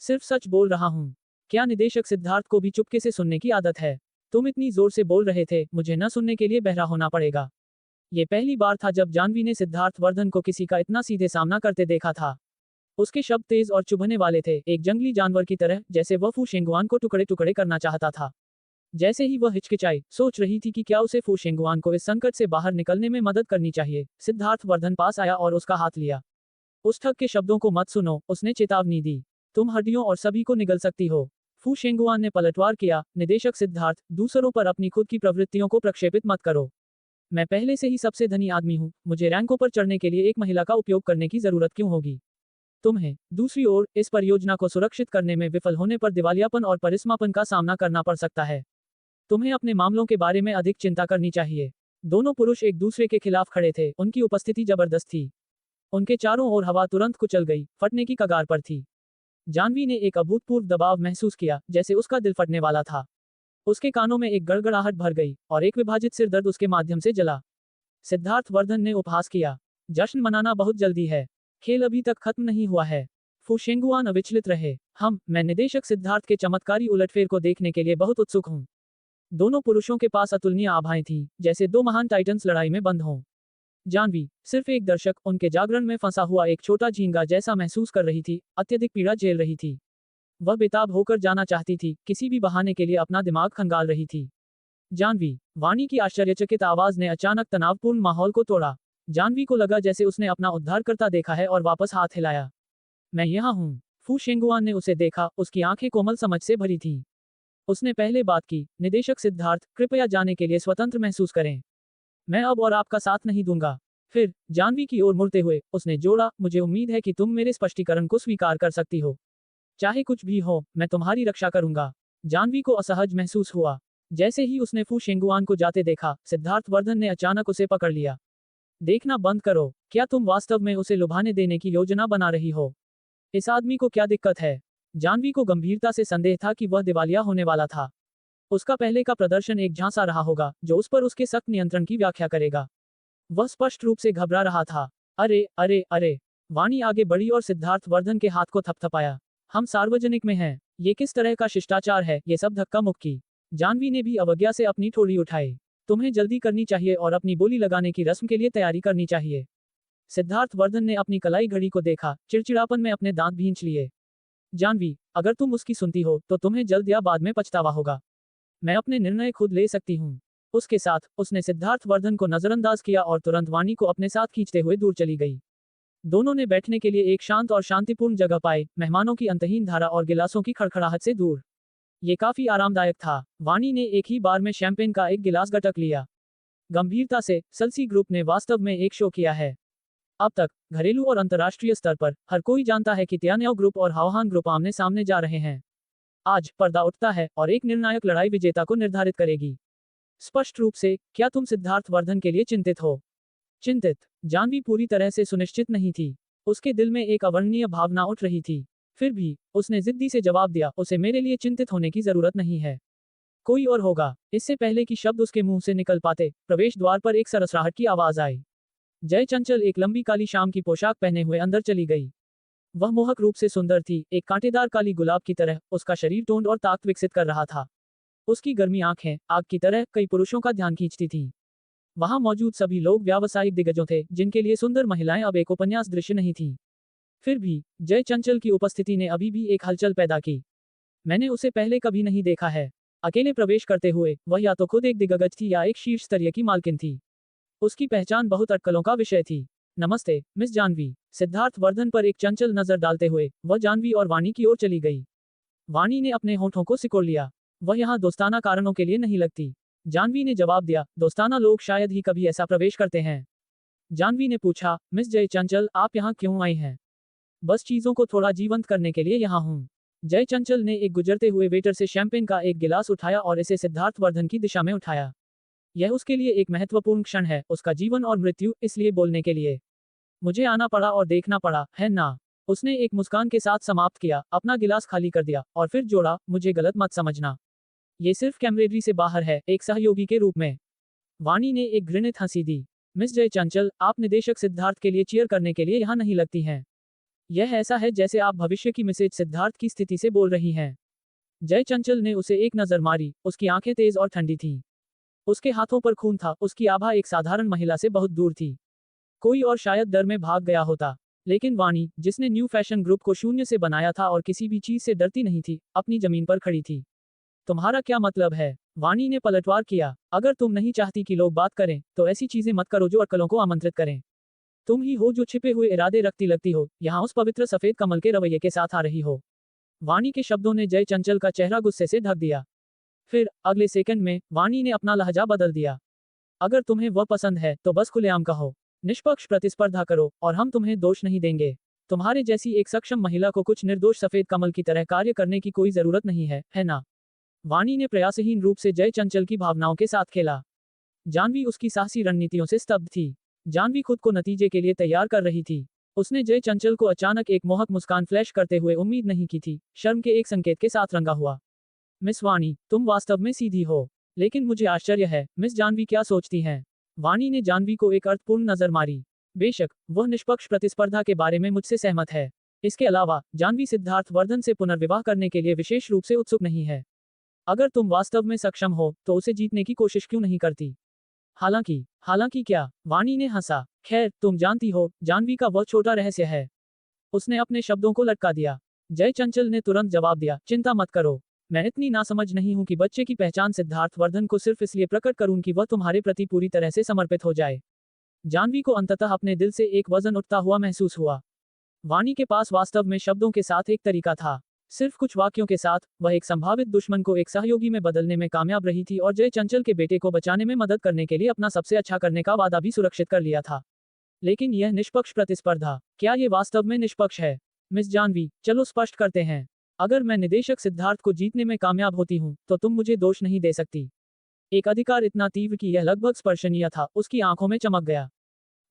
सिर्फ सच बोल रहा हूँ। क्या निदेशक सिद्धार्थ को भी चुपके से सुनने की आदत है? तुम इतनी जोर से बोल रहे थे, मुझे न सुनने के लिए बहरा होना पड़ेगा। ये पहली बार था जब जानवी ने सिद्धार्थ वर्धन को किसी का इतना सीधे सामना करते देखा था। उसके शब्द तेज और चुभने वाले थे, एक जंगली जानवर की तरह, जैसे वह फू शेंगुआन को टुकड़े टुकड़े करना चाहता था। जैसे ही वह हिचकिचाई, सोच रही थी कि क्या उसे फू शेंगुआन को इस संकट से बाहर निकलने में मदद करनी चाहिए, सिद्धार्थ वर्धन पास आया और उसका हाथ लिया। उस ठग के शब्दों को मत सुनो, उसने चेतावनी दी। तुम हड्डियों और सभी को निगल सकती हो। फू शेंगुआन ने पलटवार किया। निदेशक सिद्धार्थ, दूसरों पर अपनी खुद की प्रवृत्तियों को प्रक्षेपित मत करो। मैं पहले से ही सबसे धनी आदमी हूँ, मुझे रैंकों पर चढ़ने के लिए एक महिला का उपयोग करने की जरूरत क्यों होगी? तुम्हें, दूसरी ओर, इस परियोजना को सुरक्षित करने में विफल होने पर दिवालियापन और परिसमापन का सामना करना पड़ सकता है। तुम्हें अपने मामलों के बारे में अधिक चिंता करनी चाहिए। दोनों पुरुष एक दूसरे के खिलाफ खड़े थे, उनकी उपस्थिति जबरदस्त थी। उनके चारों ओर हवा तुरंत कुचल गई, फटने की कगार पर थी। जानवी ने एक अभूतपूर्व दबाव महसूस किया, जैसे उसका दिल फटने वाला था। उसके कानों में एक गड़गड़ाहट भर गई और एक विभाजित सिर दर्द उसके माध्यम से जला। सिद्धार्थ वर्धन ने उपहास किया। जश्न मनाना बहुत जल्दी है, खेल अभी तक खत्म नहीं हुआ है। फू शेंगुआन अविचलित रहे। मैं निदेशक सिद्धार्थ के चमत्कारी उलटफेर को देखने के लिए बहुत उत्सुक हूँ। दोनों पुरुषों के पास अतुलनीय आभाएं थीं, जैसे दो महान टाइटन्स लड़ाई में बंद हों। जानवी, सिर्फ एक दर्शक, उनके जागरण में फंसा हुआ एक छोटा झींगा जैसा महसूस कर रही थी, अत्यधिक पीड़ा झेल रही थी। वह बेताब होकर जाना चाहती थी, किसी भी बहाने के लिए अपना दिमाग खंगाल रही थी। जानवी, वाणी की आश्चर्यचकित आवाज ने अचानक तनावपूर्ण माहौल को तोड़ा। जानवी को लगा जैसे उसने अपना उद्धारकर्ता देखा है और वापस हाथ हिलाया। मैं यहाँ हूँ। फू शेंगुआन ने उसे देखा, उसकी आंखें कोमल समझ से भरी थीं। उसने पहले बात की, निदेशक सिद्धार्थ, कृपया जाने के लिए स्वतंत्र महसूस करें। मैं अब और आपका साथ नहीं दूंगा। फिर, जानवी की ओर मुड़ते हुए, उसने जोड़ा, मुझे उम्मीद है कि तुम मेरे स्पष्टीकरण को स्वीकार कर सकती हो। चाहे कुछ भी हो, मैं तुम्हारी रक्षा करूंगा। जानवी को असहज महसूस हुआ। जैसे ही उसने फू शेंगुआन को जाते देखा, सिद्धार्थ वर्धन ने अचानक उसे पकड़ लिया। देखना बंद करो। क्या तुम वास्तव में उसे लुभाने देने की योजना बना रही हो? इस आदमी को क्या दिक्कत है? जानवी को गंभीरता से संदेह था कि वह दिवालिया होने वाला था। उसका पहले का प्रदर्शन एक झांसा रहा होगा, जो उस पर उसके सख्त नियंत्रण की व्याख्या करेगा। वह स्पष्ट रूप से घबरा रहा था। अरे अरे अरे! वाणी आगे बढ़ी और सिद्धार्थ वर्धन के हाथ को थपथपाया। हम सार्वजनिक में हैं। ये किस तरह का शिष्टाचार है, ये सब धक्का मुक्की। जानवी ने भी अवज्ञा से अपनी ठोड़ी उठाई। तुम्हें जल्दी करनी चाहिए और अपनी बोली लगाने की रस्म के लिए तैयारी करनी चाहिए। सिद्धार्थ वर्धन ने अपनी कलाई घड़ी को देखा, चिड़चिड़ापन में अपने दांत भींच लिए। जानवी, अगर तुम उसकी सुनती हो तो तुम्हें जल्द या बाद में पछतावा होगा। मैं अपने निर्णय खुद ले सकती हूँ। उसके साथ उसने सिद्धार्थ वर्धन को नजरअंदाज किया और तुरंत वाणी को अपने साथ खींचते हुए दूर चली गई। दोनों ने बैठने के लिए एक शांत और शांतिपूर्ण जगह पाई, मेहमानों की अंतहीन धारा और गिलासों की खड़खड़ाहट से दूर। ये काफी आरामदायक था। वाणी ने एक ही बार में शैंपेन का एक गिलास गटक लिया। गंभीरता से, सल्सी ग्रुप ने वास्तव में एक शो किया है। अब तक घरेलू और अंतर्राष्ट्रीय स्तर पर हर कोई जानता है कि त्यान्याओ ग्रुप और हाओहान ग्रुप आमने सामने जा रहे हैं। आज पर्दा उठता है और एक निर्णायक लड़ाई विजेता को निर्धारित करेगी। स्पष्ट रूप से, क्या तुम सिद्धार्थ वर्धन के लिए चिंतित हो? चिंतित? जानवी पूरी तरह से सुनिश्चित नहीं थी। उसके दिल में एक अवर्णनीय भावना उठ रही थी। फिर भी उसने जिद्दी से जवाब दिया, उसे मेरे लिए चिंतित होने की जरूरत नहीं है। कोई और होगा। इससे पहले कि शब्द उसके मुंह से निकल पाते, प्रवेश द्वार पर एक सरसराहट की आवाज आई। जय चंचल एक लंबी काली शाम की पोशाक पहने हुए अंदर चली गई। वह मोहक रूप से सुंदर थी, एक कांटेदार काली गुलाब की तरह। उसका शरीर टोंड और ताकत विकसित कर रहा था। उसकी गर्मी आंखें, आग की तरह, कई पुरुषों का ध्यान खींचती थीं। वहां मौजूद सभी लोग व्यावसायिक दिग्गजों थे, जिनके लिए सुंदर महिलाएं अब एक उपन्यास दृश्य नहीं थीं। फिर भी जय चंचल की उपस्थिति ने अभी भी एक हलचल पैदा की। मैंने उसे पहले कभी नहीं देखा है। अकेले प्रवेश करते हुए वह या तो खुद एक दिग्गज थी या एक शीर्ष स्तरीय की मालकिन थी। उसकी पहचान बहुत अटकलों का विषय थी। नमस्ते, मिस जानवी। सिद्धार्थ वर्धन पर एक चंचल नजर डालते हुए वह जानवी और वाणी की ओर चली गई। वाणी ने अपने होठों को सिकोड़ लिया। वह यहाँ दोस्ताना कारणों के लिए नहीं लगती। जानवी ने जवाब दिया, दोस्ताना लोग शायद ही कभी ऐसा प्रवेश करते हैं। जानवी ने पूछा, मिस जय चंचल, आप यहाँ क्यों आई हैं? बस चीजों को थोड़ा जीवंत करने के लिए यहाँ हूँ। जय चंचल ने एक गुजरते हुए वेटर से शैंपेन का एक गिलास उठाया और इसे सिद्धार्थ वर्धन की दिशा में उठाया। यह उसके लिए एक महत्वपूर्ण क्षण है, उसका जीवन और मृत्यु, इसलिए बोलने के लिए मुझे आना पड़ा और देखना पड़ा, है ना? उसने एक मुस्कान के साथ समाप्त किया, अपना गिलास खाली कर दिया और फिर जोड़ा, मुझे गलत मत समझना। ये सिर्फ कैमरेडरी से बाहर है, एक सहयोगी के रूप में। वाणी ने एक घृणित हंसी दी। मिस जय चंचल, आप निदेशक सिद्धार्थ के लिए चीयर करने के लिए यहाँ नहीं लगती हैं। यह ऐसा है जैसे आप भविष्य की मिसेज सिद्धार्थ की स्थिति से बोल रही हैं। जय चंचल ने उसे एक नजर मारी, उसकी आंखें तेज और ठंडी थीं। उसके हाथों पर खून था, उसकी आभा एक साधारण महिला से बहुत दूर थी। कोई और शायद डर में भाग गया होता, लेकिन वाणी, जिसने न्यू फैशन ग्रुप को शून्य से बनाया था और किसी भी चीज से डरती नहीं थी, अपनी जमीन पर खड़ी थी। तुम्हारा क्या मतलब है? वाणी ने पलटवार किया। अगर तुम नहीं चाहती कि लोग बात करें, तो ऐसी चीजें मत करो जो अटकलों को आमंत्रित करें। तुम ही हो जो छिपे हुए इरादे रखती लगती हो, यहाँ उस पवित्र सफेद कमल के रवैये के साथ आ रही हो। वाणी के शब्दों ने जय चंचल का चेहरा गुस्से से ढक दिया। फिर अगले सेकंड में वाणी ने अपना लहजा बदल दिया। अगर तुम्हें वह पसंद है तो बस खुलेआम कहो, निष्पक्ष प्रतिस्पर्धा करो और हम तुम्हें दोष नहीं देंगे। तुम्हारे जैसी एक सक्षम महिला को कुछ निर्दोष सफेद कमल की तरह कार्य करने की कोई जरूरत नहीं है ना? वाणी ने प्रयासहीन रूप से जय चंचल की भावनाओं के साथ खेला। जानवी उसकी साहसी रणनीतियों से स्तब्ध थी। जानवी खुद को नतीजे के लिए तैयार कर रही थी। उसने जय चंचल को अचानक एक मोहक मुस्कान फ्लैश करते हुए उम्मीद नहीं की थी, शर्म के एक संकेत के साथ रंगा हुआ। मिस वाणी, तुम वास्तव में सीधी हो, लेकिन मुझे आश्चर्य है, मिस जानवी क्या सोचती हैं? वाणी ने जानवी को एक अर्थपूर्ण नजर मारी। बेशक, वह निष्पक्ष प्रतिस्पर्धा के बारे में मुझसे सहमत है। इसके अलावा, जानवी सिद्धार्थ वर्धन से पुनर्विवाह करने के लिए विशेष रूप से उत्सुक नहीं है। अगर तुम वास्तव में सक्षम हो, तो उसे जीतने की कोशिश क्यों नहीं करती? हालांकि क्या? वाणी ने हंसा। खैर, तुम जानती हो, जानवी का वह छोटा रहस्य है। उसने अपने शब्दों को लटका दिया। जय चंचल ने तुरंत जवाब दिया, चिंता मत करो। मैं इतनी नासमझ नहीं हूं कि बच्चे की पहचान सिद्धार्थ वर्धन को सिर्फ इसलिए प्रकट करूं कि वह तुम्हारे प्रति पूरी तरह से समर्पित हो जाए। जानवी को अंततः अपने दिल से एक वजन उठता हुआ महसूस हुआ। वाणी के पास वास्तव में शब्दों के साथ एक तरीका था। सिर्फ कुछ वाक्यों के साथ, वह एक संभावित दुश्मन को एक सहयोगी में बदलने में कामयाब रही थी और जय चंचल के बेटे को बचाने में मदद करने के लिए अपना सबसे अच्छा करने का वादा भी सुरक्षित कर लिया था। लेकिन यह निष्पक्ष प्रतिस्पर्धा, क्या ये वास्तव में निष्पक्ष है? मिस जानवी, चलो स्पष्ट करते हैं। अगर मैं निदेशक सिद्धार्थ को जीतने में कामयाब होती हूँ, तो तुम मुझे दोष नहीं दे सकती। एक अधिकार इतना तीव्र कि यह लगभग स्पर्शनीय था, उसकी आंखों में चमक गया।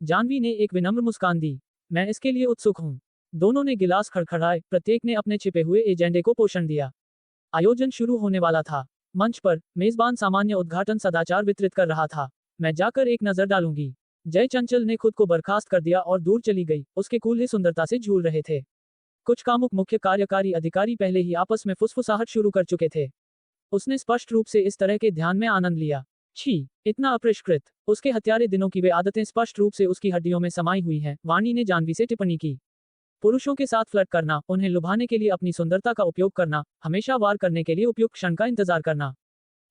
जानवी ने एक विनम्र मुस्कान दी। मैं इसके लिए उत्सुक हूँ। दोनों ने गिलास खड़खड़ाए, प्रत्येक ने अपने छिपे हुए एजेंडे को पोषण दिया। आयोजन शुरू होने वाला था। मंच पर मेजबान सामान्य उद्घाटन सदाचार वितरित कर रहा था। मैं जाकर एक नजर डालूंगी। जय चंचल ने खुद को बर्खास्त कर दिया और दूर चली गई, उसके कूल्हे सुंदरता से झूल रहे थे। कुछ कामुक मुख्य कार्यकारी अधिकारी पहले ही आपस में फुसफुसाहट शुरू कर चुके थे। उसने स्पष्ट रूप से इस तरह के ध्यान में आनंद लिया। छी, इतना अपरिष्कृत। उसके हत्यारे दिनों की वे आदतें स्पष्ट रूप से उसकी हड्डियों में समाई हुई हैं, वाणी ने जाह्नवी से टिप्पणी की। पुरुषों के साथ फ्लर्ट करना, उन्हें लुभाने के लिए अपनी सुंदरता का उपयोग करना, हमेशा वार करने के लिए उपयुक्त क्षण का इंतजार करना,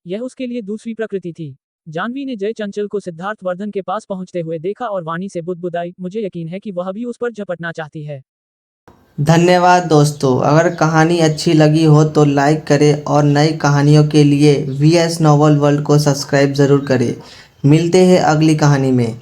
यह उसके लिए दूसरी प्रकृति थी। जाह्नवी ने जय चंचल को सिद्धार्थ वर्धन के पास पहुंचते हुए देखा और वाणी से बुदबुदाई, मुझे यकीन है कि वह भी उस पर झपटना चाहती है।
धन्यवाद दोस्तों। अगर कहानी अच्छी लगी हो तो लाइक करें और नई कहानियों के लिए VS नॉवल वर्ल्ड को सब्सक्राइब ज़रूर करें। मिलते हैं अगली कहानी में।